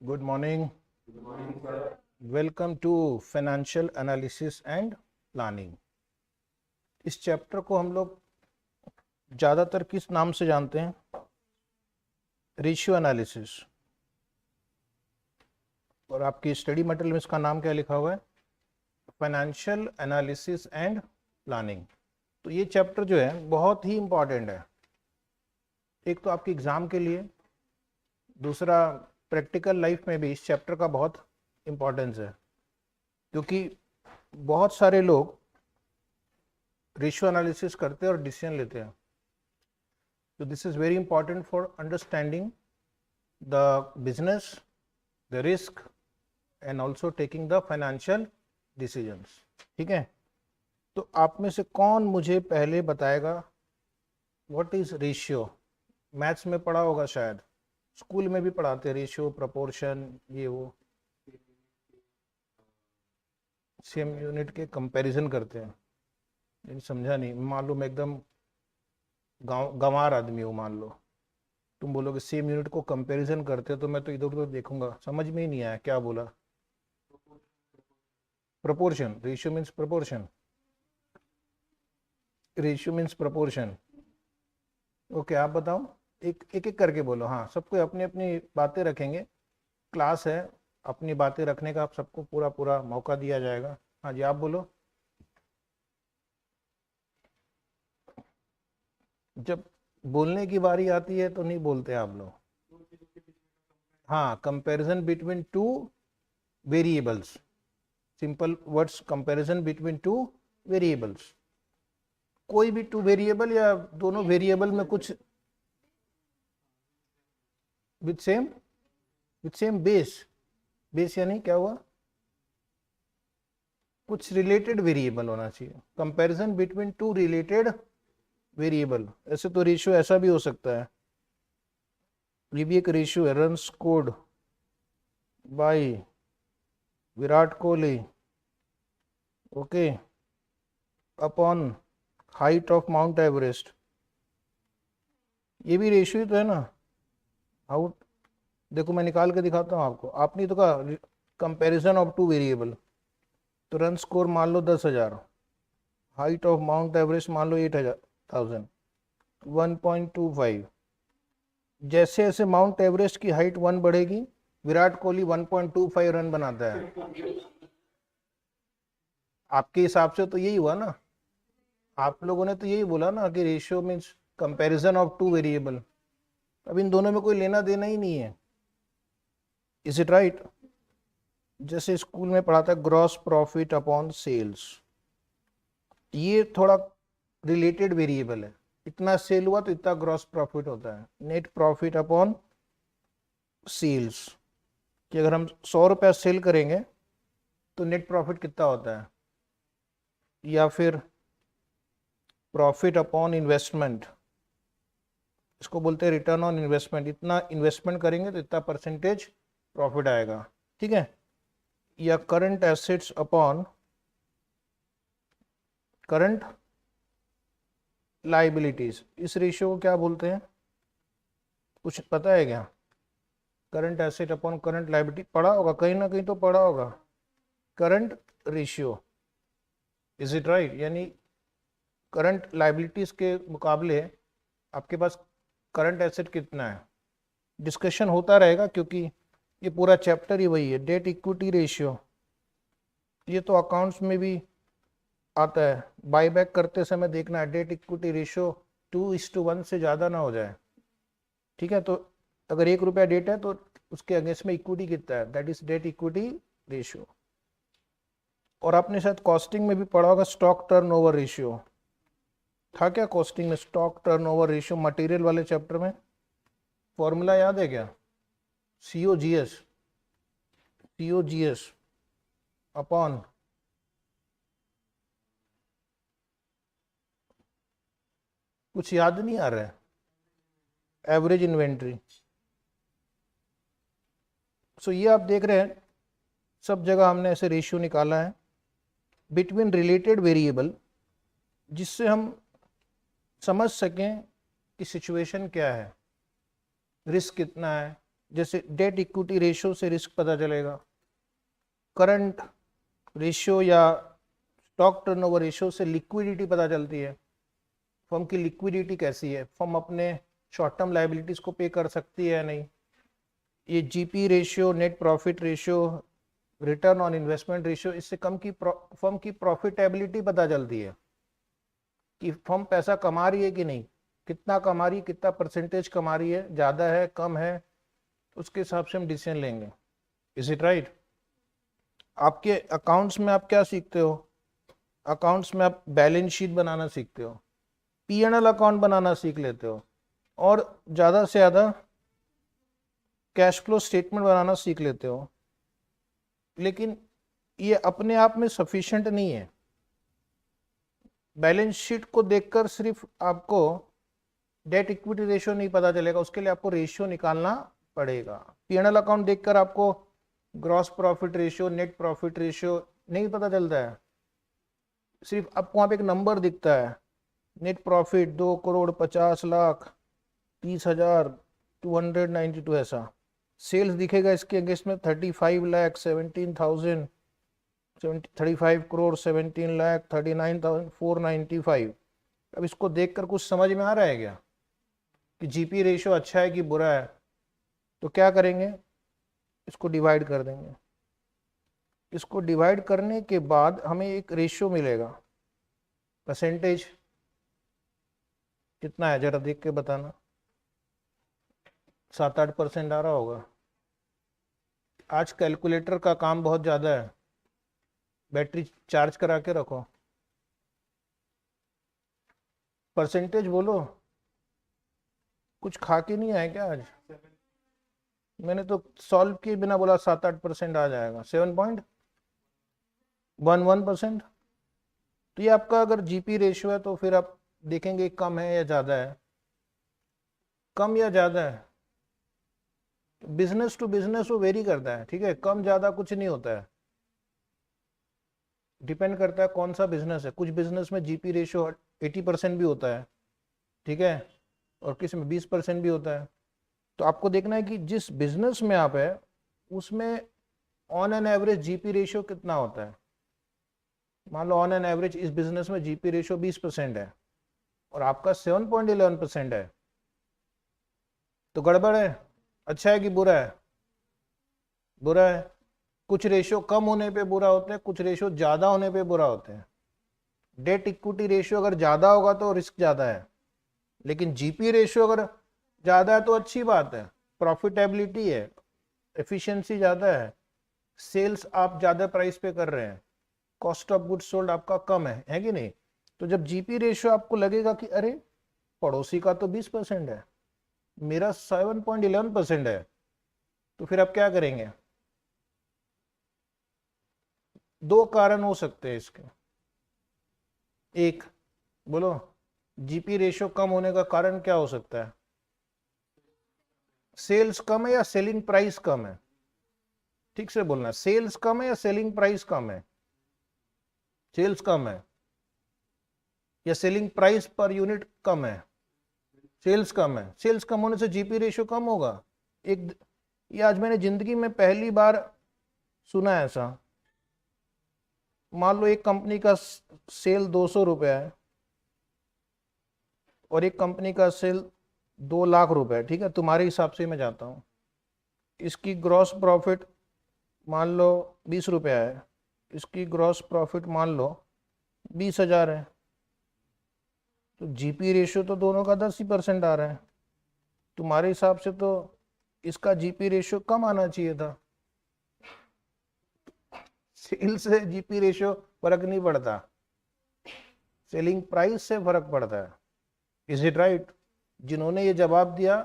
Good morning. Good morning sir. Welcome to financial analysis and planning. इस chapter को हम लोग ज़्यादातर किस नाम से जानते हैं? Ratio analysis. और आपकी स्टडी मटेरियल में इसका नाम क्या लिखा हुआ है? Financial analysis and planning. तो ये चैप्टर जो है बहुत ही इम्पॉर्टेंट है। एक तो आपके एग्ज़ाम के लिए, दूसरा प्रैक्टिकल लाइफ में भी इस चैप्टर का बहुत इम्पोर्टेंस है, क्योंकि बहुत सारे लोग रेशियो एनालिसिस करते हैं और डिसीजन लेते हैं। तो this is very important for understanding the business, the risk and also taking the financial decisions. ठीक है, तो आप में से कौन मुझे पहले बताएगा व्हाट इज रेशियो? मैथ्स में पढ़ा होगा, शायद स्कूल में भी पढ़ाते हैं रेशियो, प्रपोर्शन, ये वो। सेम यूनिट के कंपैरिजन करते हैं। लेकिन समझा नहीं। मान लो मैं एकदम गंवार आदमी हूँ, मान लो तुम बोलोगे सेम यूनिट को कंपैरिजन करते हो, तो मैं तो इधर उधर देखूंगा, समझ में ही नहीं आया क्या बोला। Proportion, ratio means proportion, ratio means proportion. Okay, आप बताओ, एक एक करके बोलो। हाँ, सबको अपनी अपनी बातें रखेंगे, क्लास है, अपनी बातें रखने का आप सबको पूरा पूरा मौका दिया जाएगा। हाँ जी, आप बोलो। जब बोलने की बारी आती है तो नहीं बोलते आप लोग। हाँ, comparison between two variables, simple words, comparison between two variables. कोई भी टू वेरिएबल या दोनों वेरिएबल में कुछ विथ सेम बेस। बेस यानी क्या हुआ? कुछ रिलेटेड वेरिएबल होना चाहिए। Comparison between two related variable. ऐसे तो रेशियो ऐसा भी हो सकता है, ये भी एक रेशियो है। Run scored by Virat Kohli, okay, upon height of mount Everest. ये भी रेशियो ही तो है ना। हाउ? देखो मैं निकाल के दिखाता हूँ आपको। आपने तो कहा कंपैरिजन ऑफ टू वेरिएबल, तो रन स्कोर मान लो 10,000, हाइट ऑफ माउंट एवरेस्ट मान लो 8,000, 1.25। जैसे जैसे माउंट एवरेस्ट की हाइट 1 बढ़ेगी, विराट कोहली 1.25 रन बनाता है। आपके हिसाब से तो यही हुआ ना। आप लोगों ने तो यही बोला ना कि ratio means comparison of two variable. अब इन दोनों में कोई लेना देना ही नहीं है। Is it right? जैसे स्कूल में पढ़ाता है ग्रॉस प्रॉफिट अपॉन सेल्स, ये थोड़ा रिलेटेड वेरिएबल है। इतना सेल हुआ तो इतना ग्रॉस प्रॉफिट होता है। नेट प्रॉफिट अपॉन सेल्स, कि अगर हम 100 रुपया सेल करेंगे तो नेट प्रॉफिट कितना होता है। या फिर प्रॉफिट अपॉन इन्वेस्टमेंट, इसको बोलते हैं रिटर्न ऑन इन्वेस्टमेंट। इतना इन्वेस्टमेंट करेंगे तो इतना परसेंटेज प्रॉफिट आएगा। ठीक है। या current assets upon current liabilities, इस रेशियो को क्या बोलते हैं? कुछ पता है क्या? Current asset upon current liability पढ़ा होगा, कहीं ना कहीं तो पढ़ा होगा। Current ratio, is it right? यानी करंट लाइबिलिटीज के मुकाबले आपके पास करंट एसेट कितना है। डिस्कशन होता रहेगा, क्योंकि ये पूरा चैप्टर ही वही है। डेट इक्विटी रेशियो, ये तो अकाउंट्स में भी आता है। बाईबैक करते समय देखना है डेट इक्विटी रेशियो 2:1 से ज़्यादा ना हो जाए। ठीक है, तो अगर 1 रुपया डेट है तो उसके अगेंस्ट में इक्विटी कितना है, that is debt equity ratio. और आपने शायद कॉस्टिंग में भी पढ़ा होगा स्टॉक टर्नओवर रेशियो। था क्या कॉस्टिंग में स्टॉक टर्नओवर रेशियो, मटेरियल वाले चैप्टर में? फॉर्मूला याद है क्या? सीओजीएस, सीओजीएस अपॉन कुछ याद नहीं आ रहा है? Average inventory. सो ये आप देख रहे हैं, सब जगह हमने ऐसे रेशियो निकाला है बिटवीन रिलेटेड वेरिएबल, जिससे हम समझ सकें कि सिचुएशन क्या है, रिस्क कितना है, जैसे डेट इक्विटी रेशियो से रिस्क पता चलेगा, करंट रेशियो या स्टॉक टर्नओवर रेशियो से लिक्विडिटी पता चलती है, फर्म की लिक्विडिटी कैसी है, फर्म अपने शॉर्ट टर्म लाइबिलिटीज को पे कर सकती है या नहीं। ये GP ratio, net profit ratio, return on investment ratio, इससे फर्म की प्रॉफिटेबिलिटी पता चलती है कि फर्म पैसा कमा रही है कि नहीं, कितना कमा रही है, कितना परसेंटेज कमा रही है, ज़्यादा है कम है, उसके हिसाब से हम डिसीजन लेंगे। Is it right? आपके अकाउंट्स में आप क्या सीखते हो? अकाउंट्स में आप बैलेंस शीट बनाना सीखते हो, P&L अकाउंट बनाना सीख लेते हो, और ज़्यादा से ज़्यादा कैश फ्लो स्टेटमेंट बनाना सीख लेते हो। लेकिन ये अपने आप में सफिशिएंट नहीं है। बैलेंस शीट को देखकर सिर्फ आपको डेट इक्विटी रेशियो नहीं पता चलेगा, उसके लिए आपको रेशियो निकालना पड़ेगा। P&L अकाउंट देखकर आपको gross profit ratio, net profit ratio नहीं पता चलता है, सिर्फ आपको वहाँ पे एक नंबर दिखता है, नेट प्रॉफिट 2,50,30,292 ऐसा, सेल्स दिखेगा इसके अगेंस्ट में 35,17,000, 35 करोड़ 17,39,495। अब इसको देखकर कुछ समझ में आ रहा है क्या कि जीपी रेशियो अच्छा है कि बुरा है? तो क्या करेंगे, इसको डिवाइड कर देंगे। इसको डिवाइड करने के बाद हमें एक रेशियो मिलेगा, परसेंटेज कितना है जरा देख के बताना। 7-8% आ रहा होगा। आज कैलकुलेटर का काम बहुत ज़्यादा है, बैटरी चार्ज करा के रखो। परसेंटेज बोलो, कुछ खा के नहीं आए क्या आज? मैंने तो सॉल्व किए बिना बोला 7-8% आ जाएगा। 7.11%। तो ये आपका अगर जीपी रेशियो है तो फिर आप देखेंगे कम है या ज़्यादा है, कम या ज़्यादा है। बिजनेस टू बिजनेस वो वेरी करता है, ठीक है, कम ज़्यादा कुछ नहीं होता है, डिपेंड करता है कौन सा बिजनेस है। कुछ बिजनेस में जीपी रेशियो 80% भी होता है, ठीक है, और किसी में 20% भी होता है। तो आपको देखना है कि जिस बिजनेस में आप है उसमें on an average GP ratio कितना होता है। मान लो ऑन एन एवरेज इस बिजनेस में जीपी रेशियो 20% है और आपका 7.11% है, तो गड़बड़ है। अच्छा है कि बुरा है? बुरा है। कुछ रेशियो कम होने पे बुरा होते हैं, कुछ रेशियो ज़्यादा होने पे बुरा होते हैं। डेट इक्विटी रेशियो अगर ज़्यादा होगा तो रिस्क ज़्यादा है, लेकिन जीपी रेशियो अगर ज़्यादा है तो अच्छी बात है, प्रॉफिटेबिलिटी है, एफिशिएंसी ज़्यादा है, सेल्स आप ज़्यादा प्राइस पे कर रहे हैं, कॉस्ट ऑफ गुड्स सोल्ड आपका कम है कि नहीं? तो जब जीपी रेशियो आपको लगेगा कि अरे पड़ोसी का तो 20% है, मेरा 7.11% है, तो फिर आप क्या करेंगे? दो कारण हो सकते हैं इसके। एक बोलो, जीपी रेशियो कम होने का कारण क्या हो सकता है? सेल्स कम है या सेलिंग प्राइस कम है? ठीक से बोलना, सेल्स कम है या सेलिंग प्राइस कम है? सेल्स कम है या सेलिंग प्राइस पर यूनिट कम है? सेल्स कम है। सेल्स कम होने से जीपी रेशियो कम होगा। ये आज मैंने जिंदगी में पहली बार सुना है ऐसा। मान लो एक कंपनी का सेल 200 रुपया है और एक कंपनी का सेल 2 लाख रुपए है, ठीक है, तुम्हारे हिसाब से मैं जाता हूँ। इसकी ग्रॉस प्रॉफिट मान लो 20 रुपया है, इसकी ग्रॉस प्रॉफिट मान लो 20,000 है, तो जीपी रेशियो तो दोनों का 10% आ रहा है। तुम्हारे हिसाब से तो इसका जीपी रेशियो कम आना चाहिए था। सेल से जीपी रेशियो फर्क नहीं पड़ता, सेलिंग प्राइस से फर्क पड़ता है। Is it right? जिन्होंने ये जवाब दिया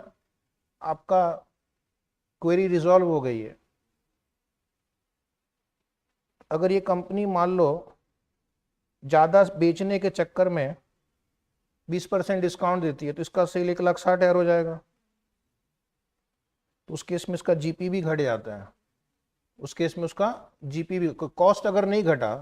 आपका क्वेरी रिजॉल्व हो गई है। अगर ये कंपनी मान लो ज़्यादा बेचने के चक्कर में 20% डिस्काउंट देती है तो इसका सेल 1,60,000 हो जाएगा, तो उस केस में इसका जीपी भी घट जाता है। उस केस में उसका जीपी भी, कॉस्ट अगर नहीं घटा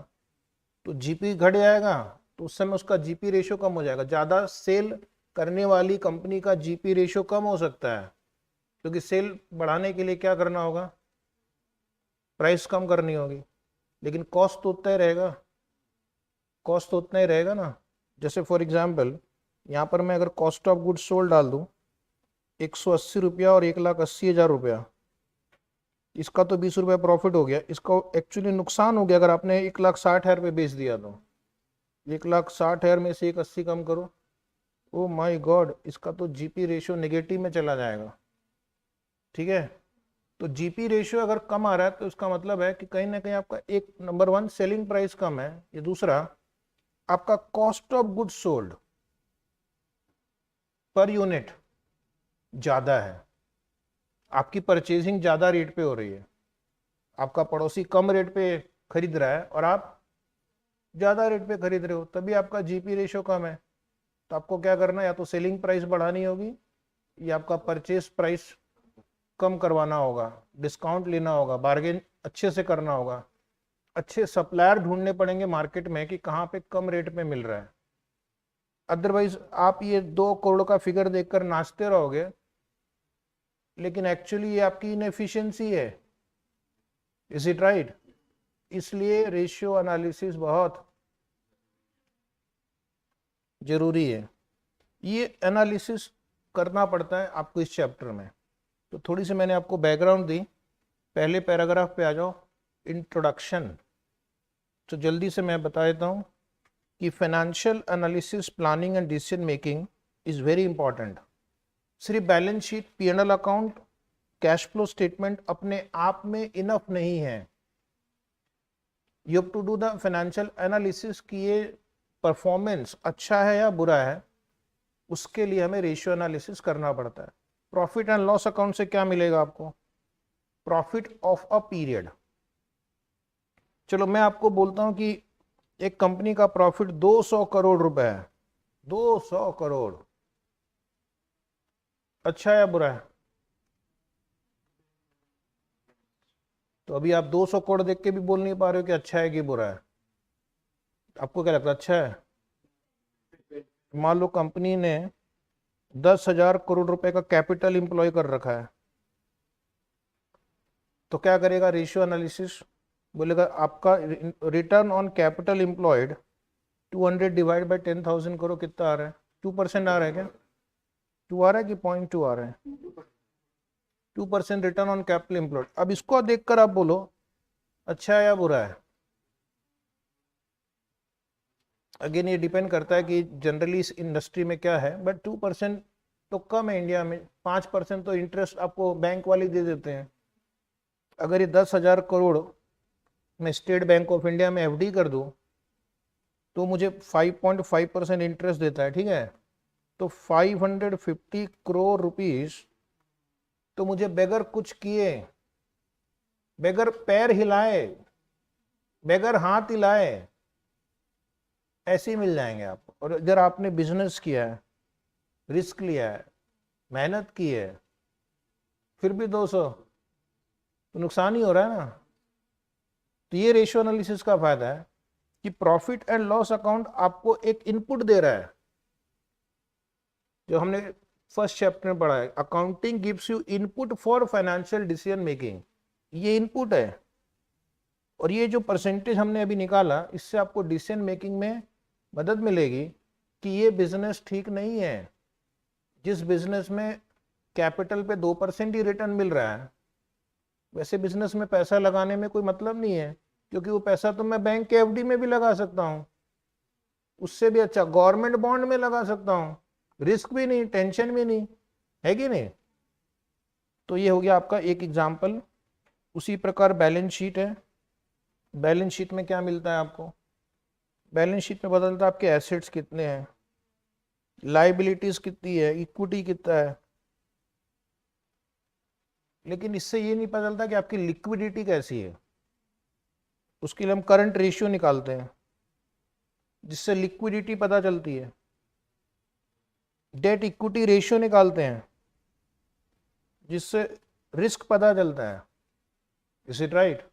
तो जीपी घट जाएगा, तो उस समय उसका जीपी रेशियो कम हो जाएगा। ज़्यादा सेल करने वाली कंपनी का जीपी रेशियो कम हो सकता है, क्योंकि सेल बढ़ाने के लिए क्या करना होगा, प्राइस कम करनी होगी, लेकिन कॉस्ट तो उतना ही रहेगा, कॉस्ट तो उतना ही रहेगा ना। जैसे फॉर एग्जांपल यहाँ पर मैं अगर कॉस्ट ऑफ गुड्स सोल्ड डाल दूँ 180 रुपया और 1,80,000 रुपया, इसका तो 20 रुपया प्रॉफिट हो गया, इसका एक्चुअली नुकसान हो गया अगर आपने 1,60,000 पे बेच दिया तो। 1,60,000 में से 1,80 कम करो, ओ माय गॉड, इसका तो जीपी रेशियो नेगेटिव में चला जाएगा। ठीक है, तो जीपी रेशियो अगर कम आ रहा है तो इसका मतलब है कि कहीं ना कहीं आपका एक नंबर 1 सेलिंग प्राइस कम है, ये दूसरा आपका cost of goods sold per unit ज्यादा है, आपकी परचेजिंग ज्यादा रेट पे हो रही है, आपका पड़ोसी कम रेट पे खरीद रहा है और आप ज्यादा रेट पे खरीद रहे हो, तभी आपका जीपी रेशियो कम है। तो आपको क्या करना है, या तो सेलिंग प्राइस बढ़ानी होगी या आपका परचेज प्राइस कम करवाना होगा, डिस्काउंट लेना होगा, बार्गेन अच्छे से करना होगा, अच्छे सप्लायर ढूंढने पड़ेंगे मार्केट में कि कहाँ पे कम रेट पे मिल रहा है। अदरवाइज आप ये 2 करोड़ का फिगर देखकर नाचते रहोगे, लेकिन एक्चुअली ये आपकी इनएफिशिएंसी है। Is it right? इसलिए रेशियो एनालिसिस बहुत जरूरी है, ये एनालिसिस करना पड़ता है आपको इस चैप्टर में। तो थोड़ी सी मैंने आपको बैकग्राउंड दी, पहले पैराग्राफ पे आ जाओ, इंट्रोडक्शन। तो जल्दी से मैं बता देता हूँ कि financial analysis, planning and decision making is very important. सिर्फ balance sheet, P&L account, cash flow statement अपने आप में इनफ नहीं है। You have to do the financial analysis कि ये परफॉर्मेंस अच्छा है या बुरा है, उसके लिए हमें रेशियो एनालिसिस करना पड़ता है। प्रॉफिट एंड लॉस अकाउंट से क्या मिलेगा आपको, प्रॉफिट ऑफ अ पीरियड। चलो मैं आपको बोलता हूं कि एक कंपनी का प्रॉफिट 200 करोड़ रुपए है, 200 करोड़, अच्छा है या बुरा है? तो अभी आप 200 करोड़ देख के भी बोल नहीं पा रहे हो कि अच्छा है कि बुरा है। आपको क्या लगता है, अच्छा है? मान लो कंपनी ने 10,000 करोड़ रुपए का कैपिटल इंप्लॉय कर रखा है, तो क्या करेगा रेशियो एनालिसिस, बोलेगा आपका return on capital employed 200 divide by 10,000 करो, कितना आ रहा है? 2% आ रहा है क्या? 2 आ रहा है कि 0.2 आ रहा है? 2% रिटर्न ऑन कैपिटल एम्प्लॉयड। अब इसको देखकर आप बोलो अच्छा है या बुरा है। अगेन ये डिपेंड करता है कि जनरली इस इंडस्ट्री में क्या है, बट 2% तो कम है इंडिया में। 5% तो इंटरेस्ट आपको बैंक वाले दे देते हैं। अगर ये 10,000 करोड़ मैं स्टेट बैंक ऑफ इंडिया में एफडी कर दूं तो मुझे 5.5% इंटरेस्ट देता है, ठीक है? तो 550 करोड़ रुपीस तो मुझे बगैर कुछ किए, बगैर पैर हिलाए, बगैर हाथ हिलाए ऐसे ही मिल जाएंगे आपको। और अगर आपने बिजनेस किया है, रिस्क लिया है, मेहनत की है, फिर भी 200 तो नुकसान ही हो रहा है ना। तो ये रेशियो एनालिसिस का फायदा है कि प्रॉफिट एंड लॉस अकाउंट आपको एक इनपुट दे रहा है, जो हमने फर्स्ट चैप्टर में पढ़ा है, accounting gives you input for financial decision making. ये इनपुट है, और ये जो परसेंटेज हमने अभी निकाला, इससे आपको डिसीजन मेकिंग में मदद मिलेगी कि ये बिजनेस ठीक नहीं है। जिस बिजनेस में कैपिटल पे 2% ही रिटर्न मिल रहा है, वैसे बिजनेस में पैसा लगाने में कोई मतलब नहीं है, क्योंकि वो पैसा तो मैं बैंक के एफडी में भी लगा सकता हूँ, उससे भी अच्छा गवर्नमेंट बॉन्ड में लगा सकता हूँ, रिस्क भी नहीं, टेंशन भी नहीं, है कि नहीं? तो ये हो गया आपका एक एग्जाम्पल। उसी प्रकार बैलेंस शीट है। बैलेंस शीट में क्या मिलता है आपको? बैलेंस शीट में पता चलता है आपके एसेट्स कितने हैं, लाइबिलिटीज कितनी है, इक्विटी कितना है, लेकिन इससे ये नहीं पता चलता कि आपकी लिक्विडिटी कैसी है। उसके लिए हम करंट रेशियो निकालते हैं, जिससे लिक्विडिटी पता चलती है। डेट इक्विटी रेशियो निकालते हैं, जिससे रिस्क पता चलता है। Is it right?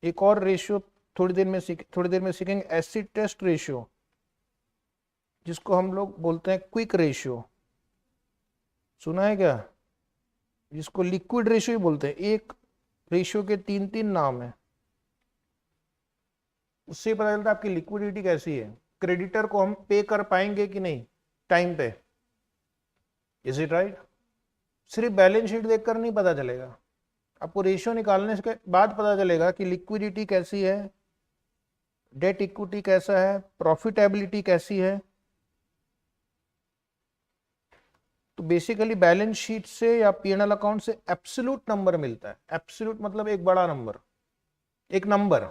एक और रेशियो थोड़ी देर में सीखेंगे, एसिड टेस्ट रेशियो, जिसको हम लोग बोलते हैं क्विक रेशियो। सुना है क्या? जिसको लिक्विड रेशियो बोलते हैं। एक रेशियो के 3 नाम है, उससे पता चलता है आपकी लिक्विडिटी कैसी है। क्रेडिटर को हम पे कर पाएंगे कि नहीं टाइम पे, इज इट राइट? सिर्फ बैलेंस शीट देखकर नहीं पता चलेगा, आपको रेशियो निकालने के बाद पता चलेगा कि लिक्विडिटी कैसी है, डेट इक्विटी कैसा है, प्रॉफिटेबिलिटी कैसी है। तो बेसिकली बैलेंस शीट से या पीएनएल अकाउंट से एब्सोल्यूट नंबर मिलता है। एब्सोल्यूट मतलब एक बड़ा नंबर, एक नंबर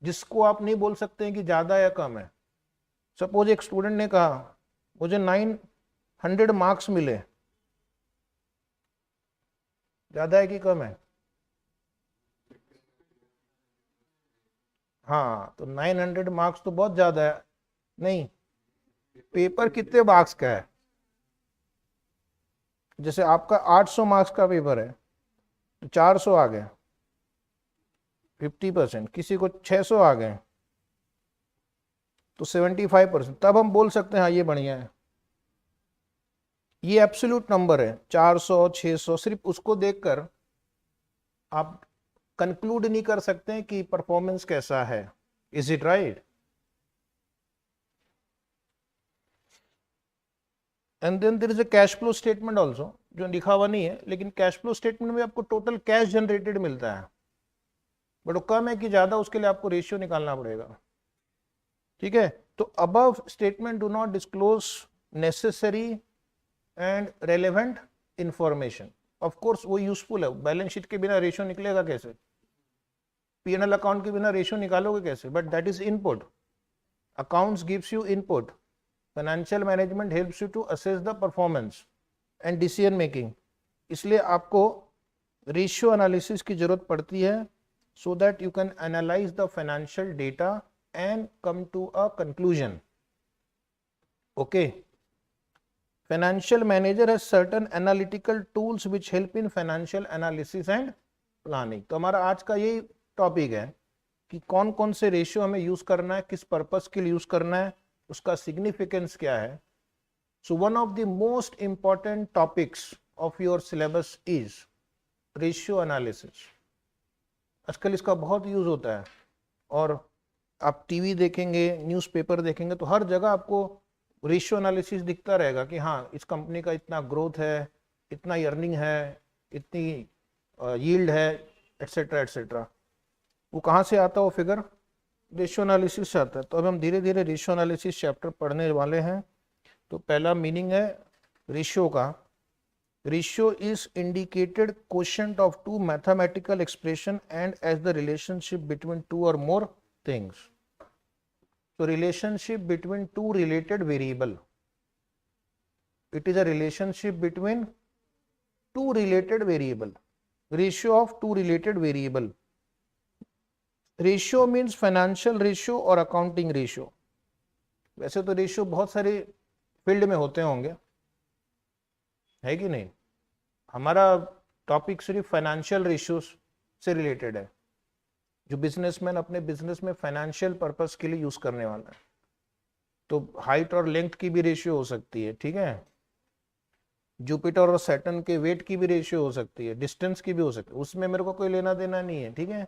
जिसको आप नहीं बोल सकते हैं कि ज्यादा या कम है। सपोज एक स्टूडेंट ने कहा मुझे 900 मार्क्स मिले, ज्यादा है कि कम है? हाँ, तो 900 मार्क्स तो बहुत ज्यादा है। नहीं, पेपर कितने मार्क्स का है? जैसे आपका 800 मार्क्स का पेपर है तो 400 आ गए, 50%। किसी को 600 आ गए तो 75%। तब हम बोल सकते हैं हाँ ये बढ़िया है। ये एब्सोल्यूट नंबर है 400 600, सिर्फ उसको देखकर आप कंक्लूड नहीं कर सकते हैं कि परफॉर्मेंस कैसा है। Is it right? And then there is a cash flow statement also, जो लिखा हुआ नहीं है, लेकिन कैश फ्लो स्टेटमेंट में आपको टोटल कैश जनरेटेड मिलता है, बट वो कम है कि ज्यादा उसके लिए आपको रेशियो निकालना पड़ेगा। ठीक है, तो above statement do not disclose necessary and relevant information. Of course वो यूजफुल है, बैलेंस शीट के बिना रेशियो निकलेगा कैसे, पीएनएल अकाउंट के बिना रेशियो निकालोगे कैसे, but that is input. Accounts gives you input, financial management helps you to assess the performance and decision making. इसलिए आपको रेशियो एनालिसिस की जरूरत पड़ती है, so that you can analyze the financial data and come to a conclusion. Okay, financial manager has certain analytical tools which help in financial analysis and planning. तो हमारा आज का यही टॉपिक है कि कौन कौन से रेशियो हमें यूज करना है, किस पर्पस के लिए यूज करना है, उसका सिग्निफिकेंस क्या है। So one of the most important topics of your syllabus is ratio analysis. आजकल इसका बहुत यूज होता है, और आप टीवी देखेंगे, न्यूज़पेपर देखेंगे तो हर जगह आपको रेशियो एनालिसिस दिखता रहेगा कि हाँ इस कंपनी का इतना ग्रोथ है, इतना अर्निंग है, इतनी यील्ड है, एटसेट्रा एटसेट्रा। वो कहाँ से आता है वो फिगर? रेशियो एनालिसिस से आता है। तो अब हम धीरे धीरे रेशियो एनालिसिस चैप्टर पढ़ने वाले हैं। तो पहला मीनिंग है रेशियो का, ratio is indicated quotient of two mathematical expression and as the relationship between two or more things. So relationship between two related variable, it is a relationship between two related variable, ratio of two related variable. Ratio means financial ratio और accounting ratio। वैसे तो ratio बहुत सारे field में होते होंगे, है कि नहीं? हमारा टॉपिक सिर्फ फाइनेंशियल रेशियोज से रिलेटेड है, जो बिजनेसमैन अपने बिजनेस में फाइनेंशियल पर्पस के लिए यूज करने वाला है। तो हाइट और लेंथ की भी रेशियो हो सकती है, ठीक है, जुपिटर और सैटर्न के वेट की भी रेशियो हो सकती है, डिस्टेंस की भी हो सकती है, उसमें मेरे को कोई लेना देना नहीं है। ठीक है,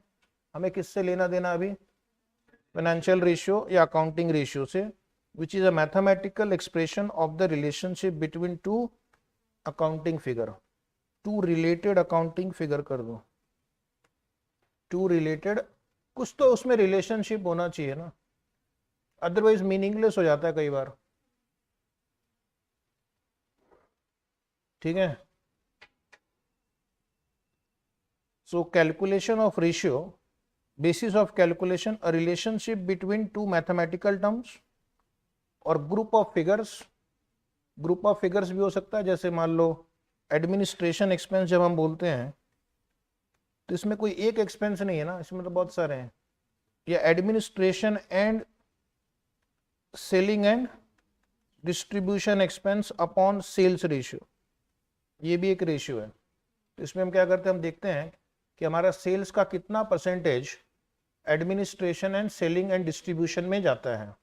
हमें किससे लेना देना अभी? फाइनेंशियल रेशियो या अकाउंटिंग रेशियो से, which is a mathematical expression of the relationship between two accounting figure. Two related accounting figure कर दो, टू रिलेटेड, कुछ तो उसमें रिलेशनशिप होना चाहिए ना, अदरवाइज मीनिंगलेस हो जाता है कई बार। ठीक है, so calculation of ratio, basis of calculation a relationship between two mathematical terms और group of figures. Group of figures भी हो सकता है, जैसे मान लो एडमिनिस्ट्रेशन एक्सपेंस जब हम बोलते हैं तो इसमें कोई एक एक्सपेंस नहीं है ना, इसमें तो बहुत सारे हैं। या administration and selling and distribution expense upon sales ratio, ये भी एक रेशियो है। तो इसमें हम क्या करते हैं, हम देखते हैं कि हमारा सेल्स का कितना percentage administration and selling and distribution में जाता है,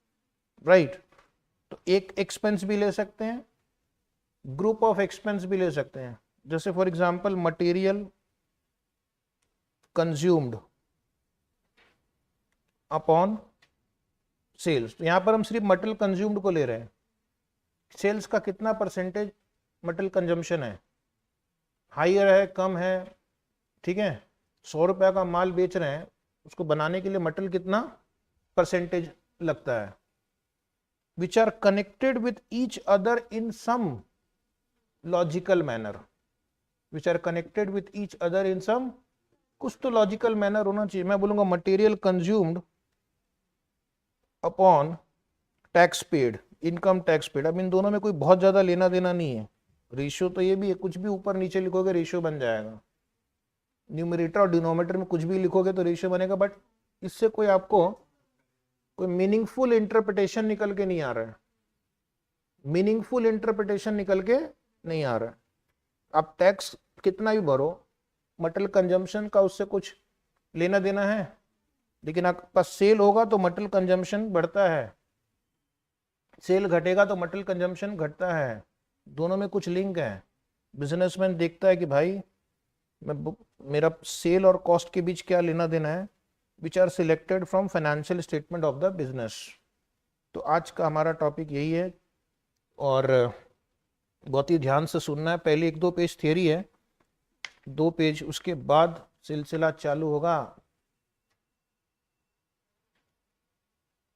राइट। तो एक एक्सपेंस भी ले सकते हैं, ग्रुप ऑफ एक्सपेंस भी ले सकते हैं। जैसे for example material consumed upon sales, तो यहाँ पर हम सिर्फ मटेरियल कंज्यूम्ड को ले रहे हैं। सेल्स का कितना परसेंटेज मटेरियल कंजम्पशन है, हाइयर है कम है, ठीक है। 100 रुपये का माल बेच रहे हैं, उसको बनाने के लिए मटेरियल कितना परसेंटेज लगता है। Which are connected with each other in some logical manner, which are connected with each other in some, कुछ तो लॉजिकल मैनर होना चाहिए। मैं बोलूंगा material consumed upon tax paid, income tax paid. अब इन दोनों में कोई बहुत ज्यादा लेना देना नहीं है, रेशियो तो ये भी है, कुछ भी ऊपर नीचे लिखोगे रेशियो बन जाएगा। न्यूमरेटर और डिनोमिनेटर में कुछ भी लिखोगे तो रेशियो बनेगा, बट इससे कोई आपको कोई मीनिंगफुल इंटरप्रिटेशन निकल के नहीं आ रहा है, मीनिंगफुल इंटरप्रिटेशन निकल के नहीं आ रहा है। आप टैक्स कितना भी भरो, मटेरियल कंजम्पशन का उससे कुछ लेना देना है, लेकिन आपके पास सेल होगा तो मटेरियल कंजम्पशन बढ़ता है, सेल घटेगा तो मटेरियल कंजम्पशन घटता है, दोनों में कुछ लिंक है। बिजनेसमैन देखता है कि भाई मैं मेरा सेल और कॉस्ट के बीच क्या लेना देना है, which are selected from financial statement of the business. तो आज का हमारा टॉपिक यही है और बहुत ही ध्यान से सुनना है। पहले 1-2 पेज थियरी है, 2 पेज, उसके बाद सिलसिला चालू होगा।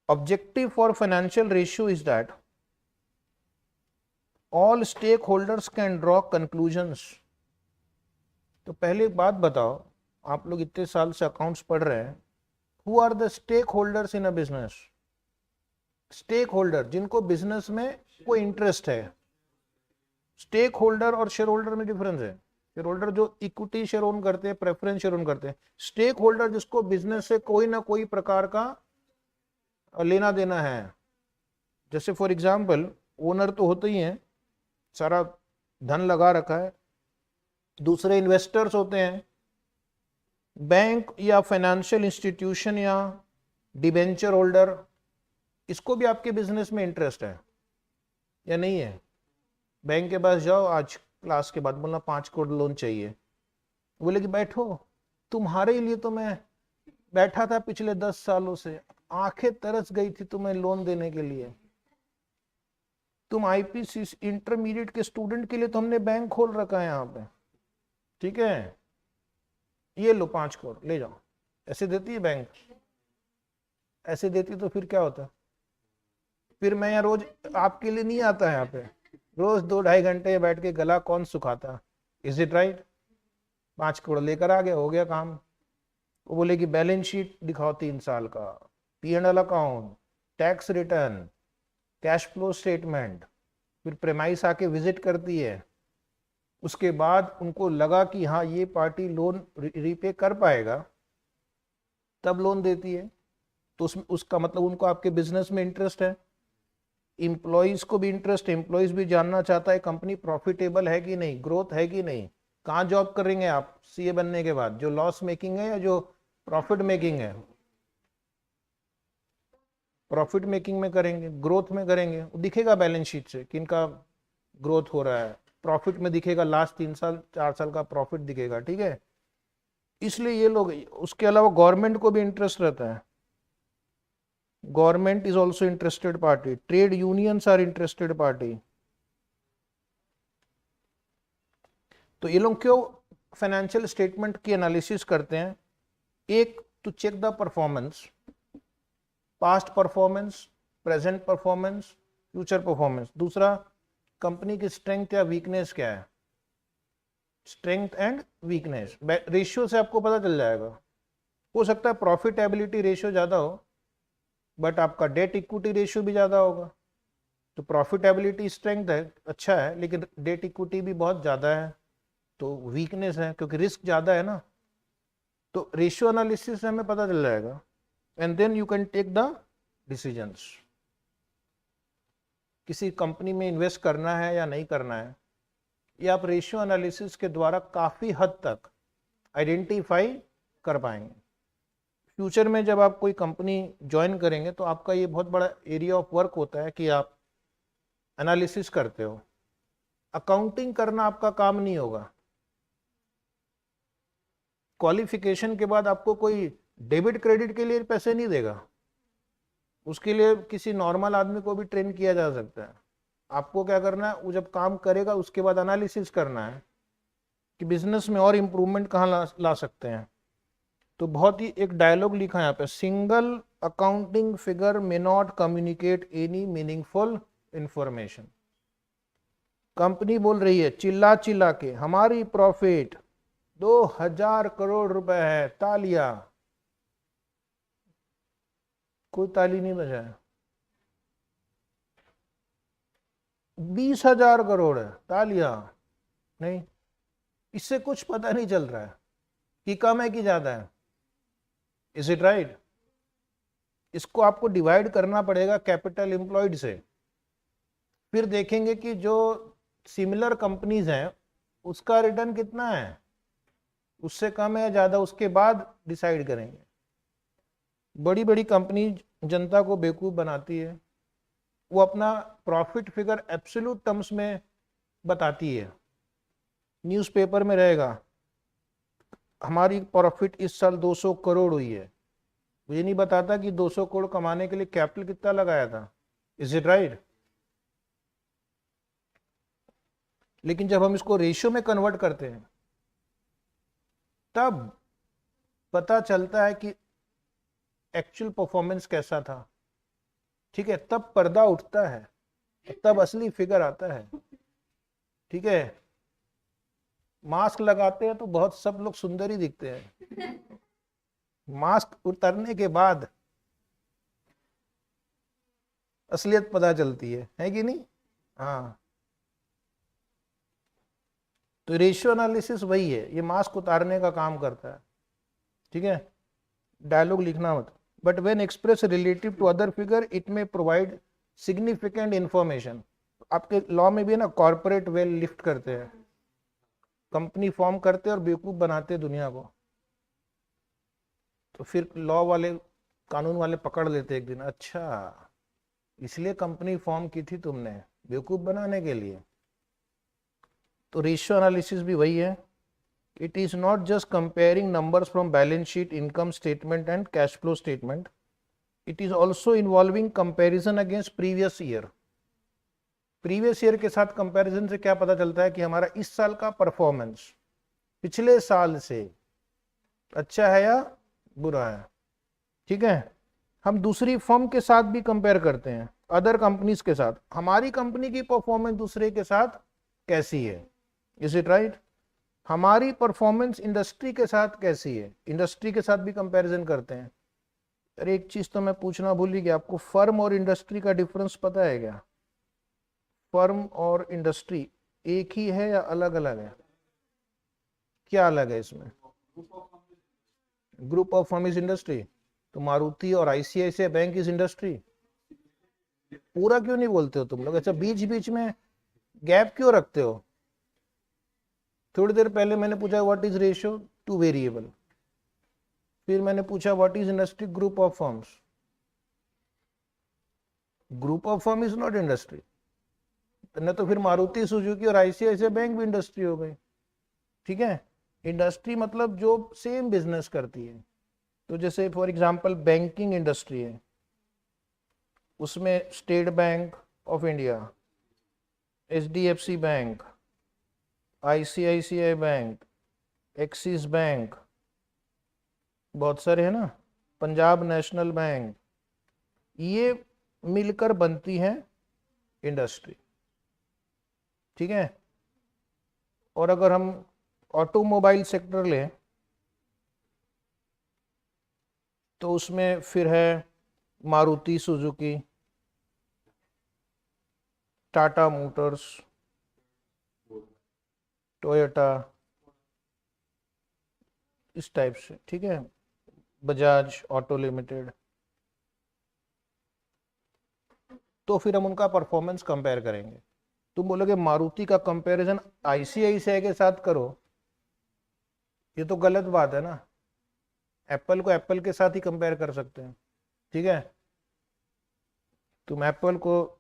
Objective for financial ratio is that all stakeholders can draw conclusions। तो पहले एक बात बताओ, आप लोग इतने साल से अकाउंट्स पढ़ रहे हैं, who are the stakeholders in a business? Stakeholder जिनको बिजनेस में कोई इंटरेस्ट है। स्टेक होल्डर और शेयर होल्डर में डिफरेंस है। शेयर होल्डर जो इक्विटी शेयर ओन करते हैं, प्रेफरेंस शेयर ओन करते हैं। स्टेक होल्डर जिसको बिजनेस से कोई ना कोई प्रकार का लेना देना है। जैसे फॉर एग्जाम्पल ओनर तो होते ही हैं, सारा धन लगा रखा है, दूसरे इन्वेस्टर्स होते हैं, बैंक या फाइनेंशियल इंस्टीट्यूशन या डिबेंचर होल्डर, इसको भी आपके बिजनेस में इंटरेस्ट है या नहीं है। बैंक के पास जाओ आज क्लास के बाद, बोलना 5 करोड़ लोन चाहिए, बोले कि बैठो, तुम्हारे लिए तो मैं बैठा था पिछले 10 सालों से, आंखें तरस गई थी तुम्हें लोन देने के लिए। तुम आईपीसी इंटरमीडिएट के स्टूडेंट के लिए तो हमने बैंक खोल रखा है यहाँ पे, ठीक है, ये लो 5 करोड़ ले जाओ। ऐसे देती है बैंक? ऐसे देती तो फिर क्या होता? फिर मैं यहाँ रोज आपके लिए नहीं आता है, यहाँ पे रोज 2-2.5 घंटे बैठ के गला कौन सुखाता? Is it right? 5 करोड़ लेकर आ गया, हो गया काम। वो बोले कि बैलेंस शीट दिखाओ 3 साल का, P&L account, tax return, cash flow statement. फिर प्रेमाइस आके विजिट करती है, उसके बाद उनको लगा कि हाँ ये पार्टी लोन रीपे कर पाएगा, तब लोन देती है। तो उसका मतलब उनको आपके बिजनेस में इंटरेस्ट है। एम्प्लॉयज को भी इंटरेस्ट है, एम्प्लॉयज भी जानना चाहता है कंपनी प्रॉफिटेबल है कि नहीं, ग्रोथ है कि नहीं। कहाँ जॉब करेंगे आप सीए बनने के बाद, जो लॉस मेकिंग है या जो प्रॉफिट मेकिंग है? प्रॉफिट मेकिंग में करेंगे, ग्रोथ में करेंगे। दिखेगा बैलेंस शीट से कि इनका ग्रोथ हो रहा है, प्रॉफिट में दिखेगा, लास्ट 3 साल 4 साल का प्रॉफिट दिखेगा, ठीक है। इसलिए ये लोग, उसके अलावा गवर्नमेंट को भी इंटरेस्ट रहता है, government is also interested party, trade unions are interested party. तो ये लोग क्यों फाइनेंशियल स्टेटमेंट की एनालिसिस करते हैं? एक, to check the performance, past performance, present performance, future performance. दूसरा, कंपनी की स्ट्रेंथ या वीकनेस क्या है, स्ट्रेंथ एंड वीकनेस। रेशियो से आपको पता चल जाएगा। हो सकता है प्रॉफिटेबिलिटी रेशियो ज्यादा हो, बट आपका डेट इक्विटी रेशियो भी ज्यादा होगा। तो प्रॉफिटेबिलिटी स्ट्रेंथ है, अच्छा है, लेकिन डेट इक्विटी भी बहुत ज्यादा है, तो वीकनेस है, क्योंकि रिस्क ज्यादा है ना। तो रेशियो एनालिसिस से हमें पता चल जाएगा, and then you can take the decisions. किसी कंपनी में इन्वेस्ट करना है या नहीं करना है, ये आप रेशियो एनालिसिस के द्वारा काफी हद तक आइडेंटिफाई कर पाएंगे। फ्यूचर में जब आप कोई कंपनी ज्वाइन करेंगे तो आपका ये बहुत बड़ा एरिया ऑफ वर्क होता है कि आप एनालिसिस करते हो, अकाउंटिंग करना आपका काम नहीं होगा। क्वालिफिकेशन के बाद आपको कोई डेबिट क्रेडिट के लिए पैसे नहीं देगा, उसके लिए किसी नॉर्मल आदमी को भी ट्रेन किया जा सकता है। आपको क्या करना है, वो जब काम करेगा उसके बाद एनालिसिस करना है कि बिजनेस में और इम्प्रूवमेंट कहाँ ला सकते हैं। तो बहुत ही एक डायलॉग लिखा है यहाँ पे, single accounting figure may not communicate any meaningful information. Company बोल रही है चिल्ला चिल्ला के हमारी प्रॉफिट 2000 करोड़ रुपए है, तालियां। कोई ताली नहीं बजाया। 20,000 करोड़ है, तालियां नहीं। इससे कुछ पता नहीं चल रहा है कि कम है कि ज्यादा है। Is it right? इसको आपको डिवाइड करना पड़ेगा कैपिटल एम्प्लॉयड से, फिर देखेंगे कि जो सिमिलर कंपनीज हैं उसका रिटर्न कितना है, उससे कम है या ज्यादा, उसके बाद डिसाइड करेंगे। बड़ी बड़ी कंपनी जनता को बेवकूफ बनाती है, वो अपना प्रॉफिट फिगर एब्सोल्यूट टर्म्स में बताती है, न्यूज़पेपर में रहेगा हमारी प्रॉफिट इस साल 200 करोड़ हुई है, मुझे नहीं बताता कि 200 करोड़ कमाने के लिए कैपिटल कितना लगाया था। Is it right? लेकिन जब हम इसको रेशियो में कन्वर्ट करते हैं तब पता चलता है कि एक्चुअल परफॉर्मेंस कैसा था। ठीक है, तब पर्दा उठता है, तब असली फिगर आता है। ठीक है, मास्क लगाते हैं तो बहुत सब लोग सुंदर ही दिखते हैं, मास्क उतारने के बाद असलियत पता चलती है कि नहीं? हाँ, तो रेशियो एनालिसिस वही है, ये मास्क उतारने का काम करता है। ठीक है, डायलॉग लिखना मत, but when express relative to other figure it may provide significant information. आपके लॉ में भी है ना, कॉर्पोरेट वेल लिफ्ट करते हैं, कंपनी फॉर्म करते हैं और बेवकूफ बनाते हैं दुनिया को, तो फिर लॉ वाले कानून वाले पकड़ लेते एक दिन, अच्छा इसलिए कंपनी फॉर्म की थी तुमने, बेवकूफ बनाने के लिए। तो रेशियो एनालिसिस भी वही है, it is not just comparing numbers from balance sheet, income statement and cash flow statement, it is also involving comparison against previous year. Previous year के साथ कंपैरिजन से क्या पता चलता है कि हमारा इस साल का परफॉर्मेंस पिछले साल से अच्छा है या बुरा है। ठीक है, हम दूसरी फर्म के साथ भी कंपेयर करते हैं, अदर कंपनीज के साथ, हमारी कंपनी की परफॉर्मेंस दूसरे के साथ कैसी है। Is it right? हमारी परफॉर्मेंस इंडस्ट्री के साथ कैसी है, इंडस्ट्री के साथ भी कंपैरिजन करते हैं। अरे एक चीज तो मैं पूछना भूल ही गया, आपको फर्म और इंडस्ट्री का डिफरेंस पता है क्या? फर्म और इंडस्ट्री एक ही है या अलग अलग है? क्या अलग है इसमें? Group of firm is industry, तो मारुति और आईसीआईसीआई बैंक इज इंडस्ट्री। पूरा क्यों नहीं बोलते हो तुम लोग? अच्छा, बीच बीच में गैप क्यों रखते हो? थोड़ी देर पहले मैंने पूछा what is ratio two variable, फिर मैंने पूछा what is industry, group of firms. Group of firm is not industry, न तो फिर मारुति सुजुकी और आईसीआईसीआई बैंक भी इंडस्ट्री हो गई। ठीक है, इंडस्ट्री मतलब जो सेम बिजनेस करती है। तो जैसे फॉर एग्जांपल बैंकिंग इंडस्ट्री है, उसमें state bank of India, HDFC bank, ICICI bank, axis bank, बहुत सारे हैं ना, पंजाब नेशनल बैंक, ये मिलकर बनती है इंडस्ट्री। ठीक है, और अगर हम ऑटोमोबाइल सेक्टर लें तो उसमें फिर है Maruti Suzuki, Tata Motors, Toyota, इस टाइप से। ठीक है, बजाज ऑटो लिमिटेड। तो फिर हम उनका परफॉर्मेंस कंपेयर करेंगे। तुम बोलोगे मारुति का कंपैरिजन आईसीआईसीआई के साथ करो, ये तो गलत बात है ना। एप्पल को एप्पल के साथ ही कंपेयर कर सकते हैं। ठीक है, तुम एप्पल को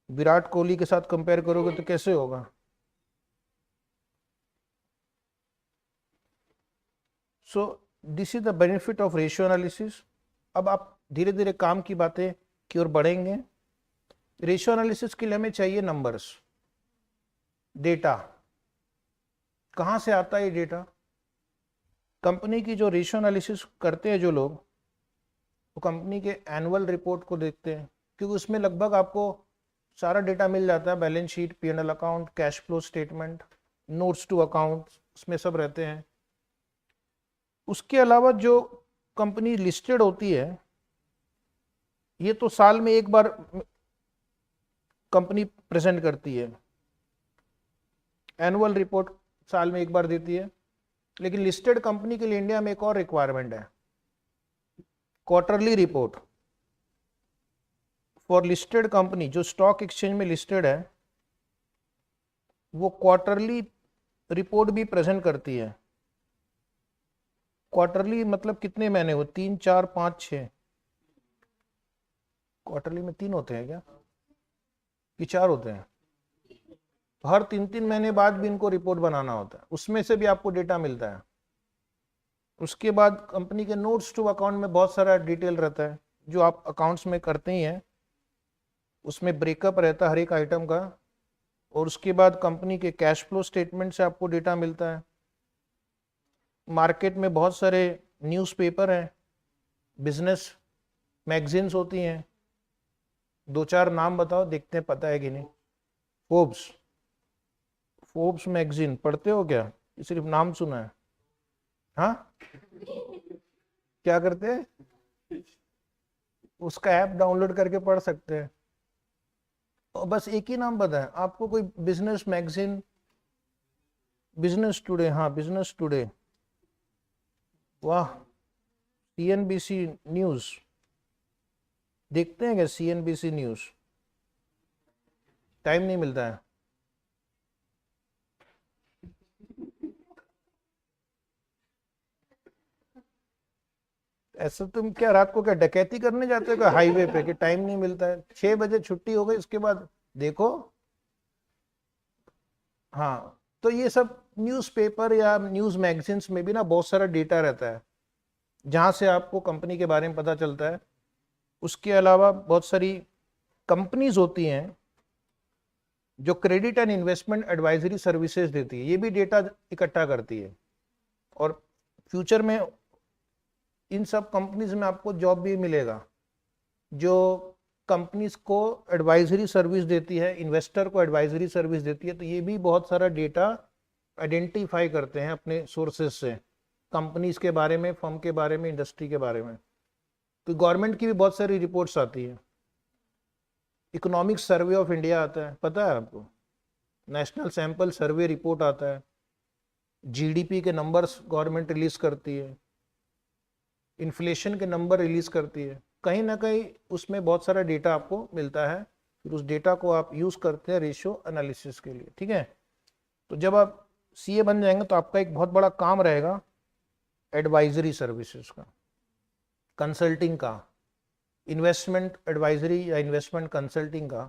विराट कोहली के साथ कंपेयर करोगे तो कैसे होगा? So this is the benefit of ratio analysis. अब आप धीरे धीरे काम की बातें की ओर बढ़ेंगे। रेशियो एनालिसिस के लिए हमें चाहिए नंबर्स, डेटा। कहाँ से आता है ये डेटा? कंपनी की जो रेशियो एनालिसिस करते हैं जो लोग, वो कंपनी के एनुअल रिपोर्ट को देखते हैं, क्योंकि उसमें लगभग आपको सारा डेटा मिल जाता है। Balance sheet, P&L account, cash flow statement, notes to account, उसमें सब रहते हैं। उसके अलावा जो कंपनी लिस्टेड होती है, ये तो साल में एक बार कंपनी प्रेजेंट करती है, एनुअल रिपोर्ट साल में एक बार देती है। लेकिन लिस्टेड कंपनी के लिए इंडिया में एक और रिक्वायरमेंट है, quarterly report. For listed company जो स्टॉक एक्सचेंज में लिस्टेड है, वो क्वार्टरली रिपोर्ट भी प्रेजेंट करती है। क्वार्टरली मतलब कितने महीने हो? 3, 4, 5, 6। क्वार्टरली में 3 होते हैं क्या कि 4 होते हैं? हर 3-3 महीने बाद भी इनको रिपोर्ट बनाना होता है, उसमें से भी आपको डेटा मिलता है। उसके बाद कंपनी के नोट्स टू अकाउंट में बहुत सारा डिटेल रहता है, जो आप अकाउंट्स में करते ही हैं, उसमें ब्रेकअप रहता है हर एक आइटम का। और उसके बाद कंपनी के कैश फ्लो स्टेटमेंट से आपको डेटा मिलता है। मार्केट में बहुत सारे न्यूज़पेपर हैं, बिजनेस मैगजीन्स होती हैं। 2-4 नाम बताओ, देखते हैं पता है कि नहीं। फोर्ब्स मैगजीन पढ़ते हो क्या? सिर्फ नाम सुना है? हाँ, क्या करते हैं? उसका ऐप डाउनलोड करके पढ़ सकते हैं। और बस एक ही नाम पता है आपको, कोई बिजनेस मैगजीन? बिजनेस टुडे, हाँ बिजनेस टुडे, वाह। CNBC न्यूज देखते हैं क्या? CNBC न्यूज टाइम नहीं मिलता है। ऐसा तुम क्या रात को क्या डकैती करने जाते हो क्या हाईवे पे कि टाइम नहीं मिलता है? 6 बजे छुट्टी हो गई, उसके बाद देखो। हाँ, तो ये सब न्यूज़पेपर या न्यूज़ मैगजीन्स में भी ना बहुत सारा डेटा रहता है, जहाँ से आपको कंपनी के बारे में पता चलता है। उसके अलावा बहुत सारी कंपनीज होती हैं जो credit and investment advisory services देती है, ये भी डेटा इकट्ठा करती है। और फ्यूचर में इन सब कंपनीज में आपको जॉब भी मिलेगा, जो कंपनीज को एडवाइजरी सर्विस देती है, इन्वेस्टर को एडवाइजरी सर्विस देती है। तो ये भी बहुत सारा डेटा आइडेंटिफाई करते हैं अपने सोर्सेज से, कंपनीज के बारे में, फर्म के बारे में, इंडस्ट्री के बारे में। तो गवर्नमेंट की भी बहुत सारी रिपोर्ट्स आती है। इकोनॉमिक सर्वे ऑफ इंडिया आता है, पता है आपको? नेशनल सैंपल सर्वे रिपोर्ट आता है। GDP के नंबर्स गवर्नमेंट रिलीज करती है, इन्फ्लेशन के नंबर रिलीज करती है। कहीं ना कहीं उसमें बहुत सारा डेटा आपको मिलता है, फिर उस डेटा को आप यूज करते हैं रेशियो एनालिसिस के लिए। ठीक है, तो जब आप CA बन जाएंगे तो आपका एक बहुत बड़ा काम रहेगा एडवाइजरी सर्विसेज का, कंसल्टिंग का, इन्वेस्टमेंट एडवाइजरी या इन्वेस्टमेंट कंसल्टिंग का।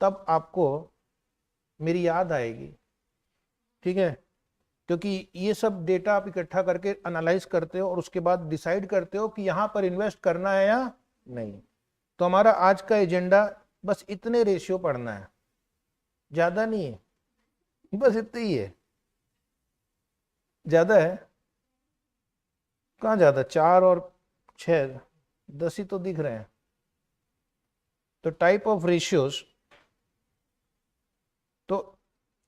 तब आपको मेरी याद आएगी, ठीक है, क्योंकि ये सब डेटा आप इकट्ठा करके एनालाइज करते हो और उसके बाद डिसाइड करते हो कि यहाँ पर इन्वेस्ट करना है या नहीं। तो हमारा आज का एजेंडा बस इतने रेशियो पढ़ना है, ज्यादा नहीं है, बस इतना ही है। ज्यादा है कहाँ? ज्यादा 4 और 6, 10 ही तो दिख रहे हैं। तो टाइप ऑफ रेशियोज, तो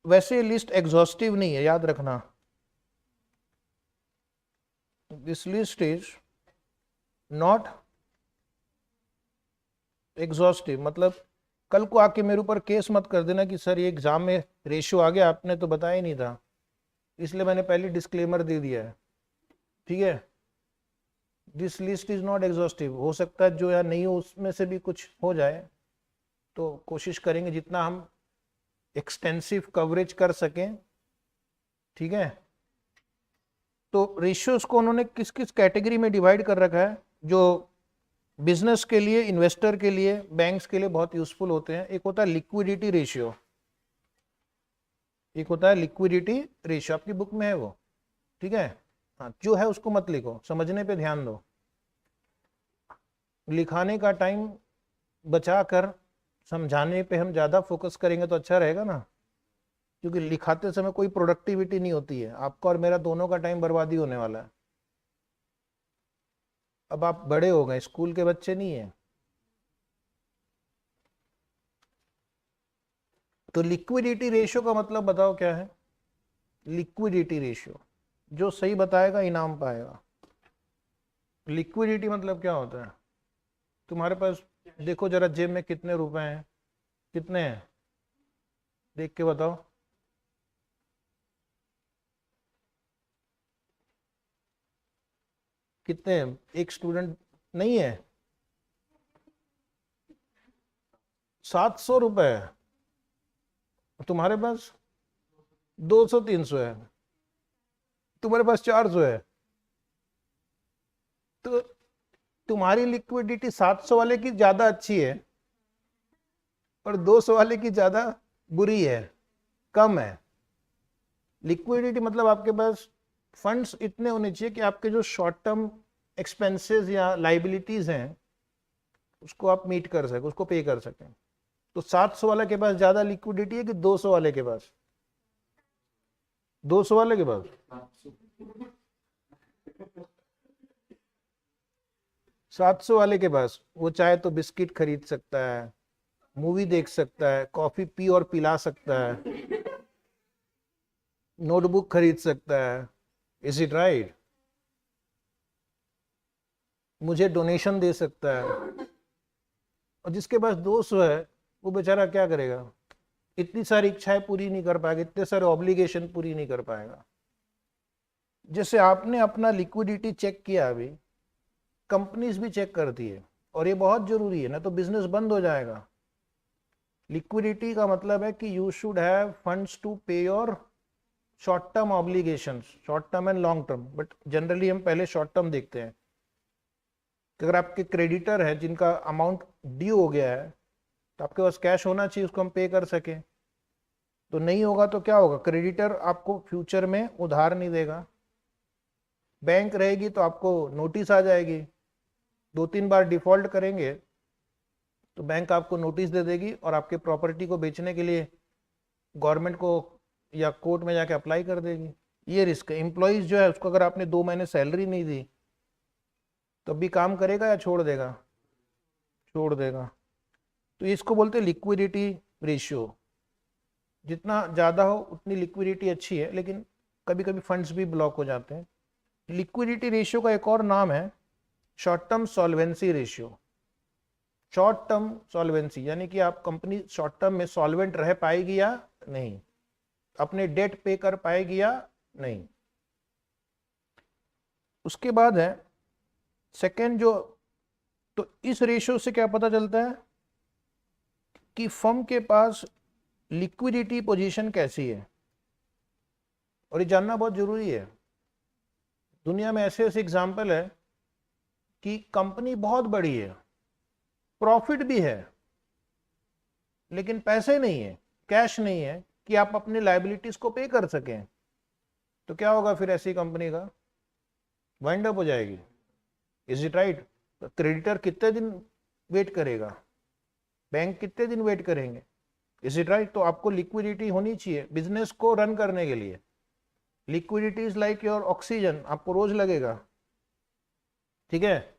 वैसे लिस्ट एग्जॉस्टिव नहीं है, याद रखना। This list is not exhaustive. मतलब कल को आके मेरे ऊपर केस मत कर देना कि सर ये एग्जाम में रेशियो आ गया, आपने तो बताया ही नहीं था। इसलिए मैंने पहले डिस्क्लेमर दे दिया है, ठीक है। This list is not exhaustive. हो सकता है जो या नहीं हो उसमें से भी कुछ हो जाए, तो कोशिश करेंगे जितना हम एक्सटेंसिव कवरेज कर सकें, ठीक है। तो रेशियोज को उन्होंने किस किस कैटेगरी में डिवाइड कर रखा है? जो बिजनेस के लिए, इन्वेस्टर के लिए, बैंक्स के लिए बहुत यूजफुल होते हैं। एक होता है लिक्विडिटी रेशियो, एक होता है लिक्विडिटी रेशियो, आपकी बुक में है वो, ठीक है। हाँ, जो है उसको मत लिखो, समझने पे ध्यान दो, लिखाने का टाइम बचा कर समझाने पे हम ज़्यादा फोकस करेंगे तो अच्छा रहेगा ना, क्योंकि लिखाते समय कोई प्रोडक्टिविटी नहीं होती है, आपका और मेरा दोनों का टाइम बर्बादी होने वाला है। अब आप बड़े हो गए, स्कूल के बच्चे नहीं है। तो लिक्विडिटी रेशियो का मतलब बताओ क्या है? लिक्विडिटी रेशियो, जो सही बताएगा इनाम पाएगा। लिक्विडिटी मतलब क्या होता है? तुम्हारे पास देखो जरा जेब में कितने रुपए हैं, कितने हैं, देख के बताओ। कितने हैं? एक स्टूडेंट नहीं है, 700 रुपए है, तुम्हारे पास 200 300 है, तुम्हारे पास 400 है। तो तुम्हारी लिक्विडिटी 700 वाले की ज्यादा अच्छी है और 200 वाले की ज्यादा बुरी है, कम है। लिक्विडिटी मतलब आपके पास फंड्स इतने होने चाहिए कि आपके जो शॉर्ट टर्म एक्सपेंसेस या लाइबिलिटीज हैं उसको आप मीट कर सकें, उसको पे कर सकें। तो 700 वाले के पास ज्यादा लिक्विडिटी है कि 200 वाले के पास? 200 वाले के पास 700 वाले के पास वो चाहे तो बिस्किट खरीद सकता है, मूवी देख सकता है, कॉफी पी और पिला सकता है, नोटबुक खरीद सकता है, इज इट राइट? मुझे डोनेशन दे सकता है। और जिसके पास 200 है वो बेचारा क्या करेगा? इतनी सारी इच्छाएं पूरी नहीं कर पाएगा, इतने सारे ऑब्लिगेशन पूरी नहीं कर पाएगा। जैसे आपने अपना लिक्विडिटी चेक किया, अभी कंपनीज भी चेक करती है और ये बहुत जरूरी है, ना तो बिजनेस बंद हो जाएगा। लिक्विडिटी का मतलब है कि you should have funds to pay your short term obligations, short term and long term, but generally हम पहले शॉर्ट टर्म देखते हैं कि अगर आपके क्रेडिटर है जिनका अमाउंट ड्यू हो गया है तो आपके पास कैश होना चाहिए, उसको हम पे कर सकें। तो नहीं होगा तो क्या होगा? क्रेडिटर आपको फ्यूचर में उधार नहीं देगा, बैंक रहेगी तो आपको नोटिस आ जाएगी, 2 3 बार डिफॉल्ट करेंगे तो बैंक आपको नोटिस दे देगी और आपके प्रॉपर्टी को बेचने के लिए गवर्नमेंट को या कोर्ट में जाके अप्लाई कर देगी। ये रिस्क है। एम्प्लॉइज जो है उसको अगर आपने 2 महीने सैलरी नहीं दी तो अभी काम करेगा या छोड़ देगा? छोड़ देगा। तो इसको बोलते हैं लिक्विडिटी रेशियो। जितना ज़्यादा हो उतनी लिक्विडिटी अच्छी है, लेकिन कभी कभी फंड्स भी ब्लॉक हो जाते हैं। लिक्विडिटी रेशियो का एक और नाम है short term solvency ratio. Short term solvency यानी कि आप कंपनी शॉर्ट टर्म में सॉल्वेंट रह पाएगी या नहीं, अपने डेट पे कर पाएगी या नहीं। उसके बाद है सेकेंड जो, तो इस रेशियो से क्या पता चलता है कि फर्म के पास लिक्विडिटी पोजीशन कैसी है, और ये जानना बहुत जरूरी है। दुनिया में ऐसे ऐसे एग्जाम्पल है कि कंपनी बहुत बड़ी है, प्रॉफिट भी है, लेकिन पैसे नहीं है, कैश नहीं है कि आप अपनी लाइबिलिटीज को पे कर सकें। तो क्या होगा फिर? ऐसी कंपनी का वाइंड अप हो जाएगी। Is it right? क्रेडिटर कितने दिन वेट करेगा, बैंक कितने दिन वेट करेंगे? Is it right? तो आपको लिक्विडिटी होनी चाहिए बिजनेस को रन करने के लिए। Liquidity is like your oxygen, आपको रोज लगेगा, ठीक है,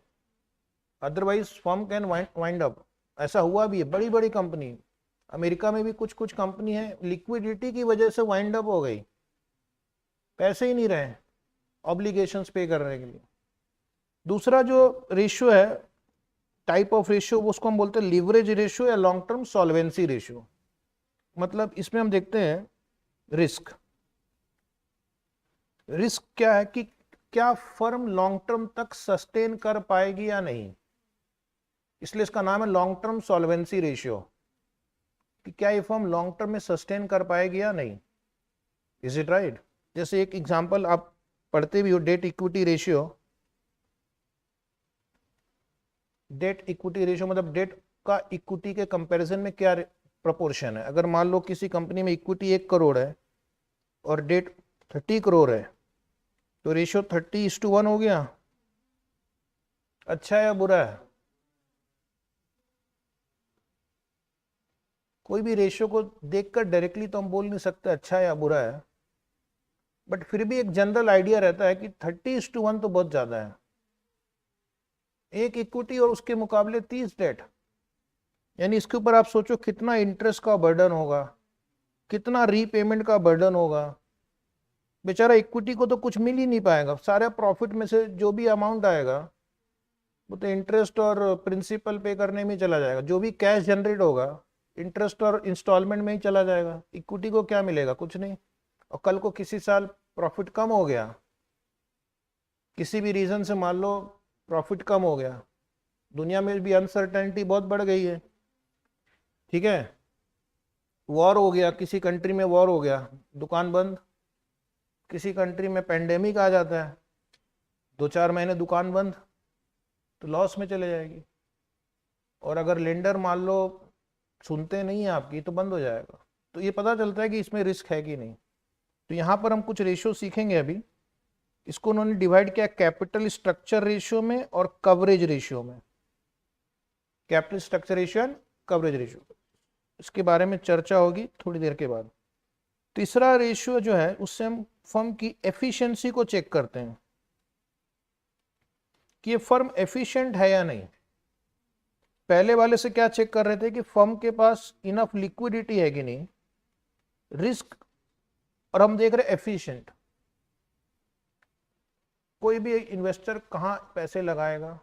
otherwise firm can wind up. ऐसा हुआ भी है, बड़ी बड़ी कंपनी, अमेरिका में भी कुछ कुछ कंपनी है लिक्विडिटी की वजह से वाइंड अप हो गई, पैसे ही नहीं रहे ऑब्लिगेशंस पे करने के लिए। दूसरा जो रेशियो है, टाइप ऑफ रेशियो, उसको हम बोलते हैं लीवरेज रेशियो या लॉन्ग टर्म सॉल्वेंसी रेशियो। मतलब इसमें हम देखते हैं रिस्क। रिस्क क्या है कि क्या फर्म लॉन्ग टर्म तक सस्टेन कर पाएगी या नहीं, इसलिए इसका नाम है लॉन्ग टर्म सॉल्वेंसी रेशियो, कि क्या ये फर्म लॉन्ग टर्म में सस्टेन कर पाएगी या नहीं। Is it right? जैसे एक एग्जांपल आप पढ़ते भी हो, debt equity ratio. Debt equity ratio मतलब डेट का इक्विटी के कंपैरिजन में क्या प्रोपोर्शन है। अगर मान लो किसी कंपनी में इक्विटी 1 करोड़ है और डेट 30 करोड़ है तो रेशियो 30:1 हो गया। अच्छा है या बुरा है? कोई भी रेशियो को देखकर डायरेक्टली तो हम बोल नहीं सकते अच्छा है या बुरा है, बट फिर भी एक जनरल आइडिया रहता है कि 30:1 तो बहुत ज्यादा है। एक इक्विटी और उसके मुकाबले 30 डेट, यानी इसके ऊपर आप सोचो कितना इंटरेस्ट का बर्डन होगा, कितना रीपेमेंट का बर्डन होगा। बेचारा इक्विटी को तो कुछ मिल ही नहीं पाएगा, सारे प्रॉफिट में से जो भी अमाउंट आएगा वो तो इंटरेस्ट और प्रिंसिपल पे करने में चला जाएगा। जो भी कैश जनरेट होगा इंटरेस्ट और इंस्टॉलमेंट में ही चला जाएगा। इक्विटी को क्या मिलेगा? कुछ नहीं। और कल को किसी साल प्रॉफिट कम हो गया, किसी भी रीजन से मान लो प्रॉफिट कम हो गया, दुनिया में भी अनसर्टेनिटी बहुत बढ़ गई है, ठीक है, वॉर हो गया, किसी कंट्री में वॉर हो गया, दुकान बंद। किसी कंट्री में पेंडेमिक आ जाता है, 2-4 महीने दुकान बंद, तो लॉस में चले जाएगी। और अगर लेंडर मान लो सुनते नहीं है आपकी तो बंद हो जाएगा। तो ये पता चलता है कि इसमें रिस्क है कि नहीं। तो यहाँ पर हम कुछ रेशियो सीखेंगे अभी। इसको उन्होंने डिवाइड किया कैपिटल स्ट्रक्चर रेशियो में और कवरेज रेशियो में। Capital structure ratio and coverage ratio, इसके बारे में चर्चा होगी थोड़ी देर के बाद। तीसरा रेशियो जो है उससे हम फर्म की एफिशिएंसी को चेक करते हैं कि ये फर्म एफिशिएंट है या नहीं। पहले वाले से क्या चेक कर रहे थे कि फर्म के पास इनफ लिक्विडिटी है कि नहीं, रिस्क, और हम देख रहे एफिशिएंट। कोई भी इन्वेस्टर कहां पैसे लगाएगा?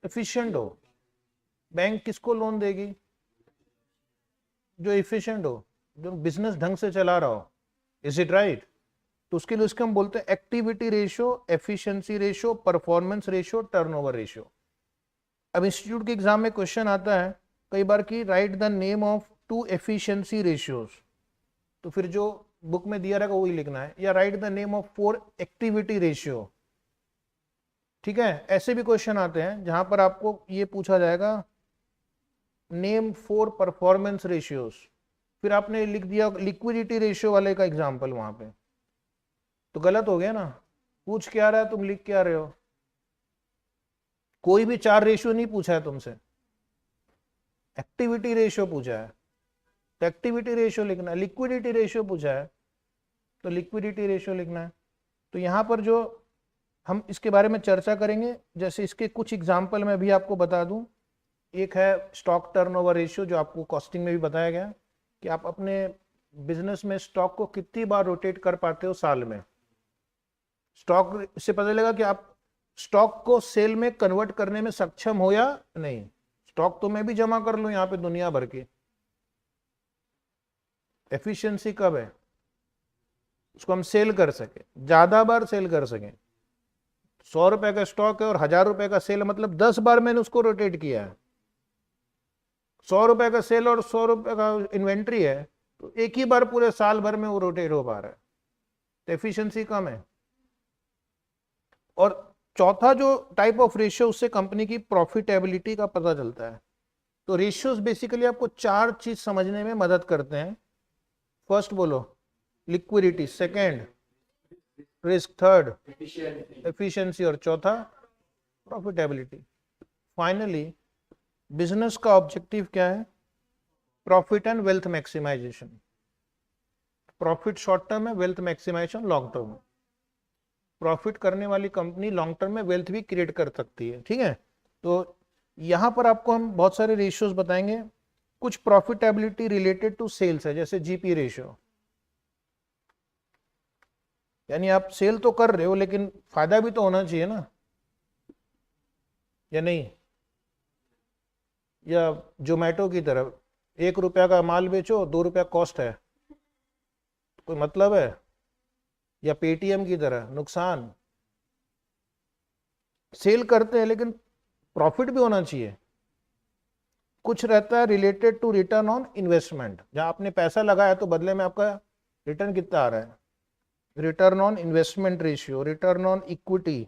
एफिशिएंट हो। बैंक किसको लोन देगी? जो एफिशिएंट हो, जो बिजनेस ढंग से चला रहा हो। Is it right? तो उसके लिए उसके हम बोलते हैं activity ratio, efficiency ratio, performance ratio, turnover ratio. अब इंस्टीट्यूट के एग्जाम में क्वेश्चन आता है कई बार कि right the name of 2 efficiency ratios, तो फिर जो बुक में दिया रहेगा वही लिखना है, या right the name of 4 activity ratio. ठीक है, ऐसे भी क्वेश्चन आते हैं जहां पर आपको ये पूछा जाएगा नेम 4 परफॉर्मेंस रेशियोज, फिर आपने लिख दिया लिक्विडिटी रेशियो वाले का एग्जाम्पल वहां पे, तो गलत हो गया ना। पूछ क्या रहा है, तुम लिख क्या रहे हो? कोई भी 4 रेशियो नहीं पूछा है तुमसे, एक्टिविटी रेशियो पूछा है तो एक्टिविटी रेशियो लिखना है, लिक्विडिटी रेशियो पूछा है तो लिक्विडिटी रेशियो लिखना है। तो यहां पर जो हम इसके बारे में चर्चा करेंगे, जैसे इसके कुछ एग्जाम्पल मैं भी आपको बता दूं। एक है स्टॉक टर्नओवर रेशियो, जो आपको कॉस्टिंग में भी बताया गया कि आप अपने बिजनेस में स्टॉक को कितनी बार रोटेट कर पाते हो साल में। स्टॉक इससे पता चलेगा कि आप स्टॉक को सेल में कन्वर्ट करने में सक्षम हो या नहीं। स्टॉक तो मैं भी जमा कर लूं यहां पे दुनिया भर के, एफिशिएंसी कब है? उसको हम सेल कर सके, ज्यादा बार सेल कर सके। 100 रुपए का स्टॉक है और 1000 रुपए का सेल, मतलब 10 बार मैंने उसको रोटेट किया है। 100 रुपए का सेल और 100 रुपए का इन्वेंट्री है, तो एक ही बार पूरे साल भर में वो रोटेट हो पा रहा है, तो एफिशिएंसी कम है। और चौथा जो टाइप ऑफ रेशियो, उससे कंपनी की प्रॉफिटेबिलिटी का पता चलता है। तो रेशियोज बेसिकली आपको 4 चीज समझने में मदद करते हैं। फर्स्ट बोलो liquidity, second risk, third efficiency, और चौथा प्रॉफिटेबिलिटी। फाइनली बिजनेस का ऑब्जेक्टिव क्या है? Profit and wealth maximization. Profit short term है, वेल्थ मैक्सिमाइजेशन लॉन्ग टर्म है। प्रॉफिट करने वाली कंपनी लॉन्ग टर्म में वेल्थ भी क्रिएट कर सकती है, ठीक है। तो यहां पर आपको हम बहुत सारे रेशियोज बताएंगे। कुछ प्रॉफिटेबिलिटी रिलेटेड टू सेल्स है, जैसे जीपी रेशियो, यानी आप सेल तो कर रहे हो लेकिन फायदा भी तो होना चाहिए ना, या नहीं? या जोमेटो की तरफ 1 रुपया का माल बेचो, 2 रुपया कॉस्ट है, कोई मतलब है? या पेटीएम की तरह नुकसान। सेल करते हैं लेकिन प्रॉफिट भी होना चाहिए। कुछ रहता है related to return on investment, जहां आपने पैसा लगाया तो बदले में आपका रिटर्न कितना आ रहा है। Return on investment ratio, return on equity,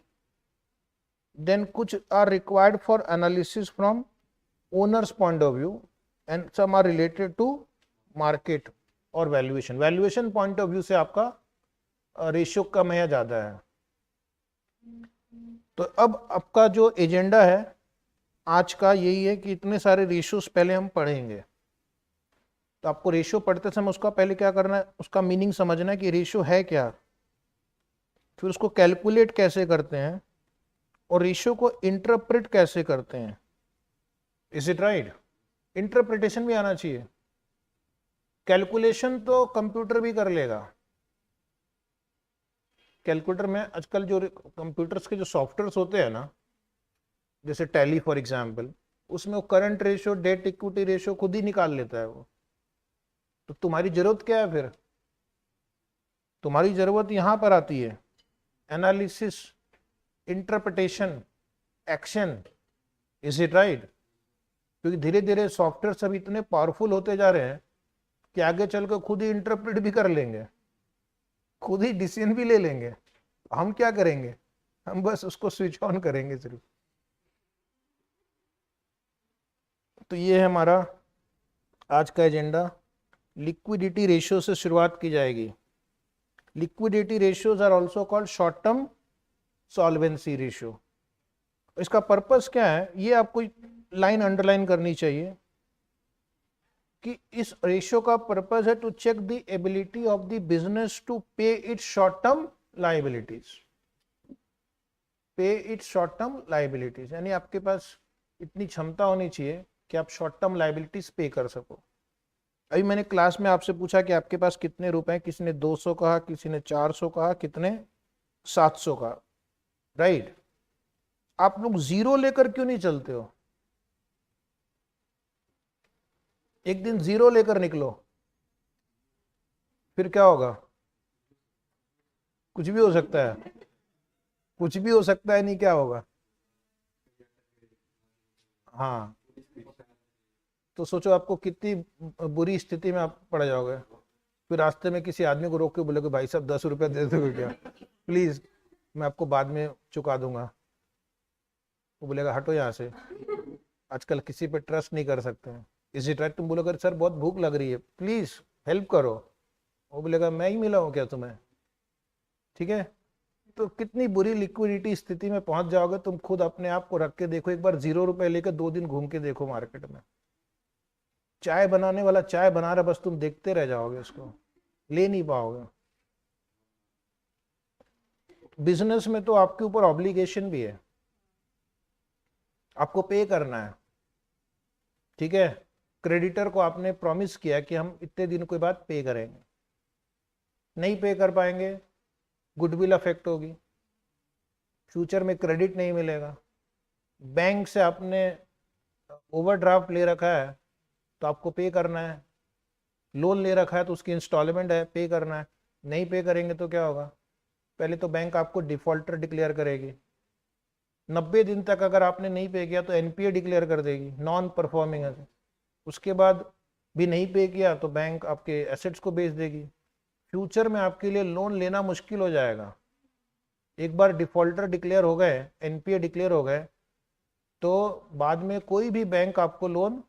then कुछ are required for analysis from owners point of view and some are related to market और valuation. Valuation point of view से आपका रेशियो कम है या ज्यादा है। तो अब आपका जो एजेंडा है आज का यही है कि इतने सारे रेशियोज पहले हम पढ़ेंगे। तो आपको रेशियो पढ़ते समय उसका पहले क्या करना है, उसका मीनिंग समझना है कि रेशियो है क्या, फिर उसको कैलकुलेट कैसे करते हैं और रेशियो को इंटरप्रेट कैसे करते हैं। Is it right? इंटरप्रिटेशन भी आना चाहिए। कैलकुलेशन तो कंप्यूटर भी कर लेगा। कैलकुलेटर में आजकल जो कंप्यूटर्स के जो सॉफ्टवेयर्स होते हैं ना, जैसे टैली फॉर एग्जांपल, उसमें वो current ratio, debt equity ratio खुद ही निकाल लेता है वो। तो तुम्हारी जरूरत क्या है फिर? तुम्हारी जरूरत यहां पर आती है analysis, interpretation, action. Is it right? क्योंकि धीरे धीरे सॉफ्टवेयर सब इतने पावरफुल होते जा रहे हैं कि आगे चलकर खुद ही इंटरप्रेट भी कर लेंगे, खुद ही डिसीजन भी ले लेंगे। हम क्या करेंगे? हम बस उसको स्विच ऑन करेंगे सिर्फ। तो ये है हमारा आज का एजेंडा। लिक्विडिटी रेशियो से शुरुआत की जाएगी। Liquidity ratios are also called short term solvency ratio. इसका पर्पस क्या है, ये आपको लाइन अंडरलाइन करनी चाहिए कि इस रेशियो का पर्पस है to check the ability of the business to pay its short term liabilities. Pay its short term liabilities यानी आपके पास इतनी क्षमता होनी चाहिए कि आप शॉर्ट टर्म लायबिलिटीज पे कर सको। अभी मैंने क्लास में आपसे पूछा कि आपके पास कितने रुपए हैं, किसी ने 200 कहा, किसी ने 400 कहा, कितने 700 कहा, राइट? आप लोग जीरो लेकर क्यों नहीं चलते हो? एक दिन जीरो लेकर निकलो, फिर क्या होगा? कुछ भी हो सकता है, कुछ भी हो सकता है, नहीं क्या होगा? हाँ, तो सोचो आपको कितनी बुरी स्थिति में आप पड़ जाओगे। फिर रास्ते में किसी आदमी को रोक के बोलोगे भाई साहब 10 रुपया दे दोगे क्या, प्लीज, मैं आपको बाद में चुका दूंगा। वो बोलेगा हटो यहाँ से। आजकल किसी पे ट्रस्ट नहीं कर सकते हैं। इसी तरह तुम बोलोगे सर बहुत भूख लग रही है, प्लीज हेल्प करो, वो बोलेगा मैं ही मिला हूँ क्या तुम्हें? ठीक है? तो कितनी बुरी लिक्विडिटी स्थिति में पहुंच जाओगे तुम, खुद अपने आप को रख के देखो। एक बार 0 रुपए लेकर 2 दिन घूम के देखो मार्केट में। चाय बनाने वाला चाय बना रहा, बस तुम देखते रह जाओगे, उसको ले नहीं पाओगे। बिजनेस में तो आपके ऊपर ऑब्लिगेशन भी है, आपको पे करना है। ठीक है? क्रेडिटर को आपने प्रॉमिस किया कि हम इतने दिन के बाद पे करेंगे, नहीं पे कर पाएंगे, गुडविल अफेक्ट होगी, फ्यूचर में क्रेडिट नहीं मिलेगा। बैंक से आपने ओवरड्राफ्ट ले रखा है तो आपको पे करना है, लोन ले रखा है तो उसकी इंस्टॉलमेंट है, पे करना है। नहीं पे करेंगे तो क्या होगा? पहले तो बैंक आपको डिफॉल्टर डिक्लेयर करेगी, 90 दिन तक अगर आपने नहीं पे किया तो एनपीए डिक्लेयर कर देगी, नॉन परफॉर्मिंग है। उसके बाद भी नहीं पे किया तो बैंक आपके एसेट्स को बेच देगी। फ्यूचर में आपके लिए लोन लेना मुश्किल हो जाएगा। एक बार डिफॉल्टर डिक्लेयर हो गए, एनपीए डिक्लेयर हो गए, तो बाद में कोई भी बैंक आपको लोन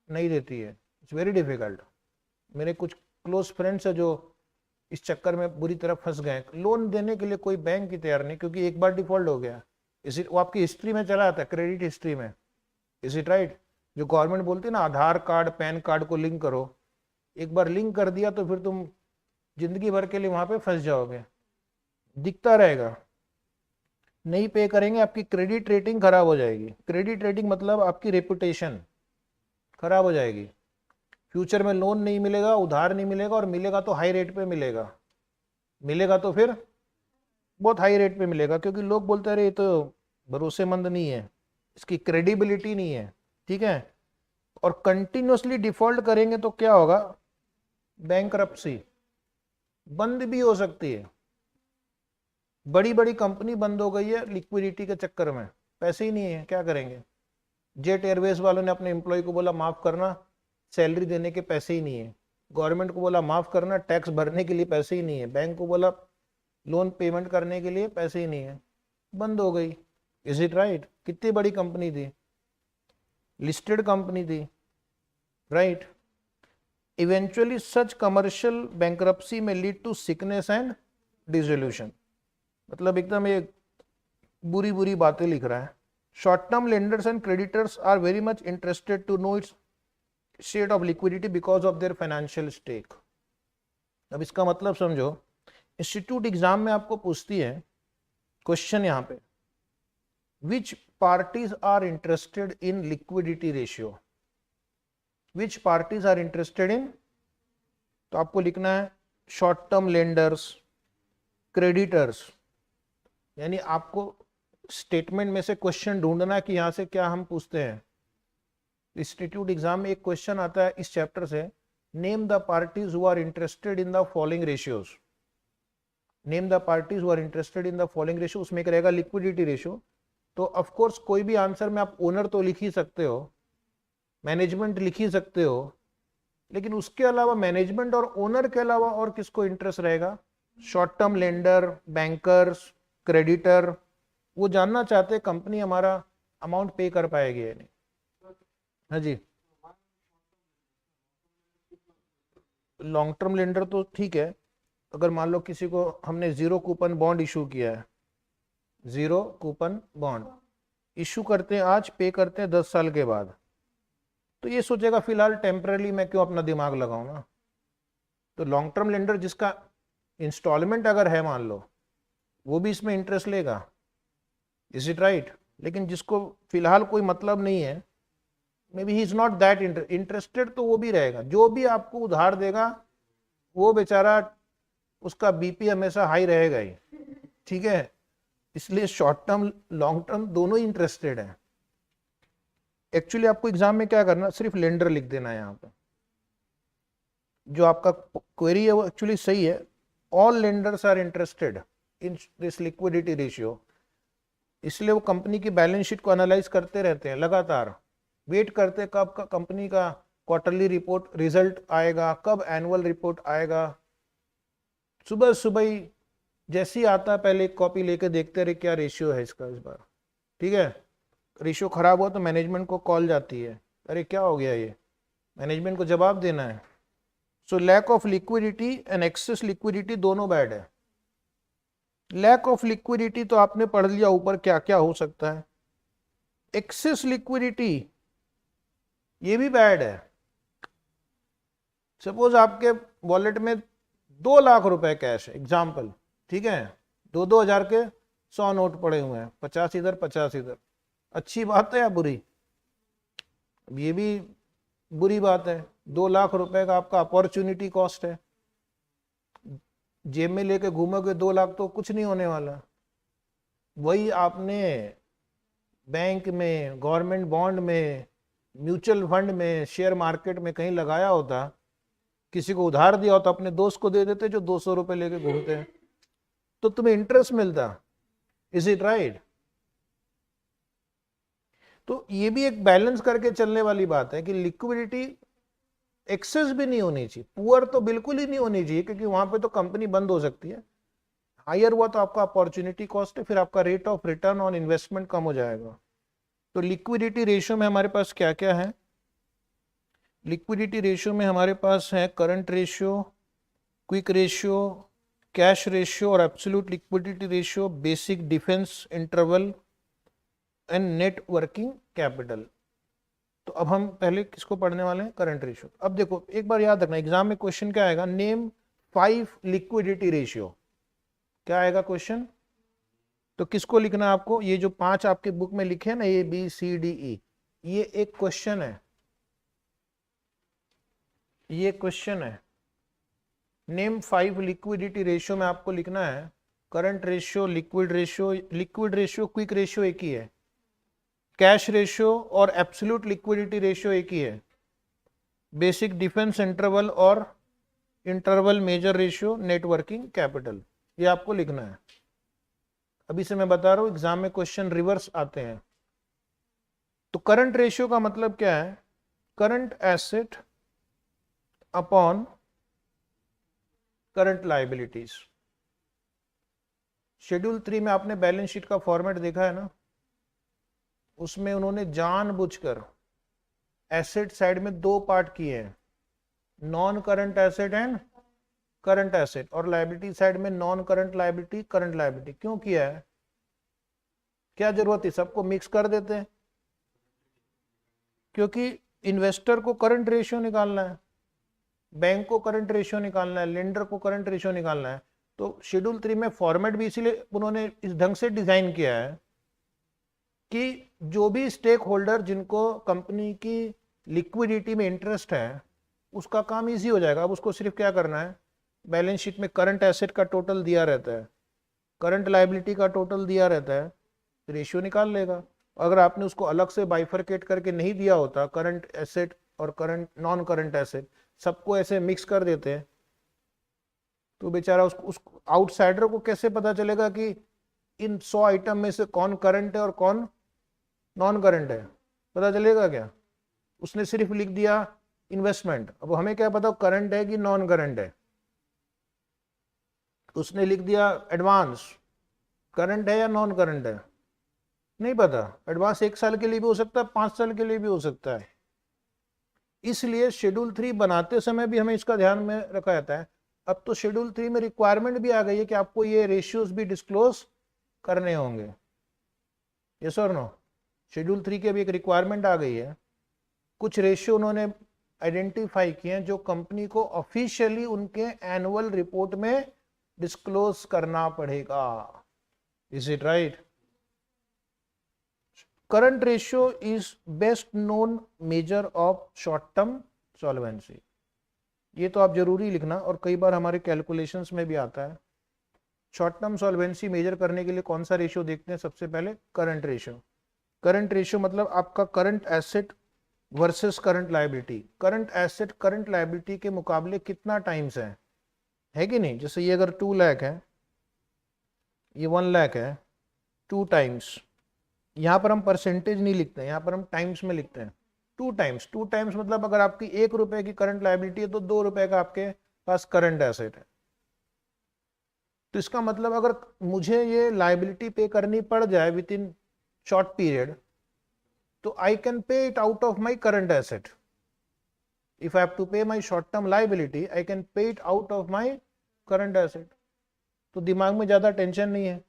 नहीं देती है। It's very difficult. मेरे कुछ क्लोज फ्रेंड्स है जो इस चक्कर में बुरी तरह फंस गए। लोन देने के लिए कोई बैंक ही तैयार नहीं, क्योंकि एक बार डिफॉल्ट हो गया, इसी वो आपकी हिस्ट्री में चला आता है, क्रेडिट हिस्ट्री में। Is it right? जो गवर्नमेंट बोलती है ना, आधार कार्ड पैन कार्ड को लिंक करो, एक बार लिंक कर दिया तो फिर तुम जिंदगी भर के लिए वहां पे फंस जाओगे, दिखता रहेगा। नहीं पे करेंगे, आपकी क्रेडिट रेटिंग खराब हो जाएगी। क्रेडिट रेटिंग मतलब आपकी रेपुटेशन खराब हो जाएगी। फ्यूचर में लोन नहीं मिलेगा, उधार नहीं मिलेगा, और मिलेगा तो हाई रेट पे मिलेगा। मिलेगा तो फिर बहुत हाई रेट पे मिलेगा, क्योंकि लोग बोलते रहे ये तो भरोसेमंद नहीं है, इसकी क्रेडिबिलिटी नहीं है। ठीक है? और कंटिन्यूसली डिफॉल्ट करेंगे तो क्या होगा? बैंकरप्सी, बंद भी हो सकती है। बड़ी बड़ी कंपनी बंद हो गई है लिक्विडिटी के चक्कर में, पैसे ही नहीं है, क्या करेंगे? जेट एयरवेज वालों ने अपने एम्प्लॉय को बोला माफ करना, सैलरी देने के पैसे ही नहीं है। गवर्नमेंट को बोला माफ करना, टैक्स भरने के लिए पैसे ही नहीं है। बैंक को बोला लोन पेमेंट करने के लिए पैसे ही नहीं है, बंद हो गई। Is it right? कितनी बड़ी कंपनी थी, लिस्टेड कंपनी थी, right? Eventually such commercial bankruptcy may lead to sickness and dissolution. मतलब एकदम ये बुरी बुरी बातें लिख रहा है। Short term lenders and creditors are very much interested to know its state of liquidity because of their financial stake. अब इसका मतलब समझो, इंस्टीट्यूट एग्जाम में आपको पूछती है क्वेश्चन यहाँ पे, which parties are interested in liquidity ratio, which parties are interested in, तो आपको लिखना है शॉर्ट टर्म लेंडर्स, क्रेडिटर्स। यानी आपको स्टेटमेंट में से क्वेश्चन ढूंढना है कि यहां से क्या हम पूछते हैं। इंस्टीट्यूट एग्जाम में एक क्वेश्चन आता है इस चैप्टर से, name the parties who are interested in the following ratios, name the parties who are interested in the following ratio, उसमें एक रहेगा लिक्विडिटी रेशियो। तो ऑफ कोर्स कोई भी आंसर में आप ओनर तो लिख ही सकते हो, मैनेजमेंट लिख ही सकते हो, लेकिन उसके अलावा मैनेजमेंट और ओनर के अलावा और किसको इंटरेस्ट रहेगा? Short term lender, bankers, creditor. वो जानना चाहते हैं कंपनी हमारा अमाउंट पे कर पाएगी या नहीं। हाँ जी, लॉन्ग टर्म लेंडर तो ठीक है, अगर मान लो किसी को हमने जीरो कूपन बॉन्ड इशू किया है, जीरो कूपन बॉन्ड इशू करते हैं आज, पे करते हैं 10 साल के बाद, तो ये सोचेगा फिलहाल टेम्पररी मैं क्यों अपना दिमाग लगाऊं ना। तो लॉन्ग टर्म लेंडर जिसका इंस्टॉलमेंट अगर है मान लो, वो भी इसमें इंटरेस्ट लेगा, इज इट राइट? लेकिन जिसको फिलहाल कोई मतलब नहीं है, may be he is not that interested, तो वो भी रहेगा। जो भी आपको उधार देगा वो बेचारा, उसका बीपी हमेशा हाई रहेगा ही, ठीक है? इसलिए शॉर्ट टर्म लॉन्ग टर्म दोनों ही इंटरेस्टेड है। एक्चुअली आपको एग्जाम में क्या करना, सिर्फ लेंडर लिख देना है यहाँ पे। जो आपका क्वेरी है वो एक्चुअली सही है, all lenders are interested in this liquidity ratio. इसलिए वो कंपनी की बैलेंस शीट को एनालाइज करते रहते हैं लगातार, वेट करते कब का कंपनी का क्वार्टरली रिपोर्ट रिजल्ट आएगा, कब एनुअल रिपोर्ट आएगा। सुबह सुबह ही जैसे ही आता है पहले एक कॉपी लेके देखते रहे क्या रेशियो है इसका इस बार, ठीक है? रेशियो खराब हुआ तो मैनेजमेंट को कॉल जाती है, अरे क्या हो गया ये, मैनेजमेंट को जवाब देना है। So lack of liquidity and excess liquidity दोनों बैड है। लैक ऑफ लिक्विडिटी तो आपने पढ़ लिया ऊपर क्या क्या हो सकता है, एक्सेस लिक्विडिटी ये भी बैड है। सपोज आपके वॉलेट में 2 लाख रुपए कैश है, एग्जाम्पल, ठीक है? 2-2 हजार के 100 नोट पड़े हुए हैं, 50 इधर 50 इधर। अच्छी बात है या बुरी? ये भी बुरी बात है। 2 लाख रुपए का आपका अपॉर्चुनिटी कॉस्ट है, जेब में लेके घूमोगे 2 लाख तो कुछ नहीं होने वाला। वही आपने बैंक में, गवर्नमेंट बॉन्ड में, म्यूचुअल फंड में, शेयर मार्केट में कहीं लगाया होता, किसी को उधार दिया होता, अपने दोस्त को दे देते जो 200 रुपए लेके घूमते हैं, तो तुम्हें इंटरेस्ट मिलता, इज इट राइट? तो ये भी एक बैलेंस करके चलने वाली बात है कि लिक्विडिटी एक्सेस भी नहीं होनी चाहिए, पुअर तो बिल्कुल ही नहीं होनी चाहिए, क्योंकि वहां पे तो कंपनी बंद हो सकती है। हायर हुआ तो आपका अपॉर्चुनिटी कॉस्ट है, फिर आपका rate of return on investment कम हो जाएगा। तो लिक्विडिटी रेशियो में हमारे पास क्या क्या है? लिक्विडिटी रेशियो में हमारे पास है current ratio, quick ratio, cash ratio और absolute liquidity ratio, basic defence interval and net working capital. तो अब हम पहले किसको पढ़ने वाले हैं? Current ratio. अब देखो एक बार याद रखना, एग्जाम में क्वेश्चन क्या आएगा, नेम 5 लिक्विडिटी रेशियो। क्या आएगा क्वेश्चन? तो किसको लिखना है आपको? ये जो 5 आपके बुक में लिखे हैं ना, A B C D E, ये एक क्वेश्चन है, ये क्वेश्चन है। नेम 5 लिक्विडिटी रेशियो में आपको लिखना है current ratio, liquid ratio, liquid ratio quick ratio एक ही है, कैश रेशियो और एब्सोल्यूट लिक्विडिटी रेशियो एक ही है, बेसिक डिफेंस इंटरवल और interval measure ratio, net working capital, ये आपको लिखना है। अभी से मैं बता रहा हूं एग्जाम में क्वेश्चन रिवर्स आते हैं। तो करंट रेशियो का मतलब क्या है? Current asset upon current liabilities. Schedule 3 में आपने बैलेंस शीट का फॉर्मेट देखा है ना, उसमें उन्होंने जानबूझकर एसेट साइड में दो पार्ट किए हैं, non current asset and current asset, और लायबिलिटी साइड में non current liability current liability. क्यों किया है? क्या जरूरत है? सबको मिक्स कर देते हैं, क्योंकि इन्वेस्टर को करंट रेशियो निकालना है, बैंक को करंट रेशियो निकालना है, लेंडर को करंट रेशियो निकालना है। तो शेड्यूल 3 में फॉर्मेट भी इसीलिए उन्होंने इस ढंग से डिजाइन किया है कि जो भी स्टेक होल्डर जिनको कंपनी की लिक्विडिटी में इंटरेस्ट है उसका काम इजी हो जाएगा। अब उसको सिर्फ क्या करना है, बैलेंस शीट में करंट एसेट का टोटल दिया रहता है, करंट लायबिलिटी का टोटल दिया रहता है, रेशियो निकाल लेगा। अगर आपने उसको अलग से बाइफरकेट करके नहीं दिया होता, करंट एसेट और करंट नॉन करंट एसेट सबको ऐसे मिक्स कर देते हैं, तो बेचारा उस आउटसाइडर को कैसे पता चलेगा कि इन 100 आइटम में से कौन करंट है और कौन नॉन करंट है? पता चलेगा क्या? उसने सिर्फ लिख दिया इन्वेस्टमेंट, अब हमें क्या पता करंट है कि नॉन करंट है? उसने लिख दिया एडवांस, करंट है या नॉन करंट है? नहीं पता। एडवांस 1 साल के लिए भी हो सकता है, 5 साल के लिए भी हो सकता है। इसलिए शेड्यूल 3 बनाते समय भी हमें इसका ध्यान में रखा जाता है। अब तो शेड्यूल 3 में रिक्वायरमेंट भी आ गई है कि आपको ये रेशियोज भी डिस्क्लोज करने होंगे। यस और नो? शेड्यूल 3 की भी एक रिक्वायरमेंट आ गई है। कुछ रेशियो उन्होंने आइडेंटिफाई किए हैं जो कंपनी को ऑफिशियली उनके एनुअल रिपोर्ट में डिस्क्लोज करना पड़ेगा। Is it right? Current ratio is best known major of short term solvency. ये तो आप जरूरी लिखना, और कई बार हमारे कैलकुलेशंस में भी आता है। शॉर्ट टर्म सॉल्वेंसी मेजर करने के लिए कौन सा रेशियो देखते हैं? सबसे पहले करंट रेशियो। करंट रेशियो मतलब आपका current asset versus current liability. Current asset current liability के मुकाबले कितना टाइम्स है कि नहीं? जैसे ये अगर 2 लाख है, ये 1 लाख है, 2 टाइम्स। यहाँ पर हम परसेंटेज नहीं लिखते हैं, यहाँ पर हम टाइम्स में लिखते हैं। 2 टाइम्स। 2 टाइम्स मतलब अगर आपकी 1 रुपए की करंट लायबिलिटी है तो 2 रुपए का आपके पास करंट एसेट है। तो इसका मतलब अगर मुझे ये लायबिलिटी पे करनी पड़ जाए विद इन शॉर्ट पीरियड, तो I can pay it out of my current asset. If I have to pay my short term liability, I can pay it out of my current asset. तो दिमाग में ज्यादा tension नहीं है।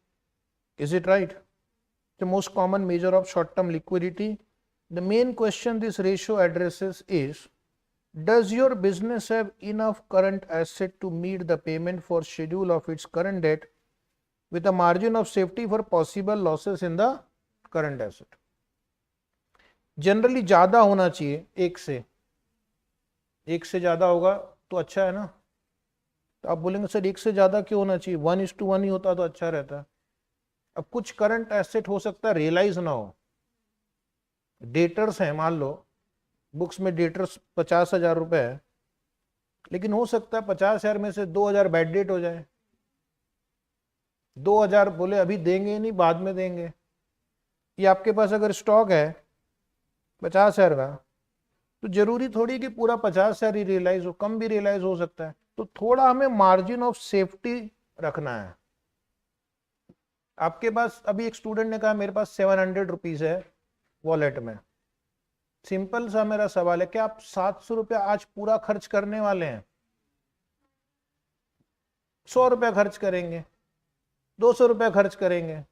Is it right? The most common measure of short-term liquidity. The main question this ratio addresses is, does your business have enough current asset to meet the payment for schedule of its current debt with a margin of safety for possible losses in the current asset? Generally ज्यादा होना चाहिए, एक से ज्यादा होगा तो अच्छा है ना। तो आप बोलेंगे सर एक से ज्यादा क्यों होना चाहिए? 1:1 ही होता तो अच्छा रहता है। अब कुछ करंट एसेट हो सकता है रियलाइज ना हो। डेटर्स हैं, मान लो बुक्स में डेटर्स 50,000 रुपए है, लेकिन हो सकता है 50,000 में से 2,000 बैड डेट हो जाए। 2,000 बोले अभी देंगे नहीं, बाद में देंगे। ये आपके पास अगर स्टॉक है 50,000 का, तो जरूरी थोड़ी कि पूरा 50,000 ही रियलाइज हो, कम भी रियलाइज हो सकता है। तो थोड़ा हमें मार्जिन ऑफ सेफ्टी रखना है। आपके पास अभी एक स्टूडेंट ने कहा मेरे पास 700 रुपीज है वॉलेट में। सिंपल सा मेरा सवाल है, क्या आप 700 रुपया आज पूरा खर्च करने वाले हैं? 100 रुपया खर्च करेंगे, 200 रुपया खर्च करेंगे,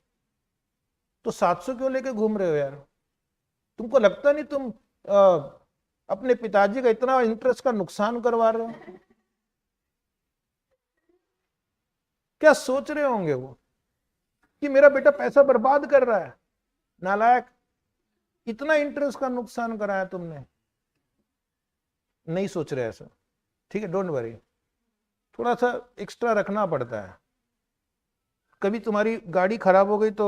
तो 700 क्यों लेके घूम रहे हो यार? तुमको लगता नहीं तुम अपने पिताजी का इतना इंटरेस्ट का नुकसान करवा रहे हो? क्या सोच रहे होंगे वो कि मेरा बेटा पैसा बर्बाद कर रहा है? नालायक, इतना इंटरेस्ट का नुकसान कराया तुमने। नहीं सोच रहे ऐसा, ठीक है, डोंट वरी। थोड़ा सा एक्स्ट्रा रखना पड़ता है। कभी तुम्हारी गाड़ी खराब हो गई तो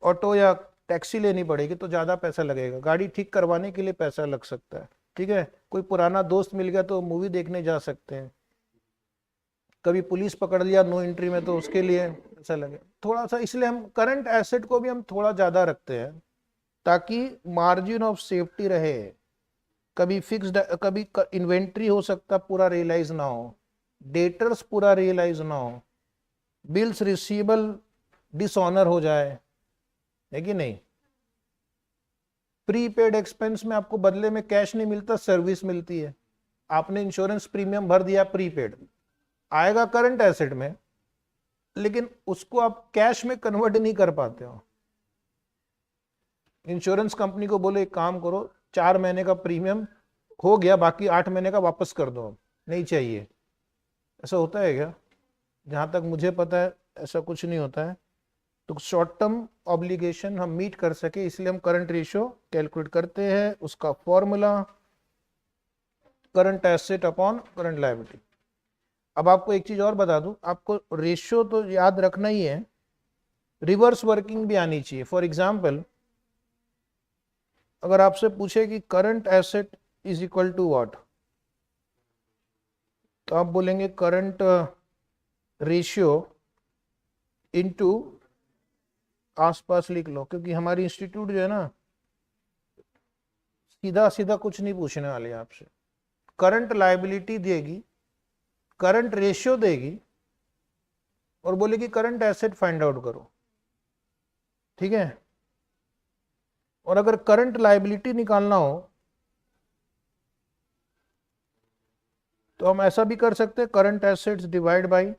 ऑटो या टैक्सी लेनी पड़ेगी तो ज्यादा पैसा लगेगा, गाड़ी ठीक करवाने के लिए पैसा लग सकता है, ठीक है। कोई पुराना दोस्त मिल गया तो मूवी देखने जा सकते हैं। कभी पुलिस पकड़ लिया नो एंट्री में तो उसके लिए ऐसा लगे थोड़ा सा। इसलिए हम करंट एसेट को भी हम थोड़ा ज्यादा रखते हैं ताकि मार्जिन ऑफ सेफ्टी रहे। कभी फिक्स्ड, कभी इन्वेंट्री हो सकता पूरा रियलाइज ना हो, डेटर्स पूरा रियलाइज ना हो, बिल्स रिसीवेबल डिसऑनर हो जाए, है कि नहीं? प्रीपेड एक्सपेंस में आपको बदले में कैश नहीं मिलता, सर्विस मिलती है। आपने इंश्योरेंस प्रीमियम भर दिया, प्रीपेड आएगा करंट एसेट में, लेकिन उसको आप कैश में कन्वर्ट नहीं कर पाते हो। इंश्योरेंस कंपनी को बोले एक काम करो, 4 महीने का प्रीमियम हो गया, बाकी 8 महीने का वापस कर दो, नहीं चाहिए। ऐसा होता है क्या? जहां तक मुझे पता है ऐसा कुछ नहीं होता है। तो शॉर्ट टर्म ऑब्लिगेशन हम मीट कर सके, इसलिए हम करंट रेशियो कैलकुलेट करते हैं। उसका formula current asset upon current liability. अब आपको एक चीज और बता दूं, आपको रेशियो तो याद रखना ही है, रिवर्स वर्किंग भी आनी चाहिए। फॉर एग्जाम्पल, अगर आपसे पूछे कि current asset is equal to what, तो आप बोलेंगे करंट रेशियो इनटू, आसपास लिख लो, क्योंकि हमारी इंस्टीट्यूट जो है ना सीधा सीधा कुछ नहीं पूछने वाले आपसे। करंट लायबिलिटी देगी, करंट रेशियो देगी, और बोलेगी करंट एसेट फाइंड आउट करो, ठीक है। और अगर करंट लायबिलिटी निकालना हो तो हम ऐसा भी कर सकते हैं, करंट एसेट्स डिवाइड बाय,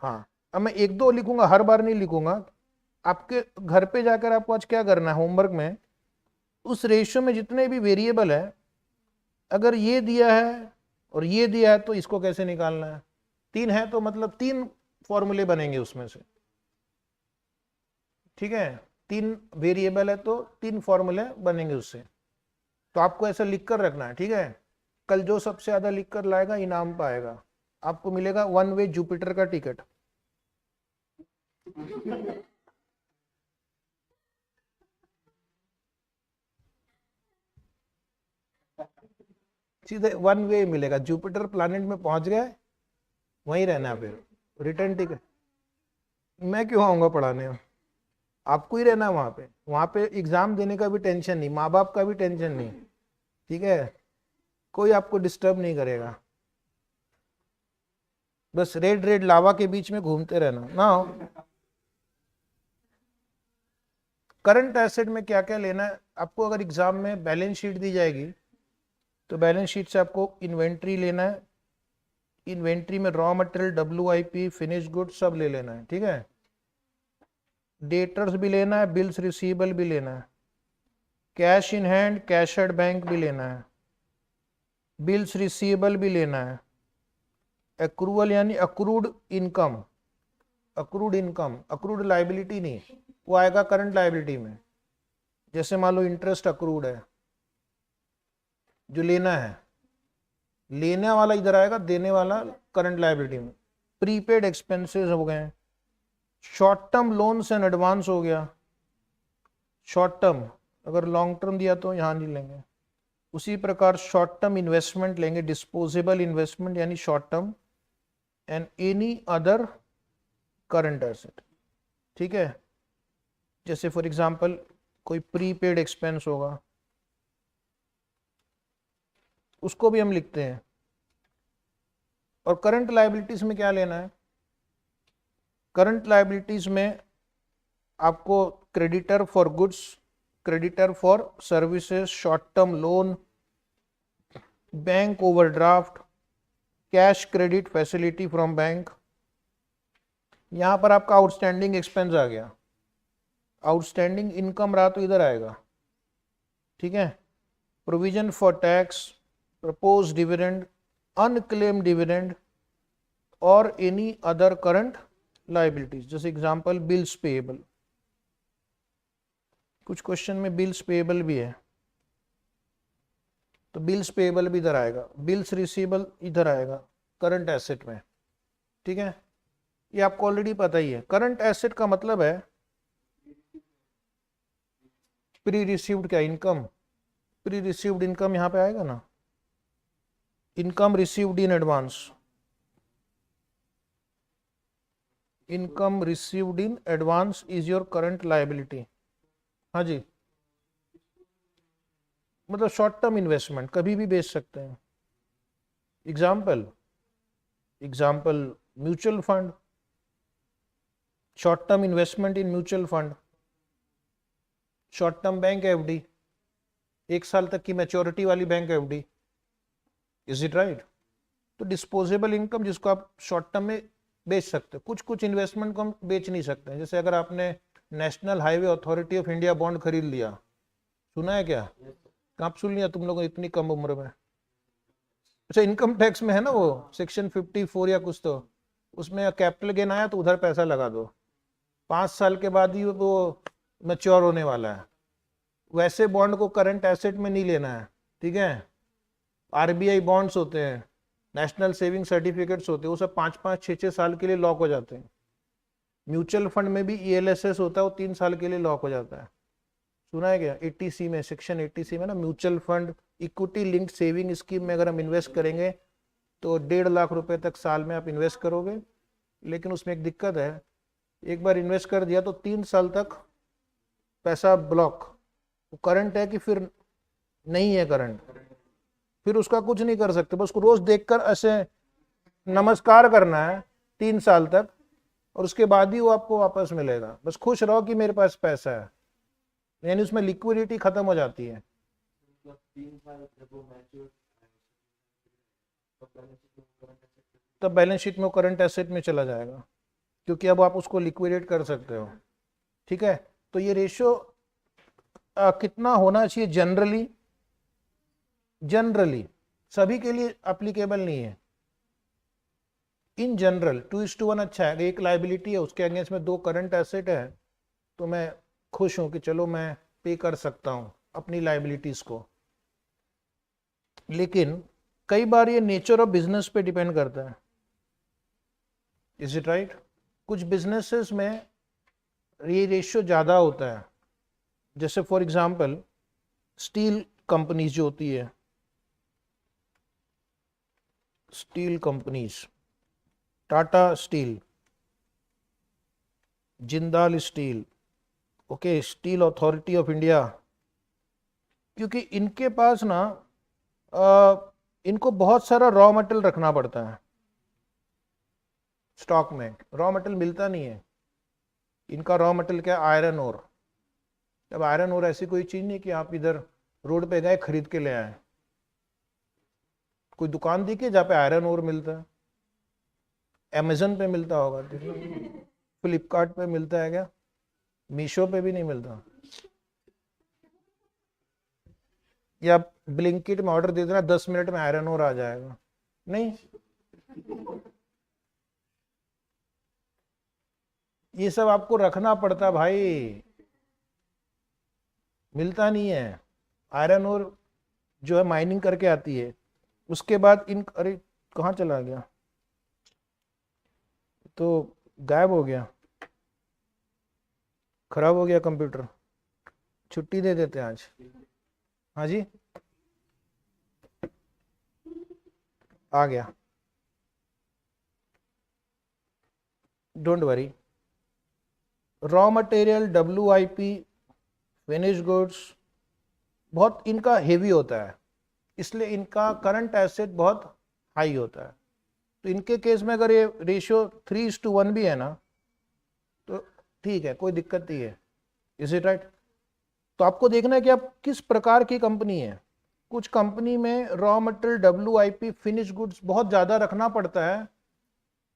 हाँ अब मैं 1-2 लिखूंगा, हर बार नहीं लिखूंगा। आपके घर पे जाकर आपको आज क्या करना है होमवर्क में, उस रेशियो में जितने भी वेरिएबल है, अगर ये दिया है और ये दिया है तो इसको कैसे निकालना है। 3 है तो मतलब 3 फॉर्मूले बनेंगे उसमें से, ठीक है। 3 वेरिएबल है तो 3 फॉर्मूले बनेंगे उससे। तो आपको ऐसा लिख कर रखना है, ठीक है। कल जो सबसे ज्यादा लिख कर लाएगा इनाम पाएगा, आपको मिलेगा 1 वे जुपिटर का टिकट। सीधे 1 वे मिलेगा, जुपिटर प्लैनेट में पहुंच गए, वहीं रहना है, फिर रिटर्न टिकट। मैं क्यों आऊंगा पढ़ाने, आपको ही रहना है वहां पे। वहां पे एग्जाम देने का भी टेंशन नहीं, माँ बाप का भी टेंशन नहीं, ठीक है। कोई आपको डिस्टर्ब नहीं करेगा, बस रेड रेड लावा के बीच में घूमते रहना ना। करंट एसेट में क्या क्या लेना है आपको, अगर एग्जाम में बैलेंस शीट दी जाएगी तो बैलेंस शीट से आपको इन्वेंट्री लेना है, इन्वेंट्री में raw material, WIP, finish good सब ले लेना है, ठीक है। डेटर्स भी लेना है, बिल्स रिसीवेबल भी लेना है, cash in hand, cash at bank भी लेना है, बिल्स रिसीवेबल भी लेना है, एक्रूअल यानी accrued income, accrued income, accrued liability नहीं, वो आएगा करंट लाइबिलिटी में। जैसे मान लो इंटरेस्ट अक्रूड है, जो लेना है, लेने वाला इधर आएगा, देने वाला करंट लाइबिलिटी में। प्रीपेड एक्सपेंसेस हो गए, short term loans and advance हो गया, शॉर्ट टर्म, अगर लॉन्ग टर्म दिया तो यहां नहीं लेंगे। उसी प्रकार शॉर्ट टर्म इन्वेस्टमेंट लेंगे, डिस्पोजेबल इन्वेस्टमेंट यानी short term, and any other current asset, ठीक है। जैसे फॉर एग्जांपल कोई प्रीपेड एक्सपेंस होगा, उसको भी हम लिखते हैं। और करंट लायबिलिटीज में क्या लेना है, करंट लायबिलिटीज में आपको creditor for goods, creditor for services, short term loan, bank overdraft, cash credit facility from bank. यहां पर आपका आउटस्टैंडिंग एक्सपेंस आ गया, आउटस्टैंडिंग इनकम रहा तो इधर आएगा, ठीक है। Provision for tax, propose dividend, unclaim dividend और एनी अदर करंट लाइबिलिटीज। जैसे एग्जांपल बिल्स पेएबल, कुछ क्वेश्चन में बिल्स पेएबल भी है तो बिल्स पेएबल भी इधर आएगा, बिल्स रिसीवेबल इधर आएगा करंट एसेट में, ठीक है। ये आपको ऑलरेडी पता ही है। करंट एसेट का मतलब है प्री रिसीव्ड क्या, इनकम, प्री रिसीव्ड इनकम यहां पे आएगा ना, income received in advance, income received in advance is your current liability. हाँ जी, मतलब शॉर्ट टर्म इन्वेस्टमेंट कभी भी बेच सकते हैं। Example, example mutual fund, short term investment in mutual fund, short term bank FD, 1 साल तक की मैच्योरिटी वाली bank FD, is it right? तो डिस्पोजेबल इनकम जिसको आप शॉर्ट टर्म में बेच सकते हो, कुछ कुछ इन्वेस्टमेंट को हम बेच नहीं सकते हैं। जैसे अगर आपने national highway authority of India bond खरीद लिया, सुना है क्या? कब सुन लिया तुम लोगों ने इतनी कम उम्र में? अच्छा, इनकम टैक्स में है ना वो सेक्शन 54 या कुछ, तो उसमें कैपिटल गेन आया तो उधर पैसा लगा दो, 5 साल के बाद ही वो मैच्योर होने वाला है। वैसे बॉन्ड को करंट एसेट में नहीं लेना है, ठीक है? आरबीआई बॉन्ड्स होते हैं, नेशनल सेविंग सर्टिफिकेट्स होते हैं, वो सब 5-5, 6-6 साल के लिए लॉक हो जाते हैं। म्यूचुअल फंड में भी ईएलएसएस होता है, वो 3 साल के लिए लॉक हो जाता है। सुना है क्या? 80C में, सेक्शन 80C में ना, mutual fund equity linked saving scheme में अगर हम इन्वेस्ट करेंगे तो 1.5 लाख रुपए तक साल में आप इन्वेस्ट करोगे। लेकिन उसमें एक दिक्कत है, एक बार इन्वेस्ट कर दिया तो 3 साल तक पैसा ब्लॉक, करंट है कि फिर नहीं है करंट, फिर उसका कुछ नहीं कर सकते, बस उसको रोज देखकर ऐसे नमस्कार करना है 3 साल तक, और उसके बाद ही वो आपको वापस मिलेगा। बस खुश रहो कि मेरे पास पैसा है, यानी उसमें लिक्विडिटी खत्म हो जाती है। तब बैलेंस शीट में वो करंट एसेट में चला जाएगा, क्योंकि अब आप उसको लिक्विडेट कर सकते हो, ठीक है? तो ये रेशियो कितना होना चाहिए जनरली? जनरली सभी के लिए एप्लीकेबल नहीं है। इन जनरल 2:1 अच्छा है। एक लाइबिलिटी है, उसके अगेंस्ट में 2 करंट एसेट है, तो मैं खुश हूं कि चलो मैं पे कर सकता हूं अपनी लाइबिलिटीज को। लेकिन कई बार ये नेचर ऑफ बिजनेस पे डिपेंड करता है, इज इट राइट? कुछ बिजनेसेस में ये रेशियो ज़्यादा होता है। जैसे फॉर एग्जांपल स्टील कंपनीज जो होती है, steel companies, Tata steel, Jindal steel, okay, steel authority of India, क्योंकि इनके पास ना इनको बहुत सारा रॉ मटेरियल रखना पड़ता है स्टॉक में, रॉ मटेरियल मिलता नहीं है। इनका रॉ मटेरियल क्या? Iron ore. अब आयरन ओर ऐसी कोई चीज नहीं कि आप इधर रोड पे गए खरीद के ले आए। कोई दुकान देखिए जहाँ पे आयरन ओर मिलता है? अमेजन पे मिलता होगा, फ्लिपकार्ट पे मिलता है क्या? मीशो पे भी नहीं मिलता। या ब्लिंकिट में ऑर्डर दे देना, 10 मिनट में आयरन ओर आ जाएगा? नहीं। ये सब आपको रखना पड़ता भाई, मिलता नहीं है। आयरन ओर जो है माइनिंग करके आती है, उसके बाद इन, अरे कहाँ चला गया? तो गायब हो गया, खराब हो गया कंप्यूटर, छुट्टी दे देते हैं आज। हाँ जी, आ गया, don't worry. Raw material, WIP, finish goods बहुत इनका हेवी होता है, इसलिए इनका करंट एसेट बहुत हाई होता है। तो इनके केस में अगर ये रेशियो 3:1 भी है ना, तो ठीक है, कोई दिक्कत नहीं है, इज इट राइट? तो आपको देखना है कि आप किस प्रकार की कंपनी है। कुछ कंपनी में raw material, WIP, finish goods बहुत ज़्यादा रखना पड़ता है,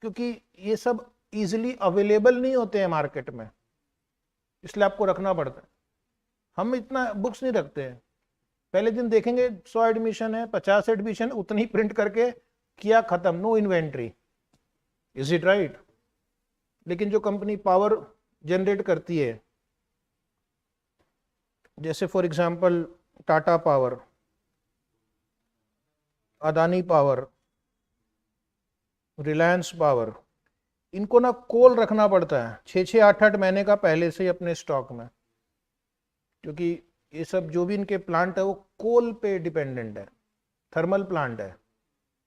क्योंकि ये सब इजीली अवेलेबल नहीं होते हैं मार्केट में, इसलिए आपको रखना पड़ता है। हम इतना बुक्स नहीं रखते हैं, पहले दिन देखेंगे 100 एडमिशन है, 50 एडमिशन, उतनी प्रिंट करके किया, खत्म, no inventory, is it right? लेकिन जो कंपनी पावर जनरेट करती है, जैसे for example Tata power, Adani power, Reliance power, इनको ना कोल रखना पड़ता है 6-6, 8-8 महीने का पहले से ही अपने स्टॉक में, क्योंकि ये सब जो भी इनके प्लांट है वो कोल पे डिपेंडेंट है। थर्मल प्लांट है,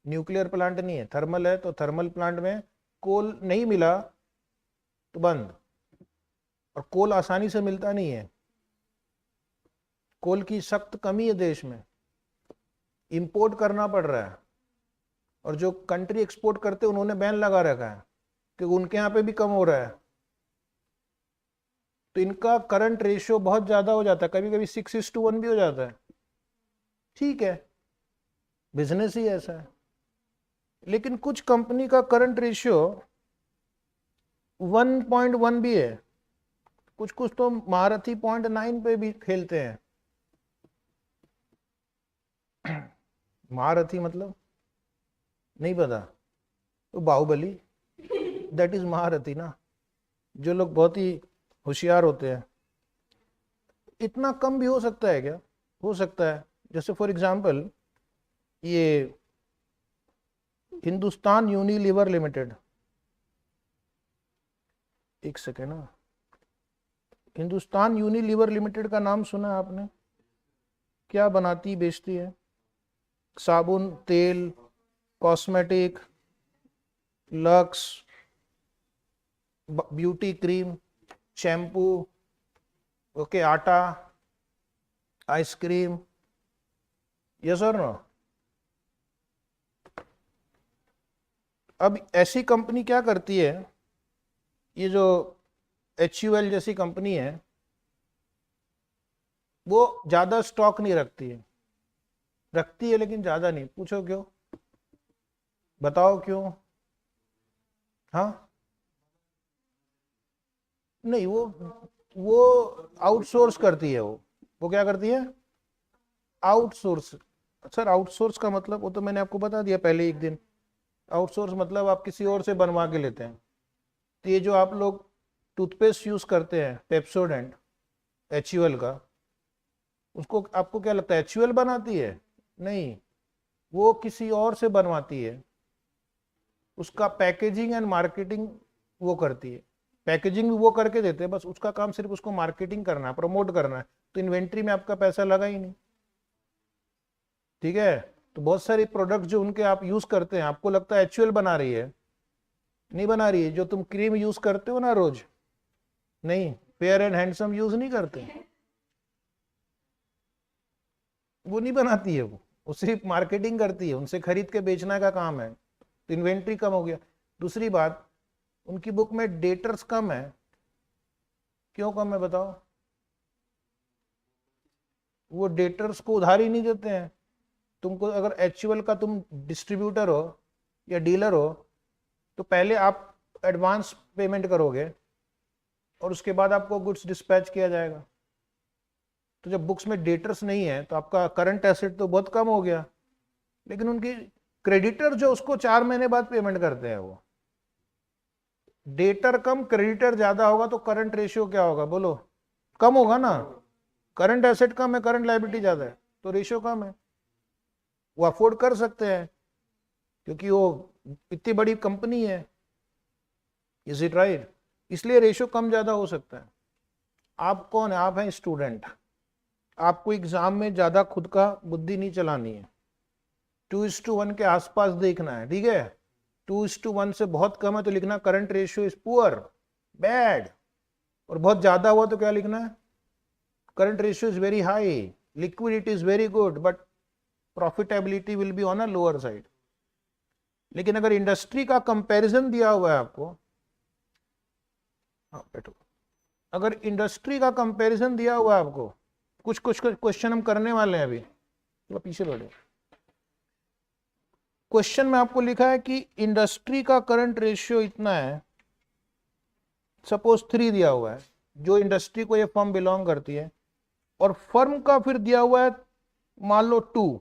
न्यूक्लियर प्लांट नहीं है, थर्मल है। तो थर्मल प्लांट में कोल नहीं मिला तो बंद, और कोल आसानी से मिलता नहीं है, कोल की सख्त कमी है देश में, इंपोर्ट करना पड़ रहा है। और जो कंट्री एक्सपोर्ट करते हैं उन्होंने बैन लगा रखा है कि उनके यहाँ पे भी कम हो रहा है। तो इनका करंट रेशियो बहुत ज़्यादा हो जाता है, कभी कभी 6:1 भी हो जाता है। ठीक है, बिजनेस ही ऐसा है। लेकिन कुछ कंपनी का करंट रेशियो 1.1 भी है, कुछ कुछ तो महारथी 0.9 पे भी खेलते हैं। महारथी मतलब नहीं पता? तो बाहुबली, दैट इज महारथी ना, जो लोग बहुत ही होशियार होते हैं। इतना कम भी हो सकता है क्या? हो सकता है। जैसे फॉर एग्जांपल ये हिंदुस्तान यूनिलीवर लिमिटेड, एक सेकेंड ना, हिंदुस्तान यूनिलीवर लिमिटेड का नाम सुना है आपने? क्या बनाती बेचती है? साबुन, तेल, cosmetic, lux, beauty cream, shampoo, okay, आटा, आइसक्रीम, यस और नो? अब ऐसी कंपनी क्या करती है, ये जो HUL जैसी कंपनी है, वो ज्यादा स्टॉक नहीं रखती है, रखती है लेकिन ज्यादा नहीं। पूछो क्यों? बताओ क्यों? हाँ, नहीं, वो आउटसोर्स करती है। वो क्या करती है? आउटसोर्स। सर आउटसोर्स का मतलब, वो तो मैंने आपको बता दिया पहले एक दिन। आउटसोर्स मतलब आप किसी और से बनवा के लेते हैं। तो ये जो आप लोग टूथपेस्ट यूज करते हैं पेप्सोडेंट, HUL का, उसको आपको क्या लगता है HUL बनाती है? नहीं, वो किसी और से बनवाती है। उसका पैकेजिंग एंड मार्केटिंग वो करती है। पैकेजिंग भी वो करके देते हैं, बस उसका काम सिर्फ उसको मार्केटिंग करना है, प्रमोट करना है। तो इन्वेंट्री में आपका पैसा लगा ही नहीं। ठीक है, तो बहुत सारे प्रोडक्ट जो उनके आप यूज करते हैं, आपको लगता है HUL बना रही है, नहीं बना रही है। जो तुम क्रीम यूज करते हो ना रोज, नहीं, फेयर एंड हैंडसम यूज नहीं करते, वो नहीं बनाती है। वो सिर्फ मार्केटिंग करती है, उनसे खरीद के बेचना का काम है। तो इन्वेंट्री कम हो गया। दूसरी बात, उनकी बुक में डेटर्स कम है। क्यों कम है बताओ? वो डेटर्स को उधार ही नहीं देते हैं। तुमको अगर HUL का तुम डिस्ट्रीब्यूटर हो या डीलर हो, तो पहले आप एडवांस पेमेंट करोगे और उसके बाद आपको गुड्स डिस्पैच किया जाएगा। तो जब बुक्स में डेटर्स नहीं है तो आपका करंट एसेट तो बहुत कम हो गया। लेकिन उनकी क्रेडिटर जो, उसको 4 महीने बाद पेमेंट करते हैं वो। डेटर कम, क्रेडिटर ज्यादा होगा तो करंट रेशियो क्या होगा बोलो? कम होगा ना। करंट एसेट कम है, करंट लायबिलिटी ज्यादा है, तो रेशियो कम है। वो अफोर्ड कर सकते हैं क्योंकि वो इतनी बड़ी कंपनी है। Is it right? इसलिए रेशियो कम ज्यादा हो सकता है। आप कौन है? आप हैं स्टूडेंट। आपको एग्जाम में ज्यादा खुद का बुद्धि नहीं चलानी है। 2:1 के आसपास देखना है, ठीक है? 2:1 से बहुत कम है तो लिखना current ratio is poor, bad. और बहुत ज्यादा हुआ तो क्या लिखना है? Current ratio is very high, liquidity is very good, but profitability will be on a lower side. लेकिन अगर इंडस्ट्री का कंपैरिजन दिया हुआ है आपको, हाँ बैठो, अगर इंडस्ट्री का कंपैरिजन दिया हुआ है आपको, कुछ कुछ क्वेश्चन हम करने वाले हैं अभी, तो पीछे बैठो। क्वेश्चन में आपको लिखा है कि इंडस्ट्री का करंट रेशियो इतना है, सपोज 3 दिया हुआ है, जो इंडस्ट्री को ये फर्म बिलोंग करती है, और फर्म का फिर दिया हुआ है मान लो 2।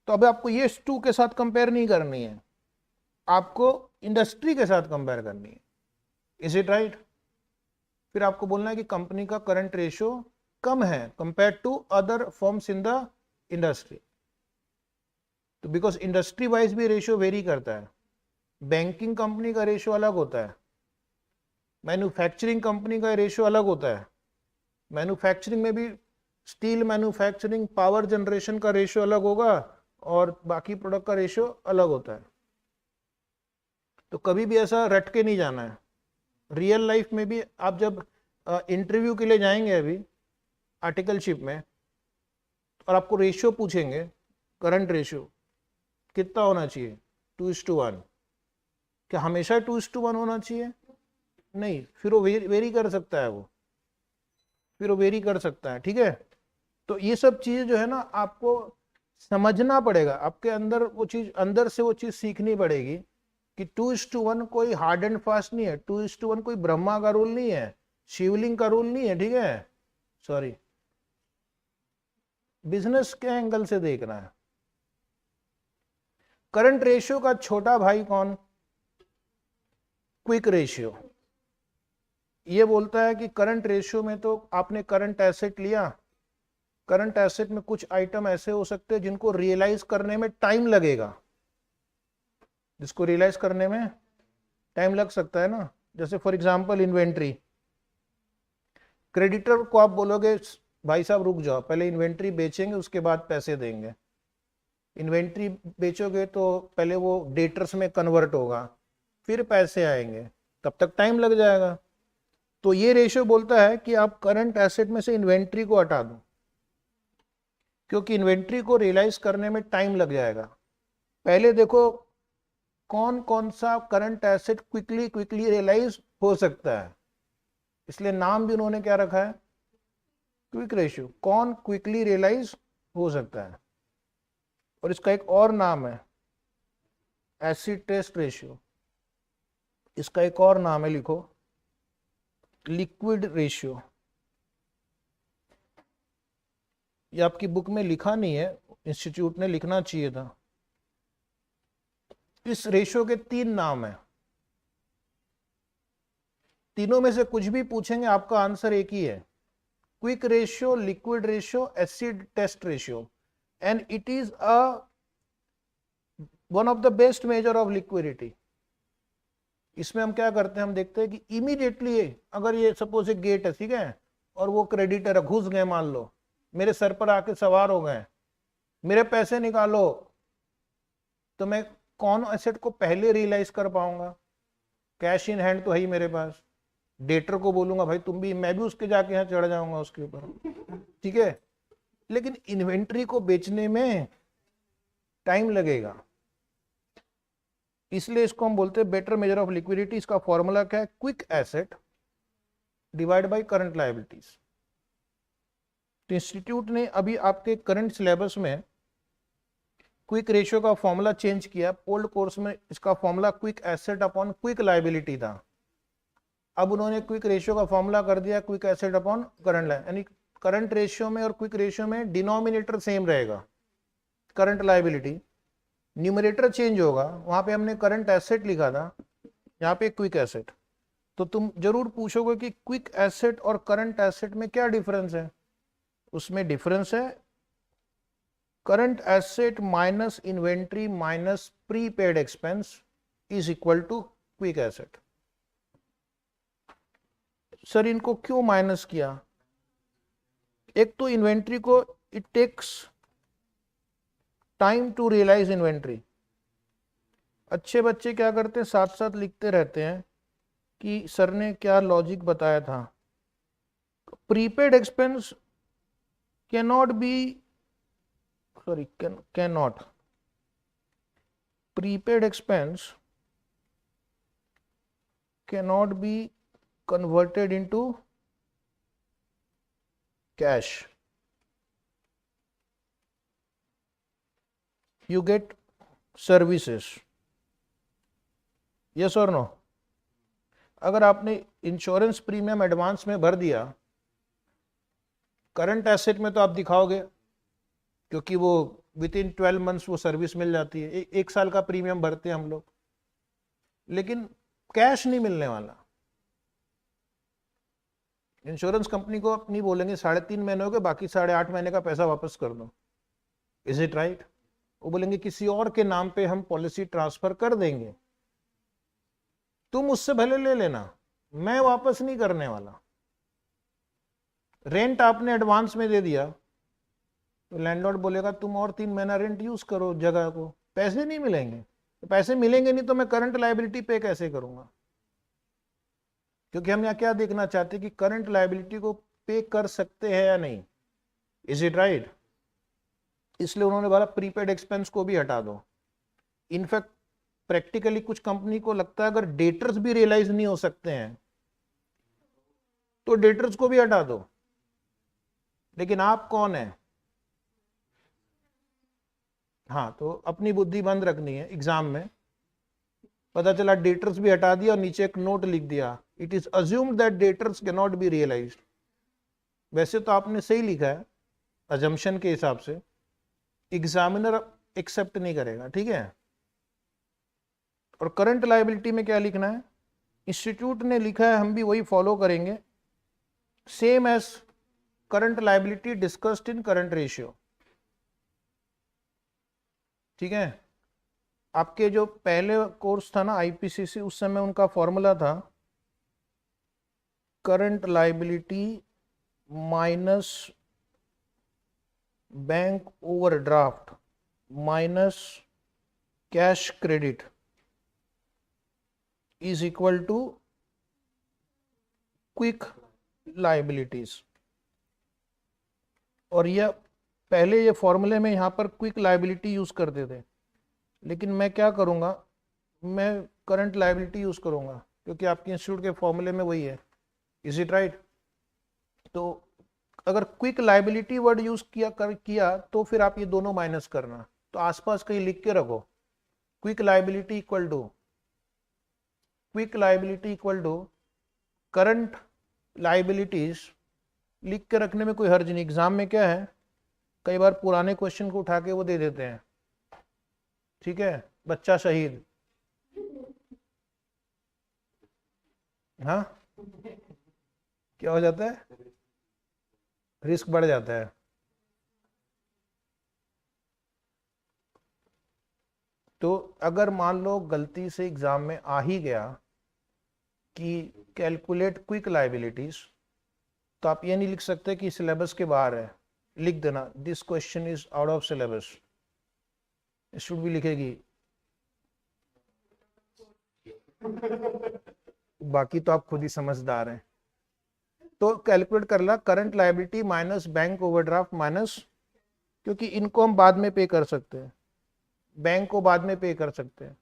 तो अब आपको ये 2 के साथ कंपेयर नहीं करनी है, आपको इंडस्ट्री के साथ कंपेयर करनी है। Is it right? फिर आपको बोलना है कि कंपनी का करंट रेशियो कम है compare to other firms in the industry. तो बिकॉज इंडस्ट्री वाइज भी रेशियो वेरी करता है। बैंकिंग कंपनी का रेशियो अलग होता है, मैन्युफैक्चरिंग कंपनी का रेशियो अलग होता है। मैन्युफैक्चरिंग में भी स्टील मैन्युफैक्चरिंग, पावर जनरेशन का रेशियो अलग होगा और बाकी प्रोडक्ट का रेशियो अलग होता है। तो कभी भी ऐसा रट के नहीं जाना है। रियल लाइफ में भी आप जब इंटरव्यू के लिए जाएंगे अभी आर्टिकलशिप में, और आपको रेशियो पूछेंगे, करंट रेशियो कितना होना चाहिए? 2:1। क्या हमेशा 2:1 होना चाहिए? नहीं, फिर वो वेरी कर सकता है वो। फिर वो वेरी कर सकता है, ठीक है। तो ये सब चीज जो है ना आपको समझना पड़ेगा, आपके अंदर वो चीज, अंदर से वो चीज सीखनी पड़ेगी कि 2:1 कोई हार्ड एंड फास्ट नहीं है, 2:1 कोई ब्रह्मा का रूल नहीं है, शिवलिंग का रूल नहीं है, ठीक है। सॉरी, बिजनेस के एंगल से देखना है। करंट रेशियो का छोटा भाई कौन? Quick ratio. ये बोलता है कि करंट रेशियो में तो आपने करंट एसेट लिया, करंट एसेट में कुछ आइटम ऐसे हो सकते हैं जिनको रियलाइज करने में टाइम लगेगा, जिसको रियलाइज करने में टाइम लग सकता है ना। जैसे फॉर एग्जांपल इन्वेंट्री, क्रेडिटर को आप बोलोगे भाई साहब रुक जाओ, पहले इन्वेंट्री बेचेंगे उसके बाद पैसे देंगे। इन्वेंट्री बेचोगे तो पहले वो डेटर्स में कन्वर्ट होगा, फिर पैसे आएंगे, तब तक टाइम लग जाएगा। तो ये रेशियो बोलता है कि आप करंट एसेट में से इन्वेंट्री को हटा दो, क्योंकि इन्वेंट्री को रियलाइज करने में टाइम लग जाएगा। पहले देखो कौन कौन सा करंट एसेट क्विकली रियलाइज हो सकता है, इसलिए नाम भी उन्होंने क्या रखा है? Quick ratio. कौन क्विकली रियलाइज हो सकता है। और इसका एक और नाम है एसिड टेस्ट रेशियो, इसका एक और नाम है, लिखो लिक्विड रेशियो। ये आपकी बुक में लिखा नहीं है, इंस्टीट्यूट ने लिखना चाहिए था। इस रेशियो के 3 नाम हैं, तीनों में से कुछ भी पूछेंगे आपका आंसर एक ही है, quick ratio, liquid ratio, acid test ratio, and it is one of the best measure of liquidity. इसमें हम क्या करते हैं, हम देखते हैं कि इमीडिएटली अगर ये सपोज एक गेट है, ठीक है, और वो क्रेडिटर घुस गए, मान लो मेरे सर पर आके सवार हो गए, मेरे पैसे निकालो, तो मैं कौन एसेट को पहले रियलाइज कर पाऊंगा? कैश इन हैंड तो है ही मेरे पास, डेटर को बोलूंगा भाई तुम भी, मैं भी उसके जाके यहाँ चढ़ जाऊंगा उसके ऊपर, ठीक है। लेकिन इन्वेंट्री को बेचने में टाइम लगेगा, इसलिए इसको हम बोलते हैं बेटर मेजर ऑफ लिक्विडिटी। इसका फॉर्मूला क्या है? Quick asset divide by current liabilities. तो इंस्टीट्यूट ने अभी आपके करंट सिलेबस में क्विक रेशियो का फॉर्मूला चेंज किया। ओल्ड कोर्स में इसका formula quick asset upon quick liability था, अब उन्होंने क्विक रेशियो का फॉर्मूला कर दिया quick asset upon current liability. यानी करंट रेशियो में और क्विक रेशियो में डिनोमिनेटर सेम रहेगा, करंट लायबिलिटी, न्यूमरेटर चेंज होगा, वहां पे हमने करंट एसेट लिखा था, यहाँ पे क्विक एसेट। तो तुम जरूर पूछोगे कि क्विक एसेट और करंट एसेट में क्या डिफरेंस है? उसमें डिफरेंस है current asset minus inventory minus prepaid expense is equal to quick asset. Sir इनको क्यों माइनस किया? एक तो इन्वेंट्री को it takes time to realise inventory. अच्छे बच्चे क्या करते हैं, साथ साथ लिखते रहते हैं कि सर ने क्या लॉजिक बताया था। Prepaid expense cannot be, sorry cannot, prepaid expense cannot be converted into cash. You get services. Yes or no? अगर आपने इंश्योरेंस प्रीमियम एडवांस में भर दिया, करंट एसेट में तो आप दिखाओगे क्योंकि वो विद इन 12 मंथ्स वो सर्विस मिल जाती है, एक साल का प्रीमियम भरते हैं हम लोग, लेकिन कैश नहीं मिलने वाला। इंश्योरेंस कंपनी को आप नहीं बोलेंगे 3.5 महीने हो गए बाकी 8.5 महीने का पैसा वापस कर दो, इज इट राइट? वो बोलेंगे किसी और के नाम पे हम पॉलिसी ट्रांसफर कर देंगे, तुम उससे भले ले लेना, मैं वापस नहीं करने वाला। रेंट आपने एडवांस में दे दिया तो लैंडलॉर्ड बोलेगा तुम और 3 महीना रेंट यूज करो जगह को, पैसे नहीं मिलेंगे, तो पैसे मिलेंगे नहीं तो मैं करंट लायबिलिटी पे कैसे करूंगा? क्योंकि हम यहाँ क्या देखना चाहते हैं कि करंट लायबिलिटी को पे कर सकते हैं या नहीं, इज इट राइट? इसलिए उन्होंने बोला प्रीपेड एक्सपेंस को भी हटा दो। इनफैक्ट प्रैक्टिकली कुछ कंपनी को लगता है अगर डेटर्स भी रियलाइज नहीं हो सकते हैं तो डेटर्स को भी हटा दो, लेकिन आप कौन है? हाँ, तो अपनी बुद्धि बंद रखनी है। एग्जाम में पता चला डेटर्स भी हटा दिया और नीचे एक नोट लिख दिया, it is assumed that debtors can not be realised. वैसे तो आपने सही लिखा है अजम्पशन के हिसाब से, एग्जामिनर एक्सेप्ट नहीं करेगा, ठीक है। और करंट लायबिलिटी में क्या लिखना है? इंस्टीट्यूट ने लिखा है, हम भी वही फॉलो करेंगे, same as current liability discussed in current ratio, ठीक है। आपके जो पहले कोर्स था ना आईपीसीसी, उस समय उनका फॉर्मूला था current liability minus bank overdraft minus cash credit is equal to quick liabilities. और यह पहले ये फॉर्मूले में यहाँ पर क्विक लायबिलिटी यूज करते थे, लेकिन मैं क्या करूँगा, मैं करंट लायबिलिटी यूज करूँगा क्योंकि आपके इंस्टीट्यूट के फॉर्मूले में वही है। Is it right? तो अगर क्विक लायबिलिटी वर्ड यूज किया तो फिर आप ये दोनों माइनस करना, तो आसपास कहीं लिख के रखो quick liability equal to current liabilities, लिख के रखने में कोई हर्ज नहीं। एग्जाम में क्या है, कई बार पुराने क्वेश्चन को उठा के वो दे देते हैं, ठीक है, बच्चा शहीद, हाँ क्या हो जाता है, रिस्क बढ़ जाता है। तो अगर मान लो गलती से एग्जाम में आ ही गया कि कैलकुलेट क्विक लायबिलिटीज, तो आप ये नहीं लिख सकते कि सिलेबस के बाहर है, लिख देना this question is out of syllabus, should भी लिखेगी, बाकी तो आप खुद ही समझदार हैं। तो कैलकुलेट कर ला current liability minus bank overdraft minus, क्योंकि इनको हम बाद में पे कर सकते हैं, बैंक को बाद में पे कर सकते हैं,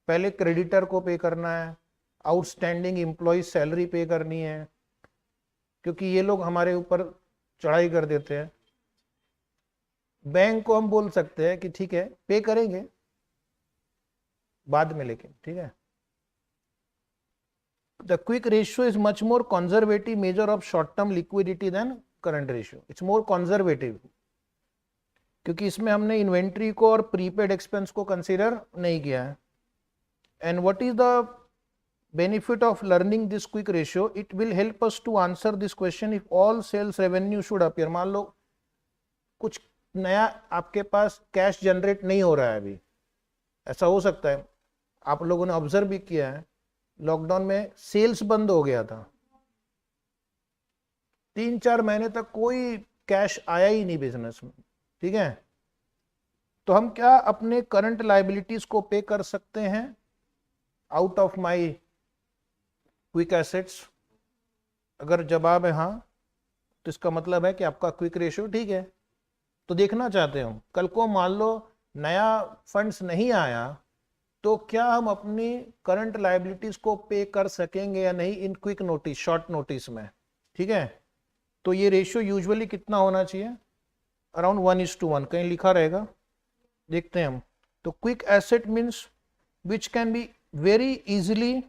पहले क्रेडिटर को पे करना है, आउटस्टैंडिंग एम्प्लॉय सैलरी पे करनी है, क्योंकि ये लोग हमारे ऊपर चढ़ाई कर देते हैं। बैंक को हम बोल सकते हैं कि ठीक है पे करेंगे बाद में, लेकिन ठीक है। The quick ratio is much more conservative measure of short term liquidity than current ratio, it's more conservative, क्योंकि इसमें हमने इन्वेंट्री को और प्रीपेड एक्सपेंस को कंसीडर नहीं किया है। And what is the benefit of learning this quick ratio? It will help us to answer this question if all sales revenue should appear। मान लो कुछ नया आपके पास कैश जनरेट नहीं हो रहा है अभी, ऐसा हो सकता है, आप लोगों ने ऑब्जर्व भी किया है, लॉकडाउन में सेल्स बंद हो गया था, 3-4 महीने तक कोई कैश आया ही नहीं बिजनेस में, ठीक है। तो हम क्या अपने करंट लायबिलिटीज को पे कर सकते हैं out of my quick assets? अगर जवाब है हाँ, तो इसका मतलब है कि आपका क्विक रेशियो ठीक है। तो देखना चाहते हो कल को मान लो नया फंड्स नहीं आया, तो क्या हम अपनी करंट लायबिलिटीज को पे कर सकेंगे या नहीं in quick notice, short notice में, ठीक है। तो ये रेशियो यूजुअली कितना होना चाहिए, अराउंड 1:1, कहीं लिखा रहेगा, देखते हैं हम। तो quick asset means which can be very easily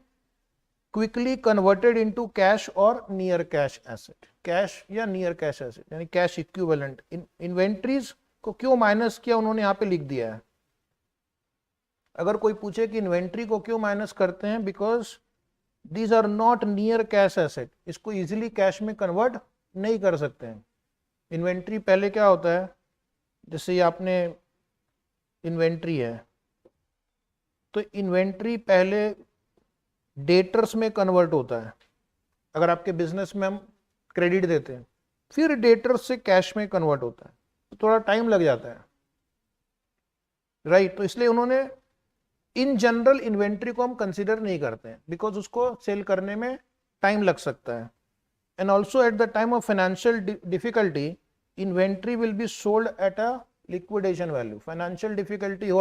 quickly converted into cash और नियर कैश एसेट, कैश या नियर कैश एसेट यानी कैश इक्विवेलेंट। इन्वेंट्रीज को क्यों माइनस किया उन्होंने यहाँ पे लिख दिया है। अगर कोई पूछे कि इन्वेंट्री को क्यों माइनस करते हैं, because these are not near cash asset, इसको इजीली कैश में कन्वर्ट नहीं कर सकते हैं। इन्वेंट्री पहले क्या होता है, जैसे ये आपने इन्वेंट्री है, तो इन्वेंट्री पहले डेटर्स में कन्वर्ट होता है। अगर आपके बिजनेस में हम क्रेडिट देते हैं, फिर डेटर्स से कैश में कन्वर्ट होता है, तो थोड़ा टाइम लग जाता है, राइट। तो इसलिए उन्होंने इन जनरल इन्वेंट्री को हम कंसीडर नहीं करते हैं, बिकॉज उसको सेल करने में टाइम लग सकता है। And also at the time of financial difficulty inventory will be sold at a liquidation value. Financial difficulty हो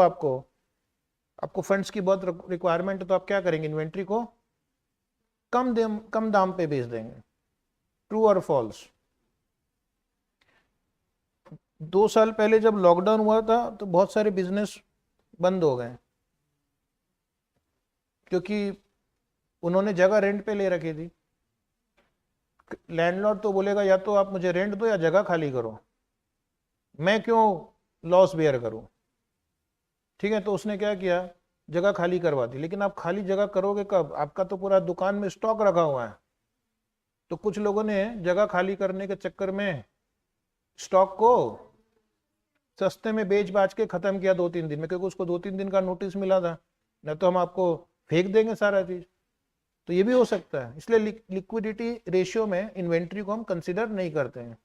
आपको फंड्स की बहुत रिक्वायरमेंट है, तो आप क्या करेंगे, इन्वेंट्री को कम दाम पे बेच देंगे। ट्रू और फॉल्स? 2 साल पहले जब लॉकडाउन हुआ था तो बहुत सारे बिजनेस बंद हो गए, क्योंकि उन्होंने जगह रेंट पे ले रखी थी। लैंडलॉर्ड तो बोलेगा या तो आप मुझे रेंट दो या जगह खाली करो, मैं क्यों लॉस बेयर करूं। ठीक है, तो उसने क्या किया, जगह खाली करवा दी। लेकिन आप खाली जगह करोगे कब, आपका तो पूरा दुकान में स्टॉक रखा हुआ है। तो कुछ लोगों ने जगह खाली करने के चक्कर में स्टॉक को सस्ते में बेच बाच के खत्म किया 2-3 दिन में, क्योंकि उसको 2-3 दिन का नोटिस मिला था, न तो हम आपको फेंक देंगे सारा चीज। तो ये भी हो सकता है। इसलिए लिक्विडिटी रेशियो में इन्वेंट्री को हम कंसिडर नहीं करते हैं।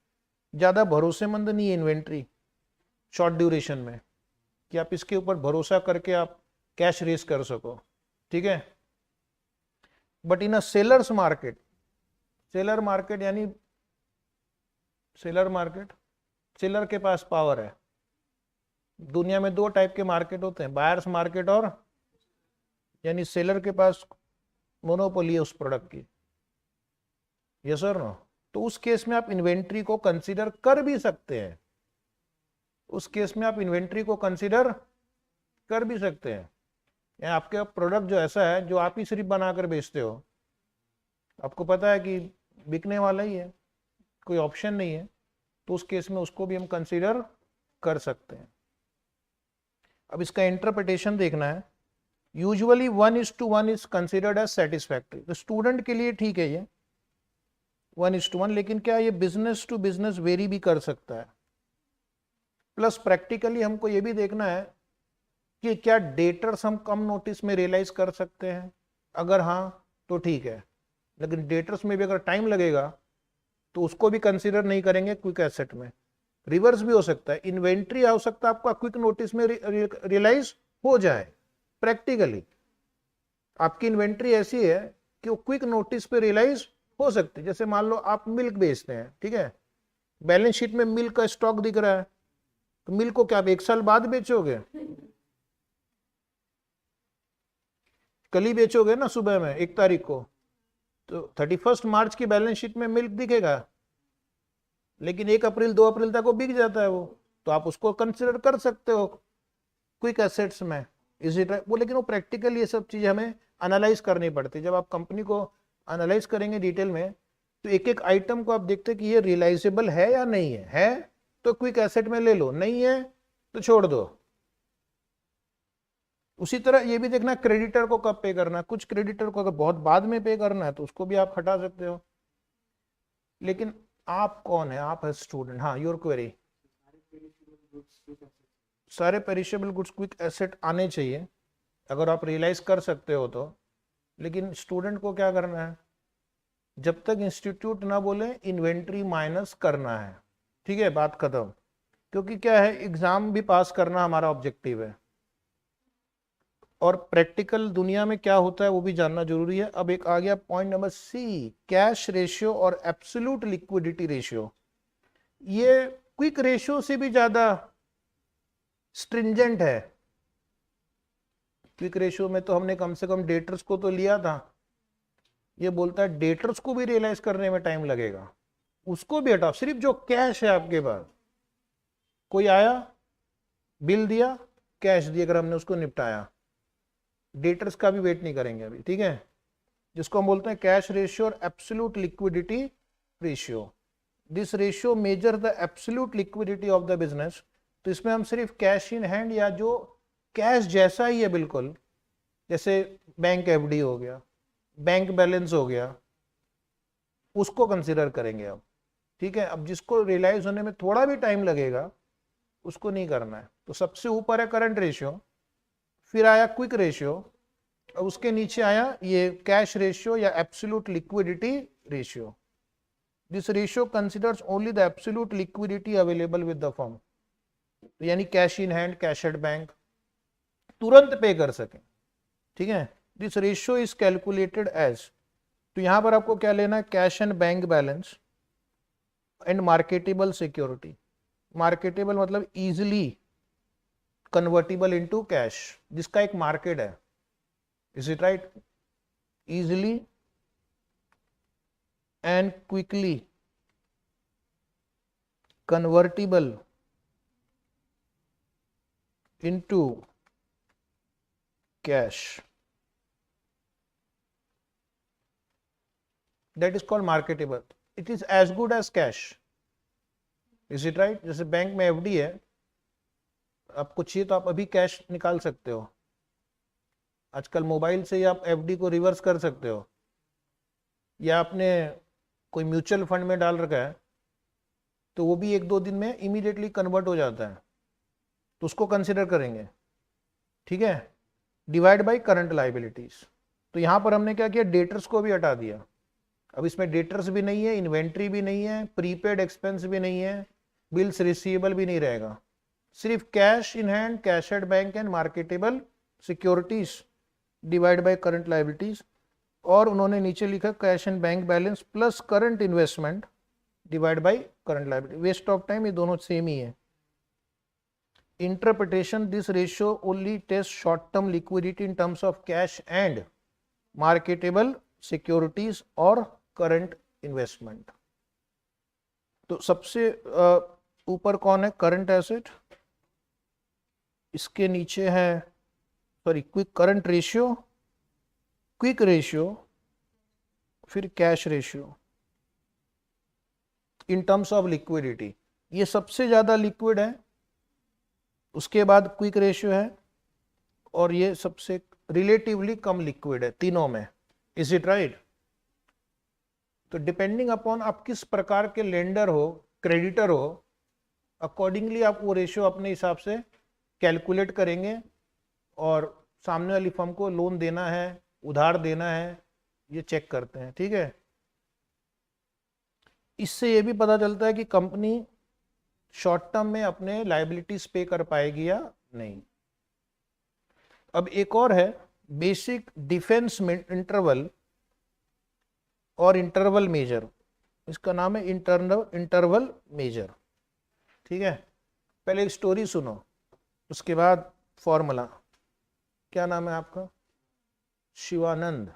ज्यादा भरोसेमंद नहीं है इन्वेंट्री शॉर्ट ड्यूरेशन में, कि आप इसके ऊपर भरोसा करके आप कैश रेस कर सको। ठीक है, but in a sellers market, seller market यानी सेलर मार्केट, सेलर के पास पावर है। दुनिया में 2 टाइप के मार्केट होते हैं, बायर्स मार्केट और, यानी सेलर के पास मोनोपोली है उस प्रोडक्ट की। यस और नो। तो उस केस में आप इन्वेंट्री को कंसीडर कर भी सकते हैं, उस केस में आप इन्वेंट्री को कंसीडर कर भी सकते हैं। या आपके प्रोडक्ट जो ऐसा है जो आप ही सिर्फ बनाकर बेचते हो, आपको पता है कि बिकने वाला ही है, कोई ऑप्शन नहीं है, तो उस केस में उसको भी हम कंसीडर कर सकते हैं। अब इसका इंटरप्रिटेशन देखना है। Usually 1:1 is considered as satisfactory. तो स्टूडेंट के लिए ठीक है ये 1:1, लेकिन क्या ये बिजनेस टू बिजनेस वेरी भी कर सकता है। प्लस प्रैक्टिकली हमको ये भी देखना है कि क्या डेटर्स हम कम नोटिस में रियलाइज कर सकते हैं। अगर हाँ तो ठीक है, लेकिन डेटर्स में भी अगर टाइम लगेगा तो उसको भी कंसिडर नहीं करेंगे क्विक एसेट में। रिवर्स भी हो सकता है, इन्वेंट्री हो सकता है आपका क्विक नोटिस में रियलाइज हो जाए। प्रैक्टिकली आपकी इन्वेंट्री ऐसी है कि वो क्विक नोटिस पे रियलाइज हो सकती है। जैसे मान लो आप मिल्क बेचते हैं, ठीक है, बैलेंस शीट में मिल्क का स्टॉक दिख रहा है, तो मिल्क को क्या आप 1 साल बाद बेचोगे? कल ही बेचोगे ना, सुबह में 1 तारीख को, तो 31 मार्च की बैलेंस शीट में मिल्क दिखेगा, लेकिन 1 अप्रैल 2 अप्रैल तक वो बिक जाता है वो, तो आप उसको कंसिडर कर सकते हो क्विक एसेट्स में। इज इट वो, लेकिन वो प्रैक्टिकल ये सब चीजें हमें एनालाइज करनी पड़ती। जब आप कंपनी को एनालाइज करेंगे डिटेल में, तो एक एक आइटम को आप देखते कि ये रियलाइजेबल है या नहीं है तो क्विक एसेट में ले लो, नहीं है तो छोड़ दो। उसी तरह ये भी देखना क्रेडिटर को कब पे करना। कुछ क्रेडिटर को अगर बहुत बाद में पे करना है तो उसको भी आप हटा सकते हो। लेकिन आप कौन है, आप है स्टूडेंट। हाँ, योर क्वेरी। सारे पेरिशेबल गुड्स क्विक एसेट आने चाहिए अगर आप रियलाइज कर सकते हो तो। लेकिन स्टूडेंट को क्या करना है, जब तक इंस्टीट्यूट ना बोले इन्वेंट्री माइनस करना है। ठीक है, बात खत्म। क्योंकि क्या है, एग्जाम भी पास करना हमारा ऑब्जेक्टिव है, और प्रैक्टिकल दुनिया में क्या होता है वो भी जानना जरूरी है। अब एक आ गया point number C, cash ratio और एब्सोल्यूट लिक्विडिटी रेशियो। ये क्विक रेशियो से भी ज्यादा स्ट्रिंजेंट है। क्विक रेशियो में तो हमने कम से कम डेटर्स को तो लिया था, ये बोलता है डेटर्स को भी रियलाइज करने में टाइम लगेगा, उसको भी हटाओ। सिर्फ जो कैश है आपके पास, कोई आया बिल दिया, कैश दिया, अगर हमने उसको निपटाया, डेटर्स का भी वेट नहीं करेंगे अभी। ठीक है, जिसको हम बोलते हैं कैश रेशियो और absolute liquidity ratio. This ratio measure the absolute liquidity of the business. तो इसमें हम सिर्फ कैश इन हैंड या जो कैश जैसा ही है बिल्कुल, जैसे बैंक एफडी हो गया, बैंक बैलेंस हो गया, उसको कंसिडर करेंगे अब। ठीक है, अब जिसको रियलाइज होने में थोड़ा भी टाइम लगेगा उसको नहीं करना है। तो सबसे ऊपर है करंट रेशियो, फिर आया क्विक रेशियो, और उसके नीचे आया ये कैश रेशियो या absolute liquidity ratio. This ratio considers only the absolute liquidity available with the firm, यानी cash in hand, cash at bank, तुरंत पे कर सकें। ठीक है, this ratio is calculated as, तो यहां पर आपको क्या लेना है, cash and bank balance and marketable security. Marketable मतलब इजिली कन्वर्टिबल इनटू कैश, जिसका एक मार्केट है। Is it right? Easily and quickly convertible into cash, that is called marketable. It is as good as cash. Is it right? जैसे bank में FD है, आपको चाहिए तो आप अभी कैश निकाल सकते हो, आजकल मोबाइल से ही आप एफडी को रिवर्स कर सकते हो, या आपने कोई म्यूचुअल फंड में डाल रखा है तो वो भी 1-2 दिन में इमीडिएटली कन्वर्ट हो जाता है, तो उसको कंसिडर करेंगे, ठीक है। डिवाइड बाय करंट लाइबिलिटीज, तो यहाँ पर हमने क्या किया, डेटर्स को भी हटा दिया। अब इसमें डेटर्स भी नहीं है, इन्वेंट्री भी नहीं है, प्रीपेड एक्सपेंस भी नहीं है, बिल्स रिसीवेबल भी नहीं रहेगा, सिर्फ cash in hand, cash at bank and marketable securities divide by current liabilities, और उन्होंने नीचे लिखा cash and bank balance plus current investment divide by current liability. Waste of time, ये दोनों सेम ही है। Interpretation, this ratio only test short term liquidity in terms of cash and marketable securities और current investment. तो सबसे ऊपर कौन है, करंट एसेट, इसके नीचे है sorry quick current ratio, quick ratio, फिर cash ratio in terms of liquidity. ये सबसे ज्यादा लिक्विड है, उसके बाद क्विक रेशियो है, और ये सबसे रिलेटिवली कम लिक्विड है तीनों में। Is it right? तो डिपेंडिंग अपॉन आप किस प्रकार के लेंडर हो, क्रेडिटर हो, अकॉर्डिंगली आप वो रेशियो अपने हिसाब से कैलकुलेट करेंगे, और सामने वाली फर्म को लोन देना है, उधार देना है, ये चेक करते हैं, ठीक है। इससे ये भी पता चलता है कि कंपनी शॉर्ट टर्म में अपने लायबिलिटीज पे कर पाएगी या नहीं। अब एक और है बेसिक डिफेंस इंटरवल और इंटरवल मेजर, इसका नाम है इंटरवल मेजर, ठीक है। पहले एक स्टोरी सुनो, उसके बाद फॉर्मूला। क्या नाम है आपका? शिवानंद।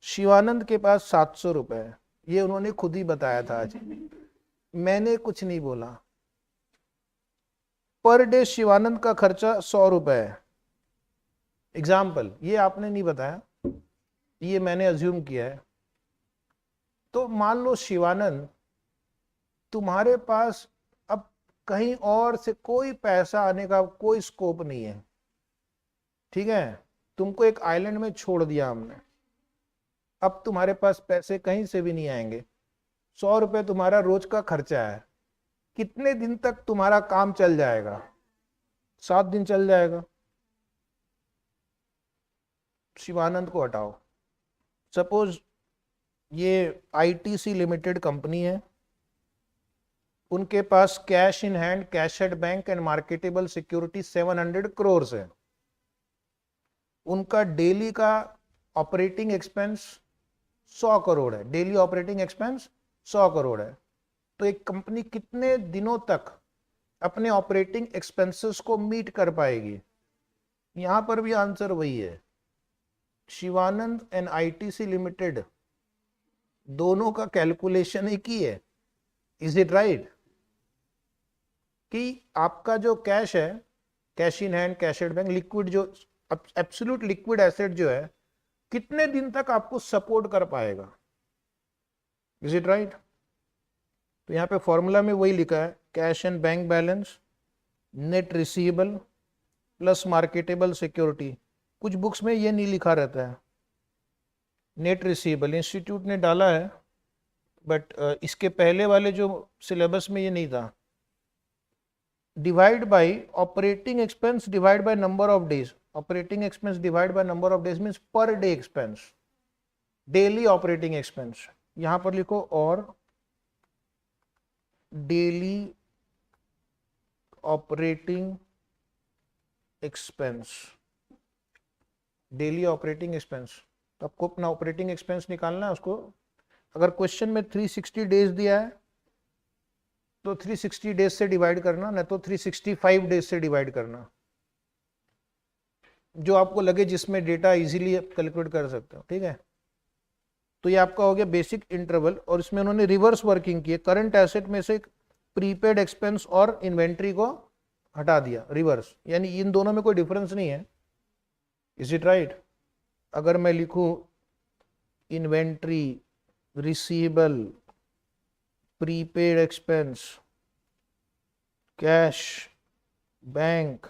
शिवानंद के पास 700 रुपए है, ये उन्होंने खुद ही बताया था आज, मैंने कुछ नहीं बोला। पर डे शिवानंद का खर्चा 100 रुपए है, एग्जाम्पल, ये आपने नहीं बताया, ये मैंने अज्यूम किया है। तो मान लो शिवानंद, तुम्हारे पास अब कहीं और से कोई पैसा आने का कोई स्कोप नहीं है, ठीक है, तुमको एक आइलैंड में छोड़ दिया हमने, अब तुम्हारे पास पैसे कहीं से भी नहीं आएंगे, 100 रुपए तुम्हारा रोज का खर्चा है, कितने दिन तक तुम्हारा काम चल जाएगा? 7 दिन चल जाएगा। शिवानंद को हटाओ। सपोज ये आईटीसी लिमिटेड कंपनी है, उनके पास cash in hand, cash at bank and marketable security 700 crore है। उनका डेली का ऑपरेटिंग एक्सपेंस 100 करोड़ है, डेली ऑपरेटिंग एक्सपेंस 100 करोड़ है। तो एक कंपनी कितने दिनों तक अपने ऑपरेटिंग एक्सपेंसेस को मीट कर पाएगी? यहां पर भी आंसर वही है, शिवानंद एंड आईटीसी लिमिटेड दोनों का कैलकुलेशन एक ही है। Is it right? कि आपका जो कैश है, cash in hand, cash at bank, liquid जो एब्सोल्यूट लिक्विड एसेट जो है, कितने दिन तक आपको सपोर्ट कर पाएगा? Is it right? तो यहाँ पे फॉर्मूला में वही लिखा है, cash and bank balance, net receivable plus marketable security. कुछ बुक्स में ये नहीं लिखा रहता है नेट रिसीवेबल, इंस्टीट्यूट ने डाला है, बट इसके पहले वाले जो सिलेबस में ये नहीं था। Divide by operating expense divide by number of days, operating expense divide by number of days means per day expense, daily operating expense. यहां पर लिखो और daily operating expense, daily operating expense. तो आपको अपना ऑपरेटिंग एक्सपेंस निकालना है उसको। अगर क्वेश्चन में 360 डेज दिया है तो 360 डेज से डिवाइड करना, नहीं तो 365 डेज से डिवाइड करना, जो आपको लगे, जिसमें डेटा इजीली कैलकुलेट कर सकते हो, ठीक है। तो ये आपका हो गया बेसिक इंटरवल, और इसमें उन्होंने रिवर्स वर्किंग की है, करंट एसेट में से प्रीपेड एक्सपेंस और इन्वेंट्री को हटा दिया, रिवर्स, यानी इन दोनों में कोई डिफरेंस नहीं है। Is it right? अगर मैं लिखूं inventory, receivable, prepaid expense, cash, bank,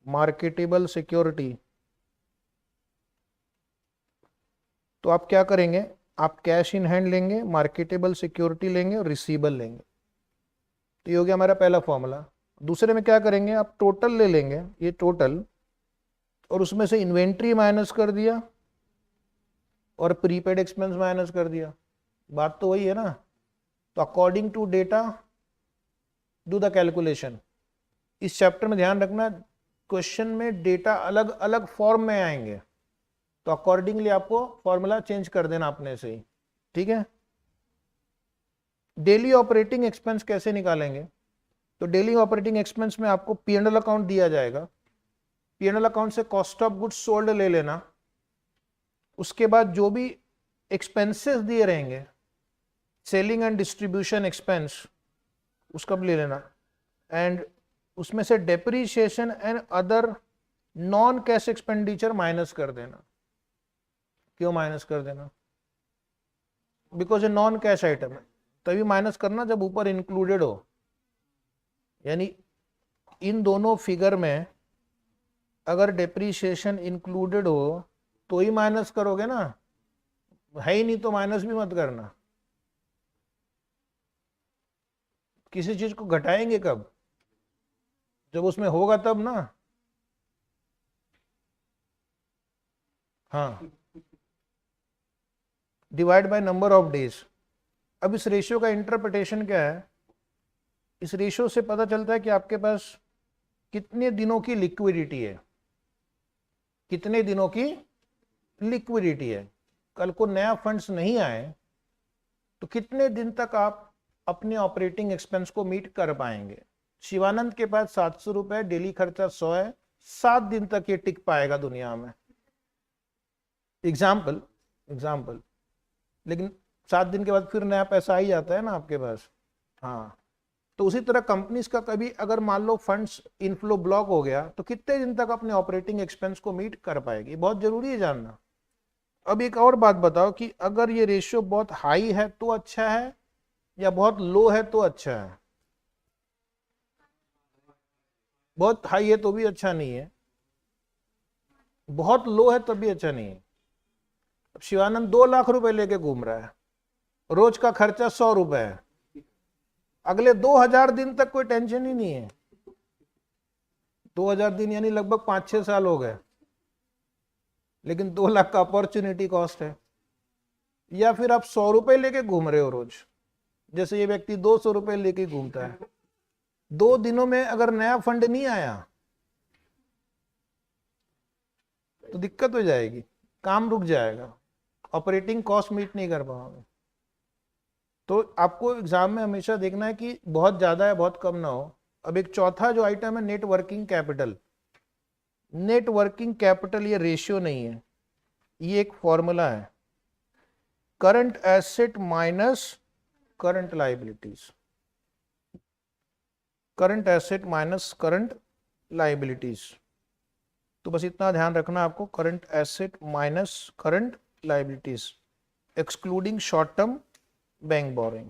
marketable security, तो आप क्या करेंगे? आप कैश इन हैंड लेंगे, मार्केटेबल सिक्योरिटी लेंगे और रिसीवेबल लेंगे। तो ये हो गया हमारा पहला फॉर्मूला। दूसरे में क्या करेंगे? आप टोटल ले लेंगे, ये टोटल, और उसमें से इन्वेंट्री माइनस कर दिया और प्रीपेड एक्सपेंस माइनस कर दिया। बात तो वही है ना? तो according to data do the calculation. इस चैप्टर में ध्यान रखना, क्वेश्चन में डेटा अलग अलग फॉर्म में आएंगे, तो अकॉर्डिंगली आपको फॉर्मूला चेंज कर देना अपने से ही, ठीक है? डेली ऑपरेटिंग एक्सपेंस कैसे निकालेंगे? तो डेली ऑपरेटिंग एक्सपेंस में आपको P&L अकाउंट दिया जाएगा, P&L अकाउंट से कॉस्ट ऑफ गुड्स सोल्ड ले लेना, उसके बाद जो भी एक्सपेंसेस दिए रहेंगे, सेलिंग एंड डिस्ट्रीब्यूशन एक्सपेंस, उसका भी ले लेना, एंड उसमें से depreciation and other non cash expenditure minus कर देना। क्यों माइनस कर देना? बिकॉज ये नॉन कैश आइटम है, तभी माइनस करना जब ऊपर इंक्लूडेड हो। यानी इन दोनों फिगर में अगर डेप्रीशिएशन इंक्लूडेड हो तो ही माइनस करोगे ना, है ही नहीं तो माइनस भी मत करना। किसी चीज को घटाएंगे कब? जब उसमें होगा तब ना। हाँ, divide by number of days. अब इस रेशियो का इंटरप्रिटेशन क्या है? इस रेशियो से पता चलता है कि आपके पास कितने दिनों की लिक्विडिटी है, कितने दिनों की लिक्विडिटी है। कल को नया फंड्स नहीं आए तो कितने दिन तक आप अपने ऑपरेटिंग एक्सपेंस को मीट कर पाएंगे। शिवानंद के पास 700 रुपए, डेली खर्चा 100 है, 7 दिन तक ये टिक पाएगा दुनिया में। एग्जाम्पल, लेकिन 7 दिन के बाद फिर नया पैसा आ ही जाता है ना आपके पास। हाँ, तो उसी तरह कंपनीज का कभी अगर मान लो फंड्स इनफ्लो ब्लॉक हो गया तो कितने दिन तक अपने ऑपरेटिंग एक्सपेंस को मीट कर पाएगी, बहुत जरूरी है जानना। अब एक और बात बताओ कि अगर ये रेशियो बहुत हाई है तो अच्छा है या बहुत लो है तो अच्छा है? बहुत हाई है तो भी अच्छा नहीं है, बहुत लो है तब भी अच्छा नहीं है। अब शिवानंद 2 लाख रुपए लेके घूम रहा है, रोज का खर्चा 100 रुपए है, अगले 2000 दिन तक कोई टेंशन ही नहीं है। 2000 दिन यानी लगभग 5-6 साल हो गए, लेकिन 2 लाख का अपॉर्चुनिटी कॉस्ट है। या फिर आप 100 रुपए लेके घूम रहे हो रोज, जैसे ये व्यक्ति 200 रुपए लेके घूमता है। 2 दिनों में अगर नया फंड नहीं आया तो दिक्कत हो जाएगी, काम रुक जाएगा, ऑपरेटिंग कॉस्ट मीट नहीं कर पाओगे। तो आपको एग्जाम में हमेशा देखना है कि बहुत ज्यादा है बहुत कम ना हो। अब एक चौथा जो आइटम है net working capital. Net working capital ये रेशियो नहीं है, ये एक फॉर्मूला है, current asset minus current liabilities, current asset minus current liabilities. तो बस इतना ध्यान रखना आपको, current asset minus current liabilities excluding short term bank boring.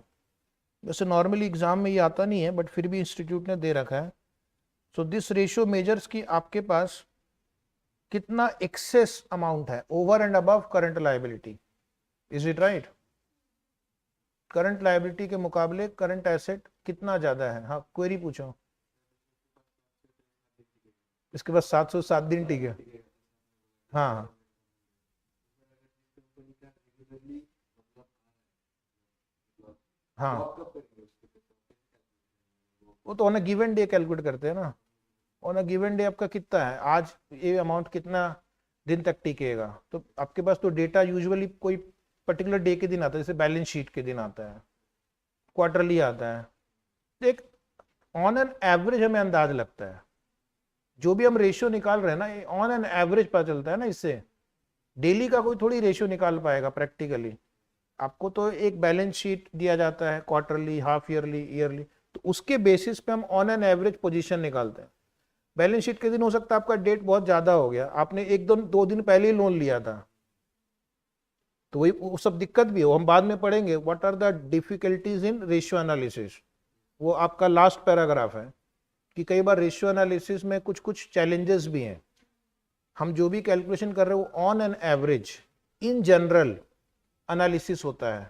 वैसे नॉर्मली एग्जाम में ये आता नहीं है, बट फिर भी इंस्टीट्यूट ने दे रखा है। सो दिस रेशियो मेजर्स कि आपके पास कितना एक्सेस अमाउंट है over and above current liability. Is it right? Current liability के मुकाबले करंट एसेट कितना ज्यादा है? हाँ, क्वेरी पूछो। इसके बाद 707 दिन ठीक है। हाँ, हाँ, वो तो on a given day calculate करते हैं ना। ऑन अ गिवन डे आपका कितना है, आज ये अमाउंट कितना दिन तक टिकेगा। तो आपके पास तो डेटा यूजुअली कोई पर्टिकुलर डे के दिन आता है, जैसे बैलेंस शीट के दिन आता है, क्वार्टरली आता है। तो एक ऑन एन एवरेज हमें अंदाज लगता है, जो भी हम रेशियो निकाल रहे हैं ना, ऑन एन एवरेज पता चलता है ना। इससे डेली का कोई थोड़ी रेशियो निकाल पाएगा प्रैक्टिकली। आपको तो एक बैलेंस शीट दिया जाता है, क्वार्टरली, हाफ ईयरली, ईयरली, तो उसके बेसिस पे हम ऑन एन एवरेज पोजीशन निकालते हैं। बैलेंस शीट के दिन हो सकता है आपका डेट बहुत ज्यादा हो गया, आपने एक दो दिन पहले ही लोन लिया था, तो वही वो सब दिक्कत भी हो, हम बाद में पढ़ेंगे what are the difficulties in ratio analysis, वो आपका लास्ट पैराग्राफ है कि कई बार रेशियो एनालिसिस में कुछ कुछ चैलेंजेस भी हैं। हम जो भी कैलकुलेशन कर रहे हैं वो on an average in general analysis होता है।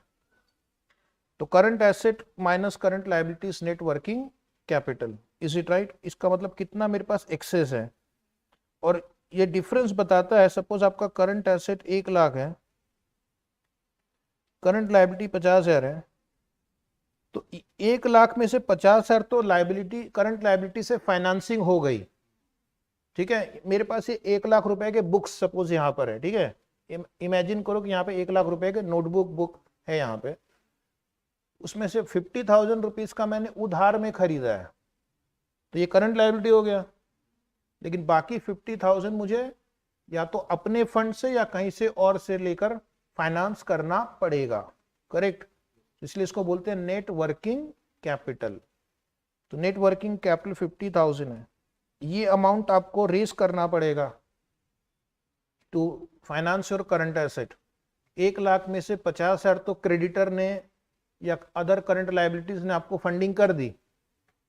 तो current asset minus current liabilities net working capital, is it right? इसका मतलब कितना मेरे पास एक्सेस है, और ये डिफरेंस बताता है। सपोज आपका करंट एसेट 1,00,000 है, करंट लायबिलिटी 50,000 है, तो 1,00,000 में से 50,000 तो लायबिलिटी, करंट लायबिलिटी से फाइनेंसिंग हो गई, ठीक है। मेरे पास ये 1,00,000 रुपए के बुक्स सपोज यहाँ पर है, ठीक है। इमेजिन करो कि यहाँ पे 1,00,000 रुपए के नोटबुक बुक है यहाँ पे, उसमें से 50,000 रुपीज का मैंने उधार में खरीदा है, तो ये करंट लायबिलिटी हो गया। लेकिन बाकी 50,000 मुझे या तो अपने फंड से या कहीं से और से लेकर फाइनेंस करना पड़ेगा, करेक्ट। इसलिए इसको बोलते हैं नेट वर्किंग कैपिटल। तो नेट वर्किंग कैपिटल 50,000 है, ये अमाउंट आपको रेज करना पड़ेगा to finance your current asset. 1,00,000 में से 50,000 तो क्रेडिटर ने या अदर करंट लायबिलिटीज ने आपको फंडिंग कर दी,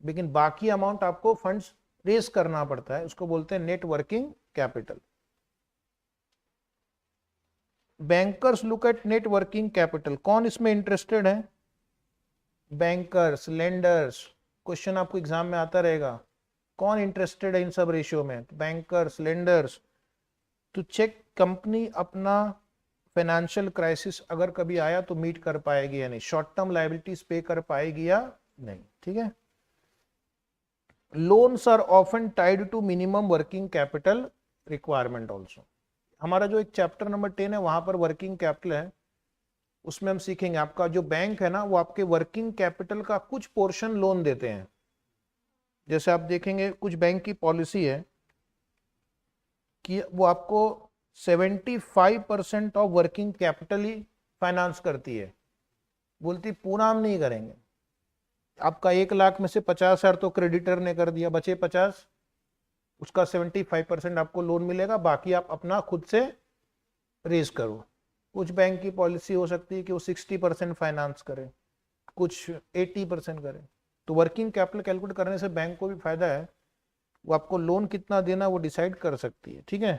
लेकिन बाकी अमाउंट आपको फंड्स रेज करना पड़ता है, उसको बोलते हैं net working capital. Bankers look at net working capital, कौन इसमें इंटरेस्टेड है? बैंकर्स, लेंडर्स, क्वेश्चन आपको एग्जाम में आता रहेगा, कौन इंटरेस्टेड है इन सब रेशियो में? Bankers, lenders, to check company अपना फाइनेंशियल क्राइसिस अगर कभी आया तो मीट कर पाएगी या नहीं, शॉर्ट टर्म लायबिलिटीज पे कर पाएगी या नहीं, ठीक है। Loans are often tied to minimum working capital requirement also. हमारा जो एक चैप्टर नंबर 10 है वहां पर वर्किंग कैपिटल है, उसमें हम सीखेंगे आपका जो बैंक है ना वो आपके वर्किंग कैपिटल का कुछ पोर्शन लोन देते हैं। जैसे आप देखेंगे कुछ बैंक की पॉलिसी है कि वो आपको 75% of working capital he finance करती है, बोलती पूरा हम नहीं करेंगे। आपका 1,00,000 में से 50,000 तो क्रेडिटर ने कर दिया, बचे 50, उसका 75% आपको लोन मिलेगा, बाकी आप अपना खुद से रेज करो। कुछ बैंक की पॉलिसी हो सकती है कि वो 60% फाइनेंस करे, कुछ 80% करे। तो वर्किंग कैपिटल कैलकुलेट करने से बैंक को भी फायदा है, वो आपको लोन कितना देना वो डिसाइड कर सकती है, ठीक है।